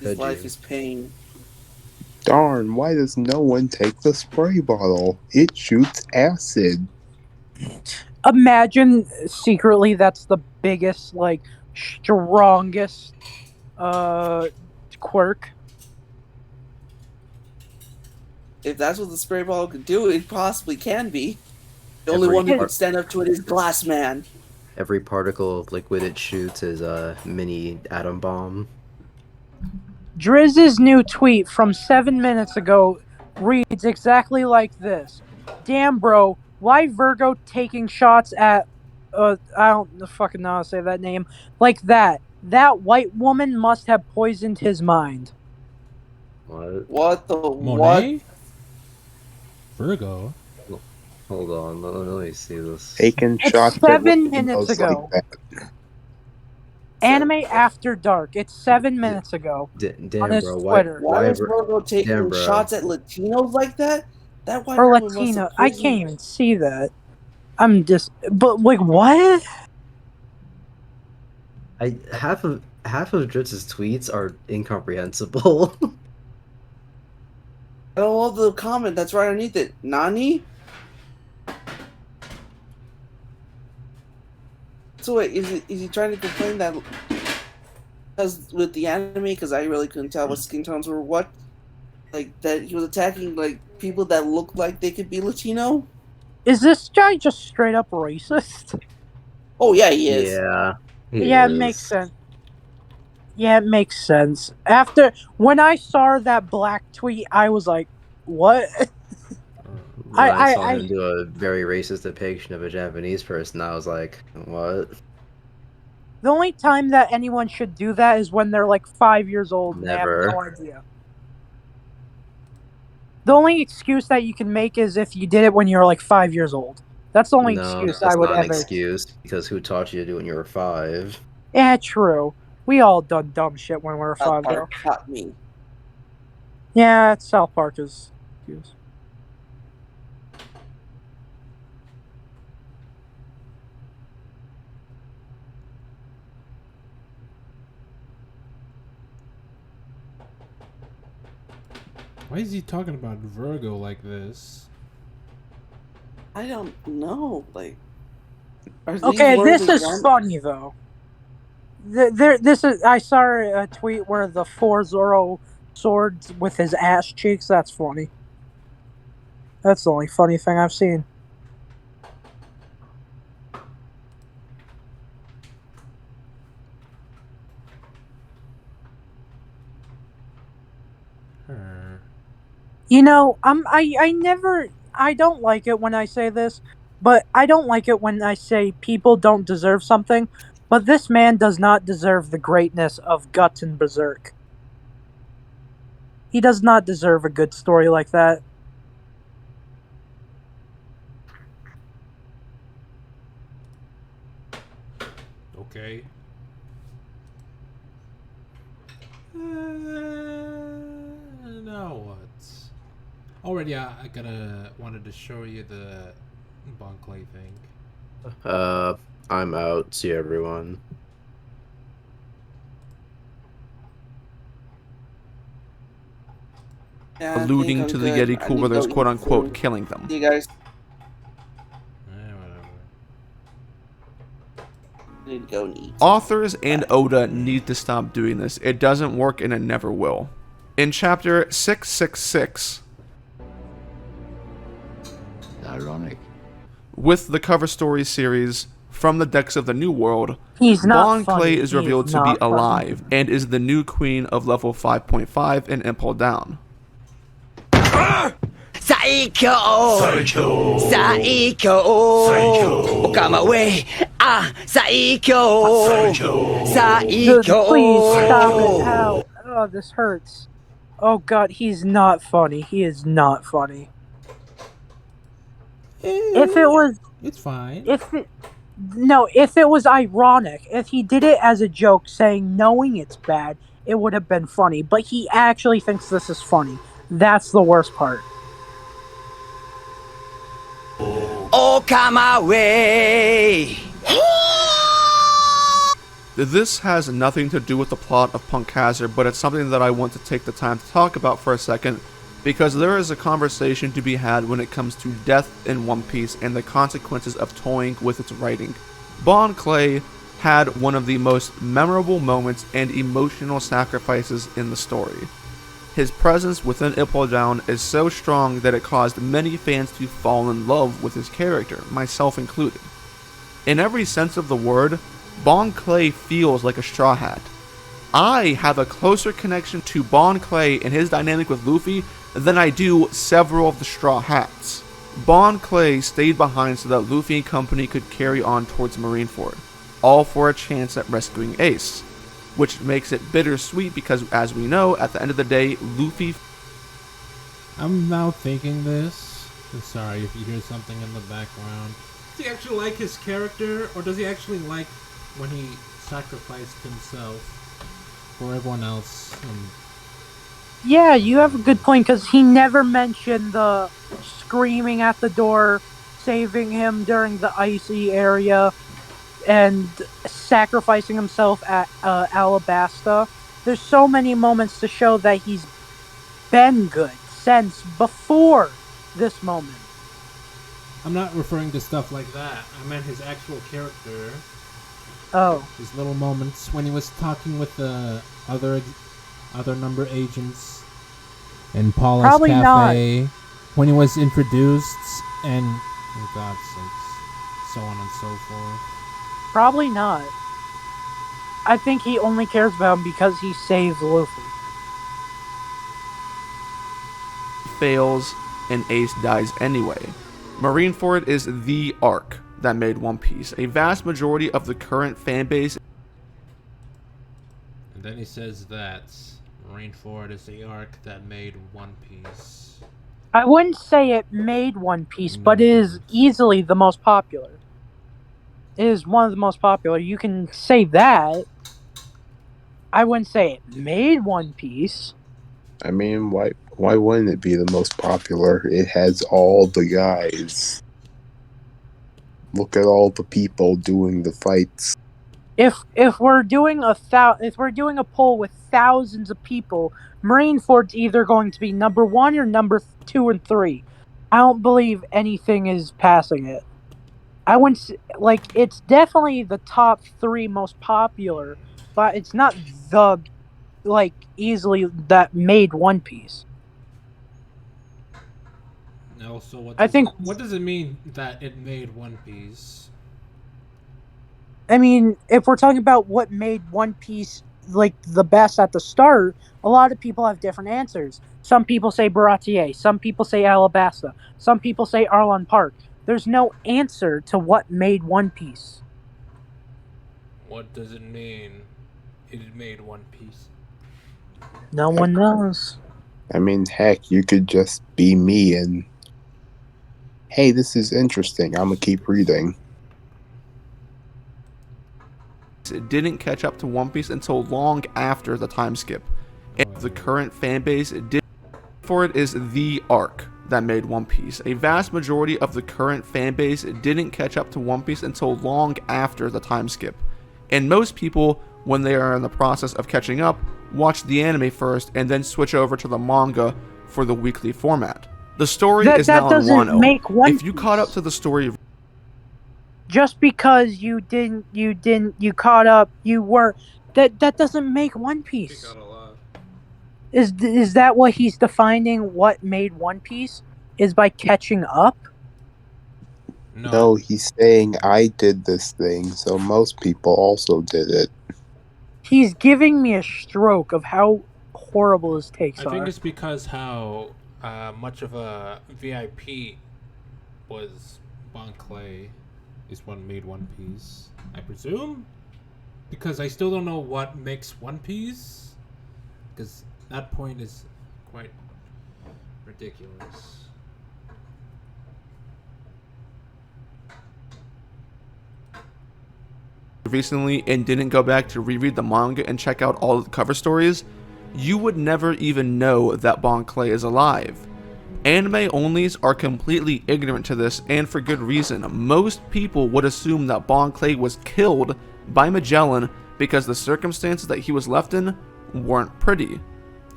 His life is pain. Darn, why does no one take the spray bottle? It shoots acid. Imagine secretly that's the biggest, like, strongest quirk. If that's what the spray bottle could do, it possibly can be. The only one who could stand up to it is Glass Man. Every particle of liquid it shoots is a mini atom bomb. Drizz's new tweet from 7 minutes ago reads exactly like this. Damn, bro, why Virgo taking shots at, I don't fucking know how to say that name, like that? That white woman must have poisoned his mind. What the Monet? what? Virgo? Hold on, let me see this. Taking It's shots 7 minutes ago. like that. Anime After Dark. It's 7 minutes ago. Damn, on his bro, Twitter. Why is Virgo taking Damn, bro. shots at Latinos like that? That white Or woman must Latino. have I poisoned- can't even see that. I'm just, but like, what? Half of Dritz's tweets are incomprehensible. I don't love the comment that's right underneath it. Nani? So wait, is he trying to complain that because with the anime, because I really couldn't tell what skin tones were what, like that he was attacking like people that looked like they could be Latino? Is this guy just straight up racist? Oh yeah, he is. Yeah. Yeah, it makes sense. Yeah, it makes sense. After when I saw that black tweet, I was like, "What?" When I saw him do a very racist depiction of a Japanese person, I was like, "What?" The only time that anyone should do that is when they're like 5 years old and Never. they have no idea. The only excuse that you can make is if you did it when you were like 5 years old. That's the only excuse I would not an ever. excuse, because who taught you to do it when you were 5? Yeah, true. We all done dumb shit when we were 5, though. Park taught me. Yeah, South Park is excuse. Why is he talking about Virgo like this? I don't know. Like, are these Okay, words this is again? funny though. This is. I saw a tweet where the 4 Zoro swords with his ass cheeks. That's funny. That's the only funny thing I've seen. Her. You know, I don't like it when I say this, but I don't like it when I say people don't deserve something. But this man does not deserve the greatness of Guts and Berserk. He does not deserve a good story like that. Okay. Now what? Already, I wanted to show you the Bon Clay thing. I'm out. See everyone. Yeah, I think alluding I'm to the good. Yeti I Cool need to Brothers go quote eat unquote food. killing them. You guys Whatever. need to go and eat. Authors and Oda need to stop doing this. It doesn't work and it never will. In chapter 666, Ironic. with the cover story series From the Decks of the New World, He's not Bon funny. Clay is He revealed is to be not funny. alive and is the new queen of level 5.5 in Impel Down. 最強最強最強おかまウェイあ最強最 Dude, 強 please stop it. Ow. Oh, this hurts. Oh god, he's not funny. He is not funny. If it was It's fine. if it was ironic, if he did it as a joke saying knowing it's bad, it would have been funny, but he actually thinks this is funny. That's the worst part. おかまウェイ This has nothing to do with the plot of Punk Hazard, but it's something that I want to take the time to talk about for a second, because there is a conversation to be had when it comes to death in One Piece and the consequences of toying with its writing. Bon Clay had one of the most memorable moments and emotional sacrifices in the story. His presence within Impel Down is so strong that it caused many fans to fall in love with his character, myself included. In every sense of the word, Bon Clay feels like a Straw Hat. I have a closer connection to Bon Clay and his dynamic with Luffy than I do several of the Straw Hats. Bon Clay stayed behind so that Luffy and company could carry on towards Marineford, all for a chance at rescuing Ace, which makes it bittersweet because, as we know, at the end of the day, Luffy... I'm now thinking this. I'm sorry if you hear something in the background. Does he actually like his character, or does he actually like when he sacrificed himself for everyone else? Yeah, you have a good point, because he never mentioned the screaming at the door, saving him during the icy area, and sacrificing himself at Alabasta. There's so many moments to show that he's been good since before this moment. I'm not referring to stuff like that. I meant his actual character. Oh. His little moments when he was talking with the other number agents in Paula's Probably cafe. not. When he was introduced and for God's sakes, so on and so forth. Probably not. I think he only cares about him because he saved Luffy. fails and Ace dies anyway. Marineford is the arc that made One Piece. A vast majority of the current fanbase. And then he says that Marineford is the arc that made One Piece. I wouldn't say it made One Piece, but it is easily the most popular. It is one of the most popular. You can say that. I wouldn't say it made One Piece. I mean, why wouldn't it be the most popular? It has all the guys. Look at all the people doing the fights. If we're doing a poll with thousands of people Marineford's either going to be number 1 or number 2 and 3. I don't believe anything is passing it. I wouldn't like it's definitely the top 3 most popular, but it's not the like easily that made One Piece. No, so what does it mean that it made One Piece? I mean, if we're talking about what made One Piece like the best at the start, a lot of people have different answers. Some people say Baratier, some people say Alabasta, some people say Arlon Park. There's no answer to what made One Piece. What does it mean it made One Piece? No one knows. I mean, heck, you could just be me and, hey, this is interesting. I'm gonna keep reading. It didn't catch up to One Piece until long after the time skip. And the current fan base did for it is the arc that made One Piece. A vast majority of the current fan base didn't catch up to One Piece until long after the time skip. And most people, when they are in the process of catching up, watch the anime first and then switch over to the manga for the weekly format. The story is now in Wano. If you caught up to the story, just because you caught up, you were that doesn't make One Piece. Is that what he's defining? What made One Piece is by catching up? No, he's saying I did this thing, so most people also did it. He's giving me a stroke of how horrible his takes are. I think it's because how much of a VIP was Bon Clay is what made One Piece, I presume? Because I still don't know what makes One Piece. Because that point is quite ridiculous. recently and didn't go back to reread the manga and check out all of the cover stories, you would never even know that Bon Clay is alive. Anime onlys are completely ignorant to this, and for good reason. Most people would assume that Bon Clay was killed by Magellan because the circumstances that he was left in weren't pretty.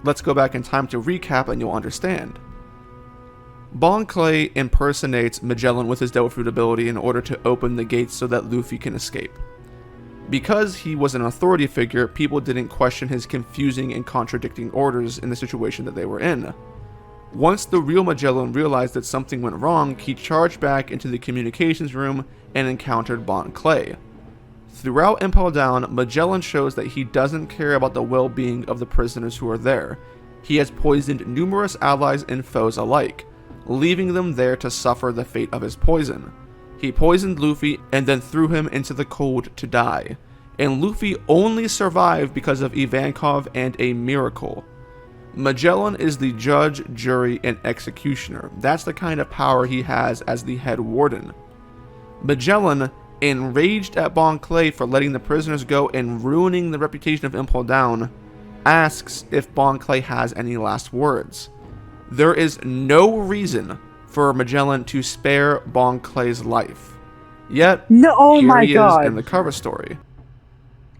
Let's go back in time to recap and you'll understand. Bon Clay impersonates Magellan with his Devil Fruit ability in order to open the gates so that Luffy can escape. Because he was an authority figure, people didn't question his confusing and contradicting orders in the situation that they were in. Once the real Magellan realized that something went wrong, he charged back into the communications room and encountered Bon Clay. Throughout Impel Down, Magellan shows that he doesn't care about the well-being of the prisoners who are there. He has poisoned numerous allies and foes alike, leaving them there to suffer the fate of his poison. He poisoned Luffy and then threw him into the cold to die, and Luffy only survived because of Ivankov and a miracle. Magellan is the judge, jury, and executioner. That's the kind of power he has as the head warden. Magellan, enraged at Bon Clay for letting the prisoners go and ruining the reputation of Impel Down, asks if Bon Clay has any last words. There is no reason for Magellan to spare Bon Clay's life. Yet, here he is in the cover story.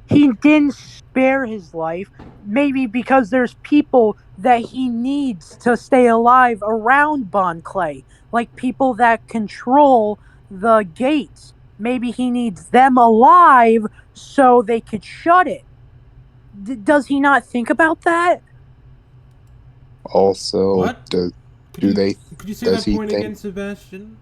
He didn't spare his life, maybe because there's people that he needs to stay alive around Bon Clay, like people that control the gates. Maybe he needs them alive so they could shut it. Does he not think about that? Also, Could you say that point again, Sebastian?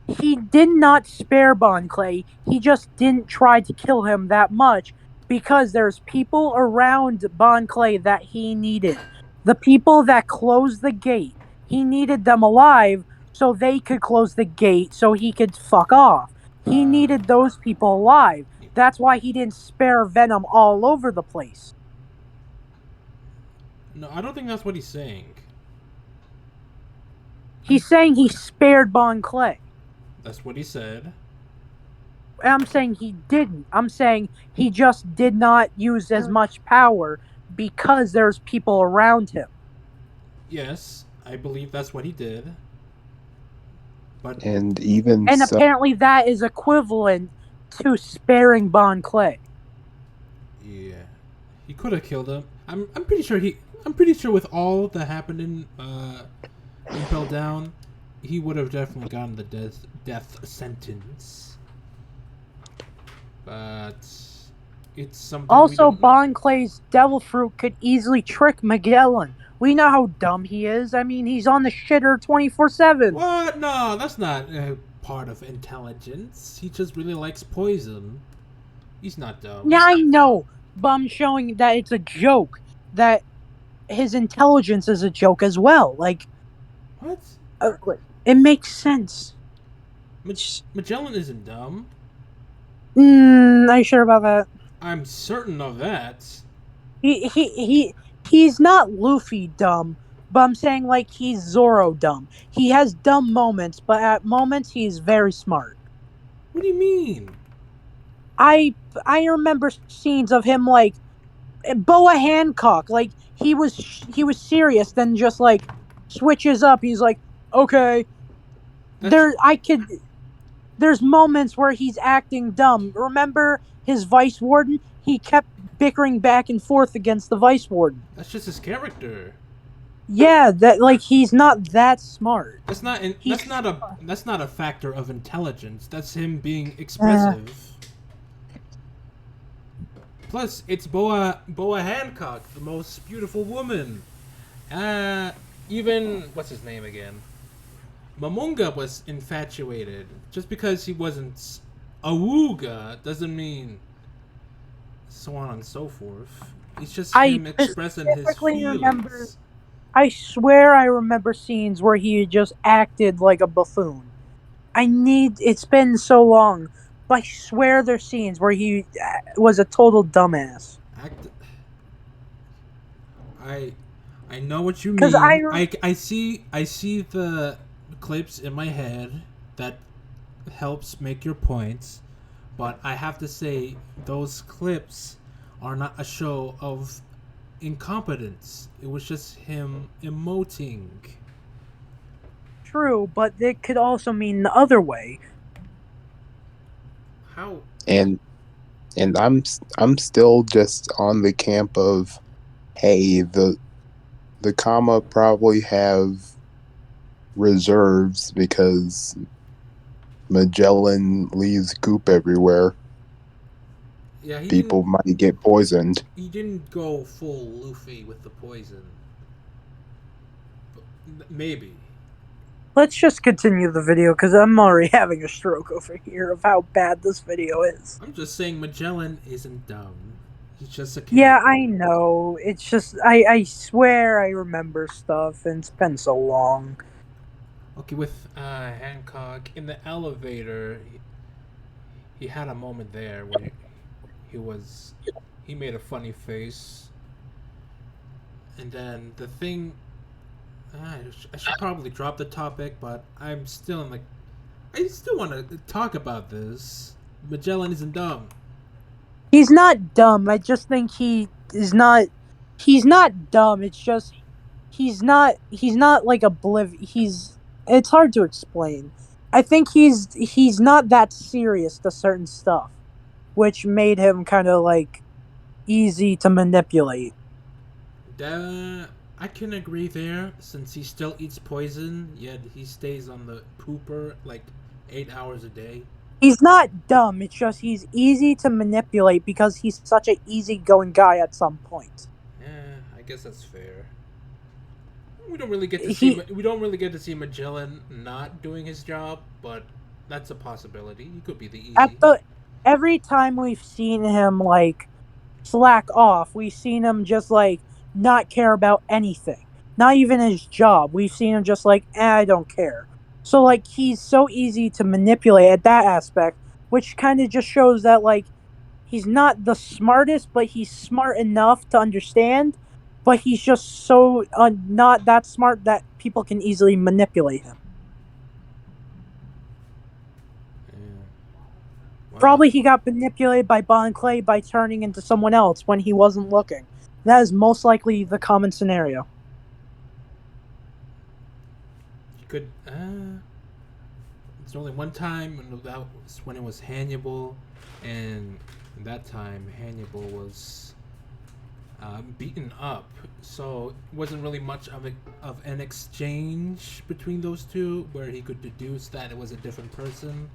He did not spare Bon Clay. He just didn't try to kill him that much because there's people around Bon Clay that he needed. The people that closed the gate, he needed them alive so they could close the gate so he could fuck off. He needed those people alive. That's why he didn't spare Venom all over the place. No, I don't think that's what he's saying. He's saying he spared Bon Clay. That's what he said. I'm saying he didn't. I'm saying he just did not use as much power because there's people around him. Yes, I believe that's what he did. But apparently that is equivalent to sparing Bon Clay. Yeah. He could have killed him. I'm pretty sure with all that happened in Impel Down, he would have definitely gotten the death sentence. But it's something we Also, don't know. Bon Clay's Devil Fruit could easily trick Magellan. We know how dumb he is. I mean, he's on the shitter 24/7. What? No, that's not part of intelligence. He just really likes poison. He's not dumb. Yeah, I know, but I'm showing that it's a joke. That his intelligence is a joke as well. Like, What? It makes sense. Magellan isn't dumb. Are you sure about that? I'm certain of that. He's not Luffy dumb, but I'm saying like he's Zoro dumb. He has dumb moments, but at moments he's very smart. What do you mean? I remember scenes of him like Boa Hancock, like he was serious, then just like switches up. He's like, okay, there's moments where he's acting dumb. Remember his vice warden? He kept bickering back and forth against the vice warden. That's just his character. Yeah, that like he's not that smart. That's not a factor of intelligence. That's him being expressive. Plus, it's Boa Hancock, the most beautiful woman. Even what's his name again? Momonga was infatuated. Just because he wasn't Awuga doesn't mean so on and so forth. It's just him expressing his feelings. I swear I remember scenes where he just acted like a buffoon. It's been so long, but I swear there's scenes where he was a total dumbass. I know what you mean. I see the clips in my head that helps make your points, but I have to say those clips are not a show of incompetence. It was just him emoting. True, but it could also mean the other way. How? And I'm still just on the camp of, hey, the Kama probably have reserves because Magellan leaves goop everywhere. Yeah, people might get poisoned. He didn't go full Luffy with the poison. But maybe. Let's just continue the video because I'm already having a stroke over here of how bad this video is. I'm just saying Magellan isn't dumb. He's just a character. Yeah, I know. It's just I swear I remember stuff and it's been so long. Okay, with Hancock in the elevator, he had a moment there where he made a funny face, and then the thing. I should probably drop the topic, but I still want to talk about this. Magellan isn't dumb. He's not dumb. I just think he is not. He's not dumb. It's just he's not like oblivious. It's hard to explain. I think he's not that serious to certain stuff, which made him kind of like easy to manipulate. I can agree there, since he still eats poison, yet he stays on the pooper like 8 hours a day. He's not dumb, it's just he's easy to manipulate because he's such an easygoing guy at some point. I guess that's fair. We don't really get to see Magellan not doing his job, but that's a possibility. He could be the easy. Every time we've seen him like slack off, we've seen him just like not care about anything. Not even his job. We've seen him just like, I don't care. So like he's so easy to manipulate at that aspect, which kind of just shows that like he's not the smartest, but he's smart enough to understand, but he's just so not that smart that people can easily manipulate him. Wow. Probably he got manipulated by Bon Clay by turning into someone else when he wasn't looking. That is most likely the common scenario. You could. There's only one time when it was Hannibal, and that time Hannibal was beaten up. So it wasn't really much of an exchange between those two where he could deduce that it was a different person.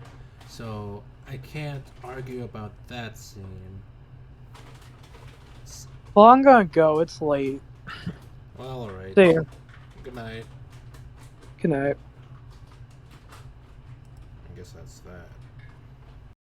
So I can't argue about that scene. Well, I'm gonna go. It's late. Well, alright. See ya. Good night. Good night.